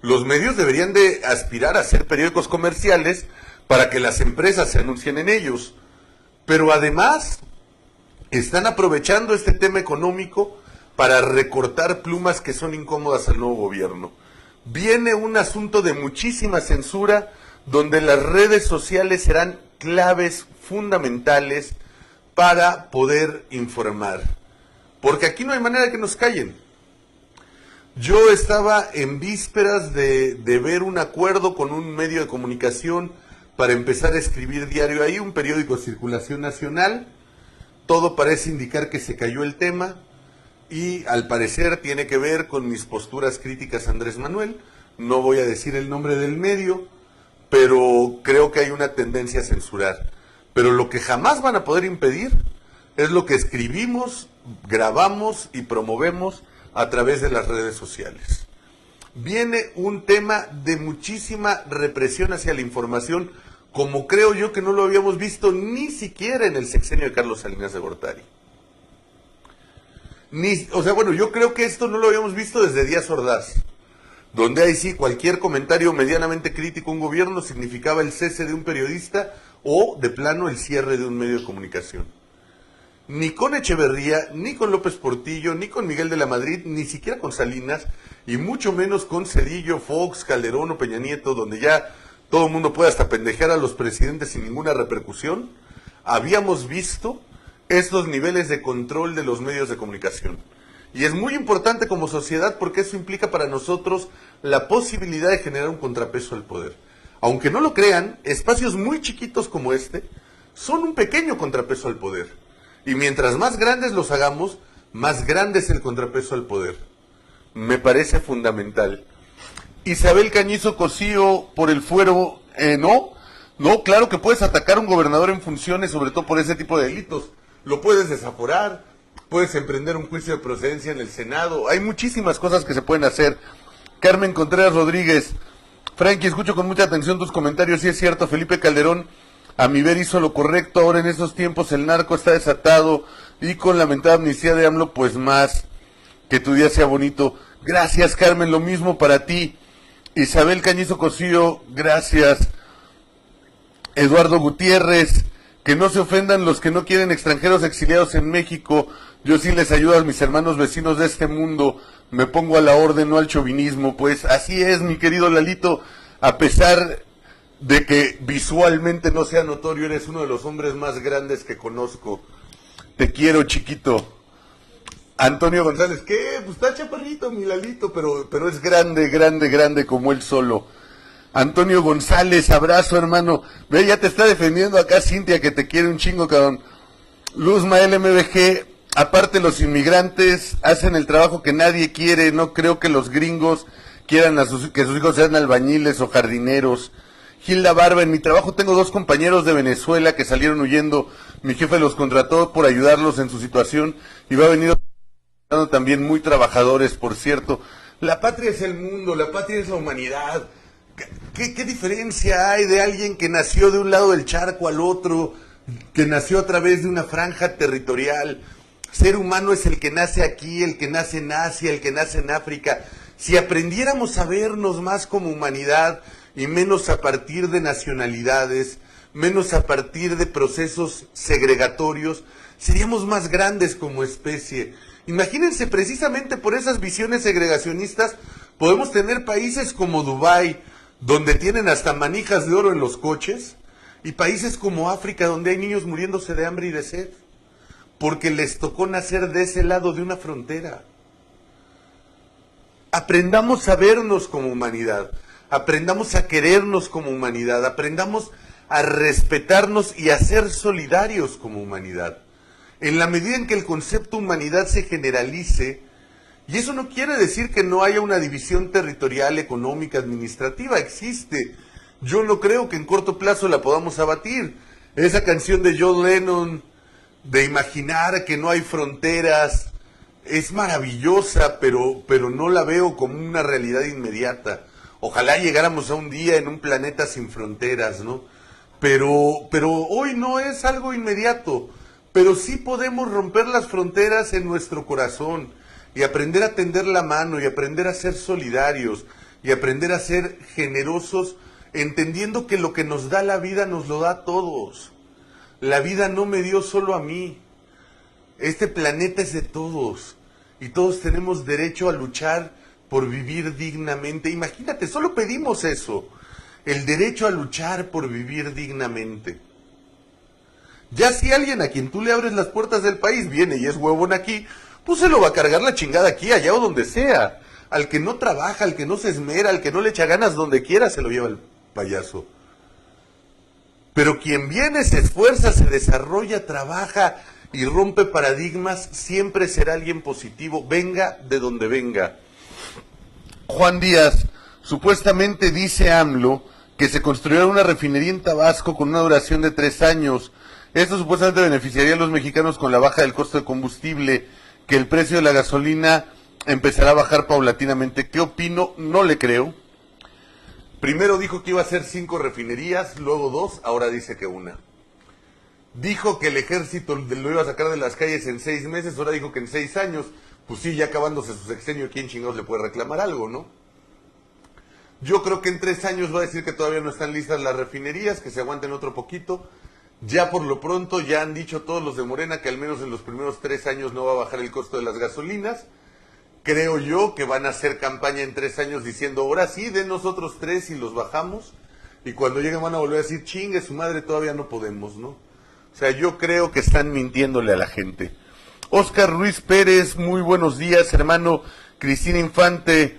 Los medios deberían de aspirar a ser periódicos comerciales para que las empresas se anuncien en ellos. Pero además están aprovechando este tema económico para recortar plumas que son incómodas al nuevo gobierno. Viene un asunto de muchísima censura, donde las redes sociales serán claves fundamentales para poder informar. Porque aquí no hay manera de que nos callen. Yo estaba en vísperas de ver un acuerdo con un medio de comunicación para empezar a escribir diario ahí, un periódico de circulación nacional. Todo parece indicar que se cayó el tema y al parecer tiene que ver con mis posturas críticas a Andrés Manuel. No voy a decir el nombre del medio, pero creo que hay una tendencia a censurar. Pero lo que jamás van a poder impedir es lo que escribimos, grabamos y promovemos a través de las redes sociales. Viene un tema de muchísima represión hacia la información, como creo yo que no lo habíamos visto ni siquiera en el sexenio de Carlos Salinas de Gortari. Yo creo que esto no lo habíamos visto desde Díaz Ordaz, donde ahí sí cualquier comentario medianamente crítico a un gobierno significaba el cese de un periodista o, de plano, el cierre de un medio de comunicación. Ni con Echeverría, ni con López Portillo, ni con Miguel de la Madrid, ni siquiera con Salinas, y mucho menos con Cedillo, Fox, Calderón o Peña Nieto, donde ya todo el mundo puede hasta pendejear a los presidentes sin ninguna repercusión, habíamos visto estos niveles de control de los medios de comunicación. Y es muy importante como sociedad porque eso implica para nosotros la posibilidad de generar un contrapeso al poder. Aunque no lo crean, espacios muy chiquitos como este son un pequeño contrapeso al poder. Y mientras más grandes los hagamos, más grande es el contrapeso al poder. Me parece fundamental. Isabel Cañizo Cosío, por el fuero, no, claro que puedes atacar a un gobernador en funciones, sobre todo por ese tipo de delitos. Lo puedes desaforar, puedes emprender un juicio de procedencia en el Senado. Hay muchísimas cosas que se pueden hacer. Carmen Contreras Rodríguez, Frankie, escucho con mucha atención tus comentarios. Sí es cierto, Felipe Calderón, a mi ver, hizo lo correcto. Ahora en estos tiempos el narco está desatado y con la mentada amnistía de AMLO, pues más. Que tu día sea bonito. Gracias, Carmen, lo mismo para ti. Isabel Cañizo Cosío, gracias. Eduardo Gutiérrez, que no se ofendan los que no quieren extranjeros exiliados en México. Yo sí les ayudo a mis hermanos vecinos de este mundo. Me pongo a la orden, no al chauvinismo. Pues así es, mi querido Lalito. A pesar de que visualmente no sea notorio, eres uno de los hombres más grandes que conozco. Te quiero, chiquito. Antonio González, ¿qué? Pues está chaparrito, mi Lalito, pero es grande, grande, grande como él solo. Antonio González, abrazo, hermano. Ve, ya te está defendiendo acá Cintia, que te quiere un chingo, cabrón. Luzma LMBG, aparte los inmigrantes hacen el trabajo que nadie quiere. No creo que los gringos quieran que sus hijos sean albañiles o jardineros. Gilda Barba, en mi trabajo tengo 2 compañeros de Venezuela que salieron huyendo. Mi jefe los contrató por ayudarlos en su situación y va a venir también muy trabajadores, por cierto. La patria es el mundo, la patria es la humanidad. ¿Qué diferencia hay de alguien que nació de un lado del charco al otro, que nació a través de una franja territorial? Ser humano es el que nace aquí, el que nace en Asia, el que nace en África. Si aprendiéramos a vernos más como humanidad y menos a partir de nacionalidades, menos a partir de procesos segregatorios, seríamos más grandes como especie. Imagínense, precisamente por esas visiones segregacionistas, podemos tener países como Dubái, donde tienen hasta manijas de oro en los coches, y países como África, donde hay niños muriéndose de hambre y de sed, porque les tocó nacer de ese lado de una frontera. Aprendamos a vernos como humanidad, aprendamos a querernos como humanidad, aprendamos a respetarnos y a ser solidarios como humanidad. En la medida en que el concepto humanidad se generalice, y eso no quiere decir que no haya una división territorial, económica, administrativa, existe. Yo no creo que en corto plazo la podamos abatir. Esa canción de John Lennon, de imaginar que no hay fronteras, es maravillosa, pero no la veo como una realidad inmediata. Ojalá llegáramos a un día en un planeta sin fronteras, ¿no? Pero hoy no es algo inmediato, pero sí podemos romper las fronteras en nuestro corazón y aprender a tender la mano y aprender a ser solidarios y aprender a ser generosos, entendiendo que lo que nos da la vida nos lo da a todos. La vida no me dio solo a mí. Este planeta es de todos y todos tenemos derecho a luchar por vivir dignamente. Imagínate, solo pedimos eso, el derecho a luchar por vivir dignamente. Ya si alguien a quien tú le abres las puertas del país viene y es huevón aquí, pues se lo va a cargar la chingada aquí, allá o donde sea. Al que no trabaja, al que no se esmera, al que no le echa ganas donde quiera, se lo lleva el payaso. Pero quien viene, se esfuerza, se desarrolla, trabaja y rompe paradigmas, siempre será alguien positivo, venga de donde venga. Juan Díaz, supuestamente dice AMLO que se construirá una refinería en Tabasco con una duración de 3 años. Esto supuestamente beneficiaría a los mexicanos con la baja del costo de combustible, que el precio de la gasolina empezará a bajar paulatinamente. ¿Qué opino? No le creo. Primero dijo que iba a ser 5 refinerías, luego 2, ahora dice que 1. Dijo que el ejército lo iba a sacar de las calles en 6 meses, ahora dijo que en 6 años. Pues sí, ya acabándose su sexenio, ¿quién chingados le puede reclamar algo, no? Yo creo que en 3 años va a decir que todavía no están listas las refinerías, que se aguanten otro poquito. Ya por lo pronto, ya han dicho todos los de Morena que al menos en los primeros 3 años no va a bajar el costo de las gasolinas. Creo yo que van a hacer campaña en 3 años diciendo, ahora sí, den nosotros 3 y los bajamos. Y cuando lleguen van a volver a decir, chingue su madre, todavía no podemos, ¿no? O sea, yo creo que están mintiéndole a la gente. Oscar Ruiz Pérez, muy buenos días, hermano. Cristina Infante,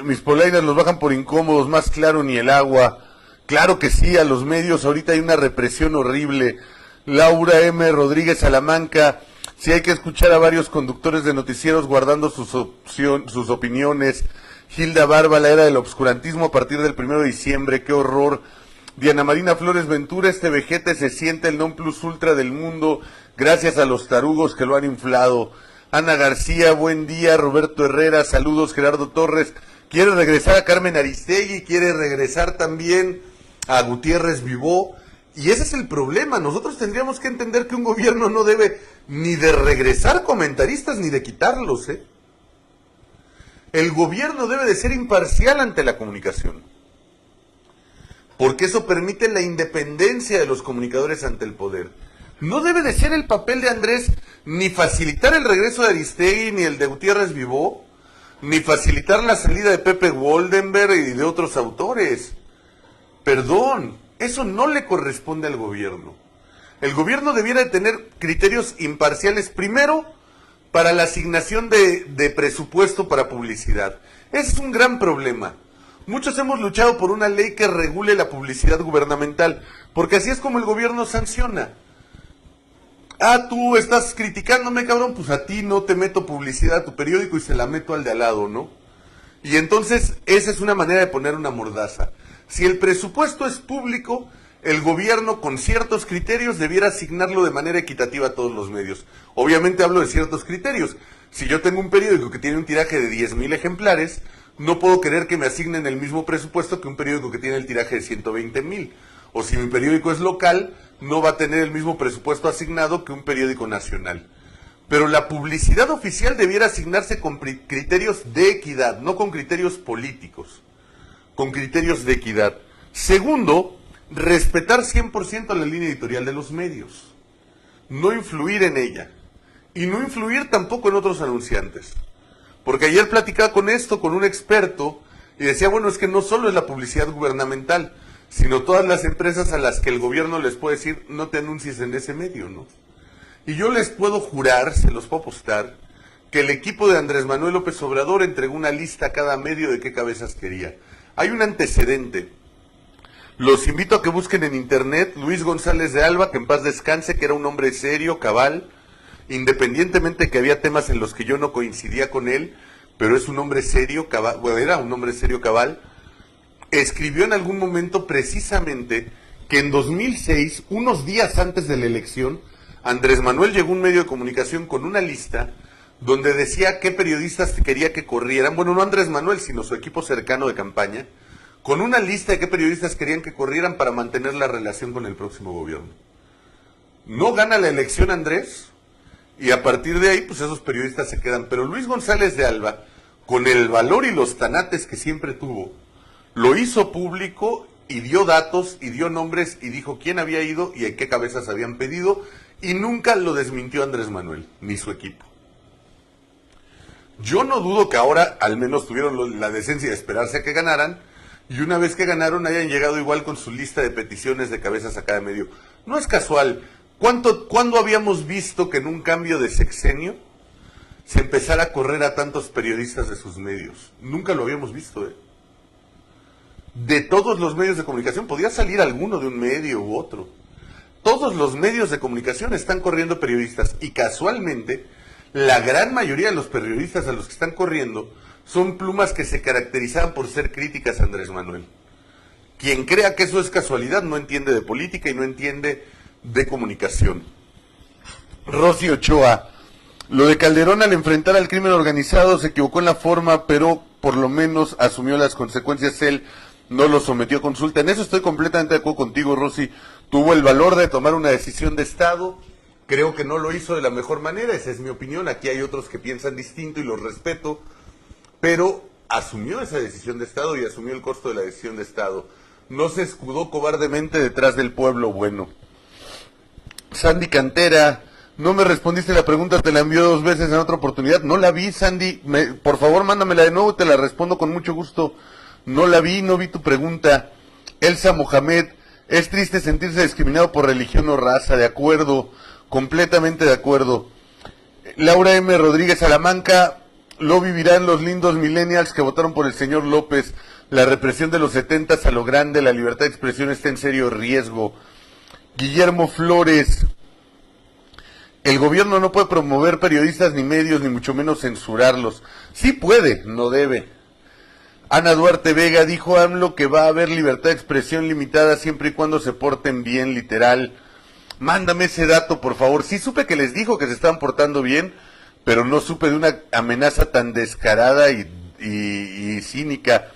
mis polainas los bajan por incómodos, más claro ni el agua. Claro que sí, a los medios ahorita hay una represión horrible. Laura M. Rodríguez Salamanca, sí hay que escuchar a varios conductores de noticieros guardando sus opiniones. Hilda Barba, la era del obscurantismo a partir del 1 de diciembre, qué horror. Diana Marina Flores Ventura, este vejete se siente el non plus ultra del mundo, gracias a los tarugos que lo han inflado. Ana García, buen día. Roberto Herrera, saludos. Gerardo Torres, quiere regresar a Carmen Aristegui, quiere regresar también a Gutiérrez Vivó, y ese es el problema. Nosotros tendríamos que entender que un gobierno no debe ni de regresar comentaristas ni de quitarlos, El gobierno debe de ser imparcial ante la comunicación, porque eso permite la independencia de los comunicadores ante el poder. No debe de ser el papel de Andrés ni facilitar el regreso de Aristegui, ni el de Gutiérrez Vivó, ni facilitar la salida de Pepe Woldenberg y de otros autores. Perdón, eso no le corresponde al gobierno. El gobierno debiera de tener criterios imparciales, primero, para la asignación de presupuesto para publicidad. Ese es un gran problema. Muchos hemos luchado por una ley que regule la publicidad gubernamental, porque así es como el gobierno sanciona. Ah, tú estás criticándome, cabrón, pues a ti no te meto publicidad a tu periódico y se la meto al de al lado, ¿no? Y entonces esa es una manera de poner una mordaza. Si el presupuesto es público, el gobierno con ciertos criterios debiera asignarlo de manera equitativa a todos los medios. Obviamente hablo de ciertos criterios. Si yo tengo un periódico que tiene un tiraje de 10,000 ejemplares, no puedo querer que me asignen el mismo presupuesto que un periódico que tiene el tiraje de 120,000. O si mi periódico es local, no va a tener el mismo presupuesto asignado que un periódico nacional. Pero la publicidad oficial debiera asignarse con criterios de equidad, no con criterios políticos, con criterios de equidad. Segundo, respetar 100% la línea editorial de los medios, no influir en ella, y no influir tampoco en otros anunciantes. Porque ayer platicaba con un experto, y decía, bueno, es que no solo es la publicidad gubernamental, sino todas las empresas a las que el gobierno les puede decir, no te anuncies en ese medio, ¿no? Y yo les puedo jurar, se los puedo apostar, que el equipo de Andrés Manuel López Obrador entregó una lista a cada medio de qué cabezas quería. Hay un antecedente. Los invito a que busquen en internet Luis González de Alba, que en paz descanse, que era un hombre serio, cabal, independientemente que había temas en los que yo no coincidía con él, pero es un hombre serio, cabal, bueno, era un hombre serio, cabal. Escribió en algún momento precisamente que en 2006, unos días antes de la elección, Andrés Manuel llegó a un medio de comunicación con una lista donde decía qué periodistas quería que corrieran, bueno, no Andrés Manuel, sino su equipo cercano de campaña, con una lista de qué periodistas querían que corrieran para mantener la relación con el próximo gobierno. No gana la elección Andrés, y a partir de ahí, pues esos periodistas se quedan. Pero Luis González de Alba, con el valor y los tanates que siempre tuvo, lo hizo público y dio datos y dio nombres y dijo quién había ido y en qué cabezas habían pedido, y nunca lo desmintió Andrés Manuel, ni su equipo. Yo no dudo que ahora al menos tuvieron la decencia de esperarse a que ganaran, y una vez que ganaron hayan llegado igual con su lista de peticiones de cabezas a cada medio. No es casual. ¿Cuándo habíamos visto que en un cambio de sexenio se empezara a correr a tantos periodistas de sus medios? Nunca lo habíamos visto, De todos los medios de comunicación, podía salir alguno de un medio u otro. Todos los medios de comunicación están corriendo periodistas, y casualmente, la gran mayoría de los periodistas a los que están corriendo son plumas que se caracterizaban por ser críticas a Andrés Manuel. Quien crea que eso es casualidad no entiende de política y no entiende de comunicación. Rosy Ochoa, lo de Calderón al enfrentar al crimen organizado se equivocó en la forma, pero por lo menos asumió las consecuencias él, no lo sometió a consulta. En eso estoy completamente de acuerdo contigo, Rosy. Tuvo el valor de tomar una decisión de Estado, creo que no lo hizo de la mejor manera, esa es mi opinión, aquí hay otros que piensan distinto y los respeto, pero asumió esa decisión de Estado y asumió el costo de la decisión de Estado. No se escudó cobardemente detrás del pueblo bueno. Sandy Cantera, no me respondiste la pregunta, te la envió 2 veces en otra oportunidad. No la vi, Sandy, por favor mándamela de nuevo, te la respondo con mucho gusto. No la vi, no vi tu pregunta. Elsa Mohamed, Es triste sentirse discriminado por religión o raza, de acuerdo, completamente de acuerdo. Laura M. Rodríguez Salamanca, lo vivirán los lindos millennials que votaron por el señor López. La represión de los 70s a lo grande, la libertad de expresión está en serio riesgo. Guillermo Flores, el gobierno no puede promover periodistas ni medios, ni mucho menos censurarlos. Sí puede, no debe. Ana Duarte Vega, dijo AMLO que va a haber libertad de expresión limitada siempre y cuando se porten bien, literal. Mándame ese dato, por favor. Sí supe que les dijo que se estaban portando bien, pero no supe de una amenaza tan descarada y cínica.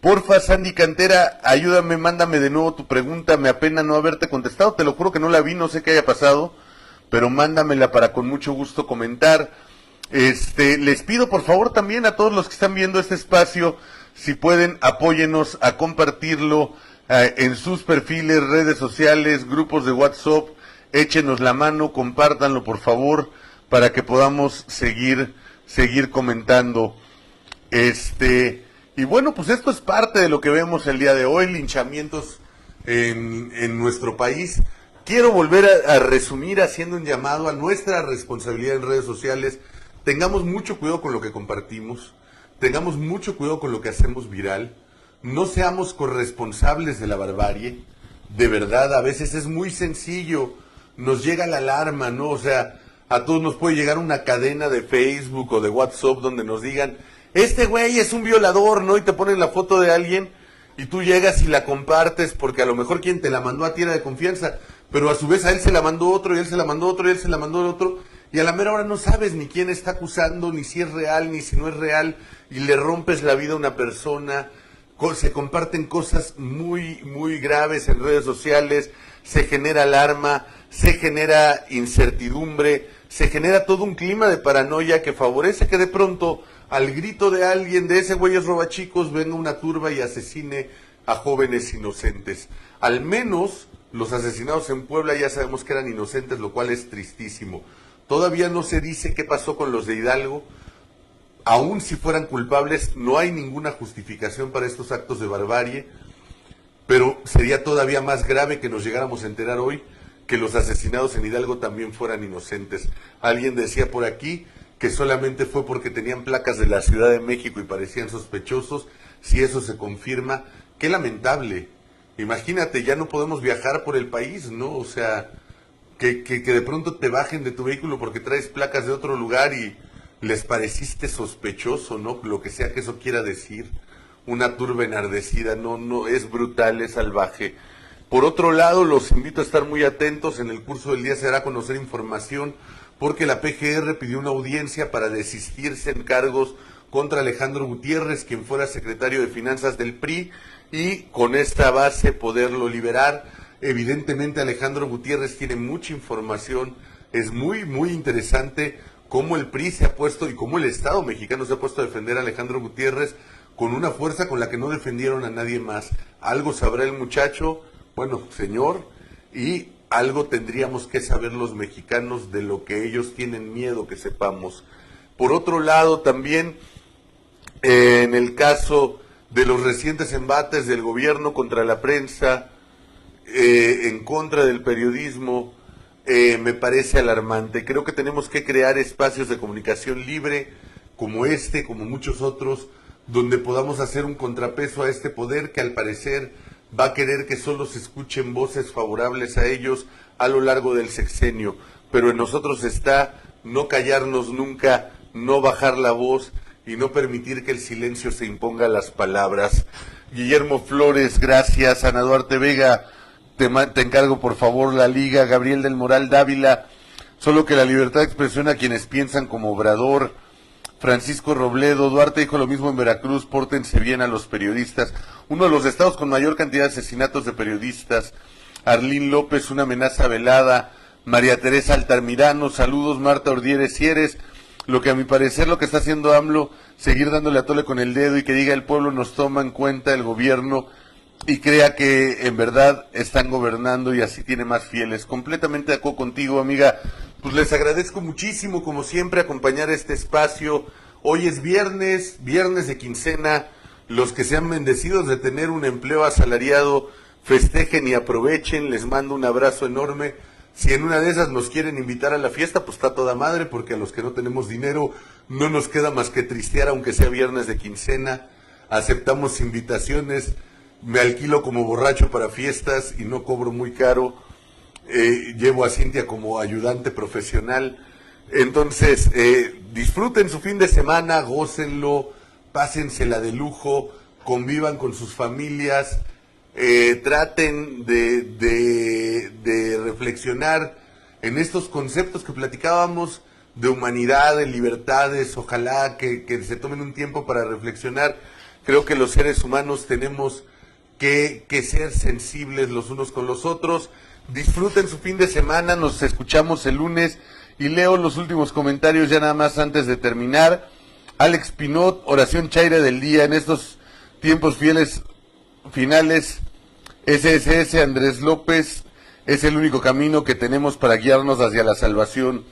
Porfa, Sandy Cantera, ayúdame, mándame de nuevo tu pregunta. Me apena no haberte contestado, te lo juro que no la vi, no sé qué haya pasado, pero mándamela para con mucho gusto comentar. Les pido por favor también a todos los que están viendo este espacio, si pueden, apóyenos a compartirlo en sus perfiles, redes sociales, grupos de WhatsApp. Échenos la mano, compártanlo por favor, para que podamos seguir comentando. Y bueno, pues esto es parte de lo que vemos el día de hoy, linchamientos en nuestro país. Quiero volver a resumir haciendo un llamado a nuestra responsabilidad en redes sociales. Tengamos mucho cuidado con lo que compartimos, tengamos mucho cuidado con lo que hacemos viral, no seamos corresponsables de la barbarie. De verdad, a veces es muy sencillo, nos llega la alarma, ¿no? O sea, a todos nos puede llegar una cadena de Facebook o de WhatsApp donde nos digan, este güey es un violador, ¿no? Y te ponen la foto de alguien y tú llegas y la compartes porque a lo mejor quien te la mandó a ti era de confianza, pero a su vez a él se la mandó otro y él se la mandó otro y él se la mandó otro. Y a la mera hora no sabes ni quién está acusando, ni si es real, ni si no es real, y le rompes la vida a una persona. Se comparten cosas muy, muy graves en redes sociales, se genera alarma, se genera incertidumbre, se genera todo un clima de paranoia que favorece que de pronto, al grito de alguien, de ese güey es robachicos, venga una turba y asesine a jóvenes inocentes. Al menos los asesinados en Puebla ya sabemos que eran inocentes, lo cual es tristísimo. Todavía no se dice qué pasó con los de Hidalgo. Aún si fueran culpables, no hay ninguna justificación para estos actos de barbarie, pero sería todavía más grave que nos llegáramos a enterar hoy que los asesinados en Hidalgo también fueran inocentes. Alguien decía por aquí que solamente fue porque tenían placas de la Ciudad de México y parecían sospechosos. Si eso se confirma, qué lamentable. Imagínate, ya no podemos viajar por el país, ¿no? O sea, que de pronto te bajen de tu vehículo porque traes placas de otro lugar y les pareciste sospechoso, ¿no? Lo que sea que eso quiera decir. Una turba enardecida, no, es brutal, es salvaje. Por otro lado, los invito a estar muy atentos. En el curso del día se hará a conocer información porque la PGR pidió una audiencia para desistirse en cargos contra Alejandro Gutiérrez, quien fuera secretario de Finanzas del PRI, y con esta base poderlo liberar. Evidentemente Alejandro Gutiérrez tiene mucha información, es muy, muy interesante cómo el PRI se ha puesto y cómo el Estado mexicano se ha puesto a defender a Alejandro Gutiérrez con una fuerza con la que no defendieron a nadie más. Algo sabrá el muchacho, bueno, señor, y algo tendríamos que saber los mexicanos de lo que ellos tienen miedo que sepamos. Por otro lado, también en el caso de los recientes embates del gobierno contra la prensa, en contra del periodismo, me parece alarmante. Creo que tenemos que crear espacios de comunicación libre, como este, como muchos otros, donde podamos hacer un contrapeso a este poder que al parecer va a querer que solo se escuchen voces favorables a ellos a lo largo del sexenio. Pero en nosotros está no callarnos nunca, no bajar la voz y no permitir que el silencio se imponga a las palabras. Guillermo Flores, gracias. Ana Duarte Vega, te encargo por favor la liga. Gabriel del Moral Dávila, solo que la libertad de expresión a quienes piensan como Obrador. Francisco Robledo, Duarte dijo lo mismo en Veracruz, pórtense bien a los periodistas. Uno de los estados con mayor cantidad de asesinatos de periodistas. Arlín López, una amenaza velada. María Teresa Altamirano, saludos. Marta Ordieres Sieres, lo que a mi parecer lo que está haciendo AMLO, seguir dándole a tole con el dedo y que diga el pueblo nos toma en cuenta el gobierno y crea que en verdad están gobernando y así tiene más fieles. Completamente de acuerdo contigo, amiga. Pues les agradezco muchísimo, como siempre, acompañar este espacio. Hoy es viernes de quincena. Los que sean bendecidos de tener un empleo asalariado, festejen y aprovechen, les mando un abrazo enorme. Si en una de esas nos quieren invitar a la fiesta, pues está toda madre, porque a los que no tenemos dinero no nos queda más que tristear, aunque sea viernes de quincena. Aceptamos invitaciones, me alquilo como borracho para fiestas y no cobro muy caro. Llevo a Cintia como ayudante profesional. Entonces, disfruten su fin de semana, gócenlo, pásensela de lujo, convivan con sus familias, traten de reflexionar en estos conceptos que platicábamos de humanidad, de libertades. Ojalá que se tomen un tiempo para reflexionar. Creo que los seres humanos tenemos que ser sensibles los unos con los otros. Disfruten su fin de semana, nos escuchamos el lunes y leo los últimos comentarios ya nada más antes de terminar. Alex Pinot, oración chaira del día en estos tiempos finales. SSS Andrés López, es el único camino que tenemos para guiarnos hacia la salvación.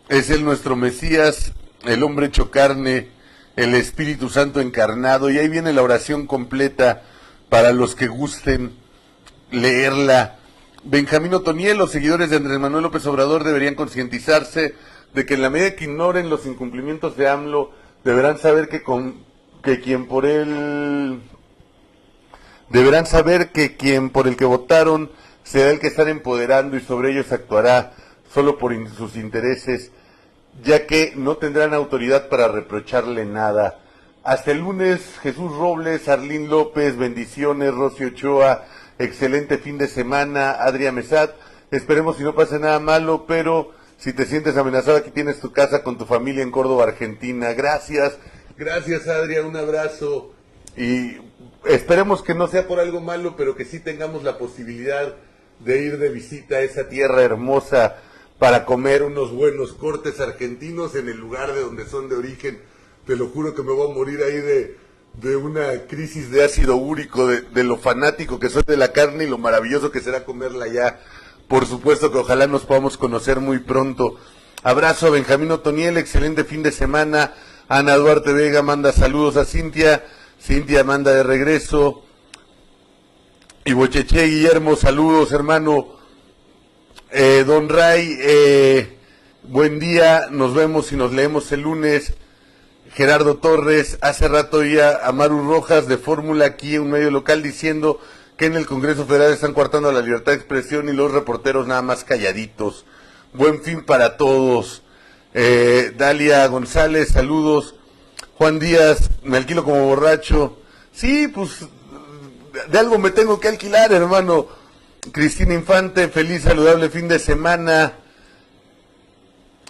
Es él nuestro Mesías, el hombre hecho carne, el Espíritu Santo encarnado. Y ahí viene la oración completa para los que gusten leerla. Benjamín Otoniel, los seguidores de Andrés Manuel López Obrador deberían concientizarse de que en la medida que ignoren los incumplimientos de AMLO, deberán saber que quien por el que votaron será el que están empoderando y sobre ellos actuará solo por sus intereses, ya que no tendrán autoridad para reprocharle nada. Hasta el lunes, Jesús Robles, Arlín López, bendiciones, Rosy Ochoa, excelente fin de semana, Adria Mesat, esperemos si no pase nada malo, pero si te sientes amenazado, aquí tienes tu casa con tu familia en Córdoba, Argentina. Gracias Adria, un abrazo, y esperemos que no sea por algo malo, pero que sí tengamos la posibilidad de ir de visita a esa tierra hermosa para comer unos buenos cortes argentinos en el lugar de donde son de origen. Te lo juro que me voy a morir ahí de una crisis de ácido úrico, de lo fanático que soy de la carne y lo maravilloso que será comerla allá. Por supuesto que ojalá nos podamos conocer muy pronto. Abrazo a Benjamín Otoniel, excelente fin de semana. Ana Duarte Vega manda saludos a Cintia manda de regreso. Y Bocheche Guillermo, saludos hermano. Don Ray, buen día, nos vemos y nos leemos el lunes. Gerardo Torres, hace rato oía a Maru Rojas de Fórmula aquí en un medio local diciendo que en el Congreso Federal están coartando la libertad de expresión y los reporteros nada más calladitos. Buen fin para todos. Dalia González, saludos. Juan Díaz, me alquilo como borracho. Sí, pues de algo me tengo que alquilar, hermano. Cristina Infante, feliz, saludable fin de semana.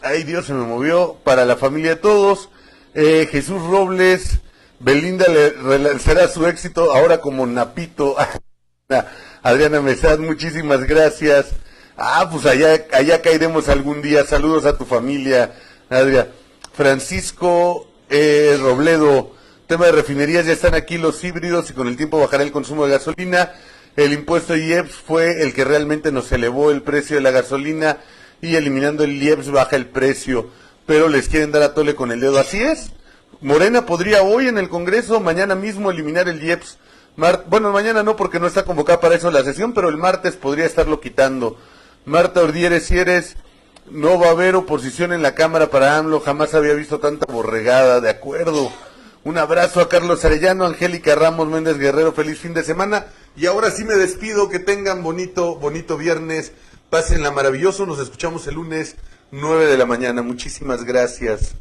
Ay, Dios, se me movió. Para la familia de todos. Jesús Robles, Belinda le relanzará su éxito ahora como Napito. Adriana Mesad, muchísimas gracias. Pues allá caeremos algún día. Saludos a tu familia, Adria. Francisco Robledo, tema de refinerías, ya están aquí los híbridos y con el tiempo bajará el consumo de gasolina. El impuesto IEPS fue el que realmente nos elevó el precio de la gasolina y eliminando el IEPS baja el precio, pero les quieren dar a tole con el dedo. Así es, Morena podría hoy en el Congreso, mañana mismo eliminar el IEPS. Bueno, mañana no porque no está convocada para eso la sesión, pero el martes podría estarlo quitando. Marta Ordieres Sieres, no va a haber oposición en la Cámara para AMLO, jamás había visto tanta borregada, de acuerdo. Un abrazo a Carlos Arellano, Angélica Ramos Méndez Guerrero, feliz fin de semana. Y ahora sí me despido, que tengan bonito viernes, pásenla maravilloso, nos escuchamos el lunes 9 de la mañana, muchísimas gracias.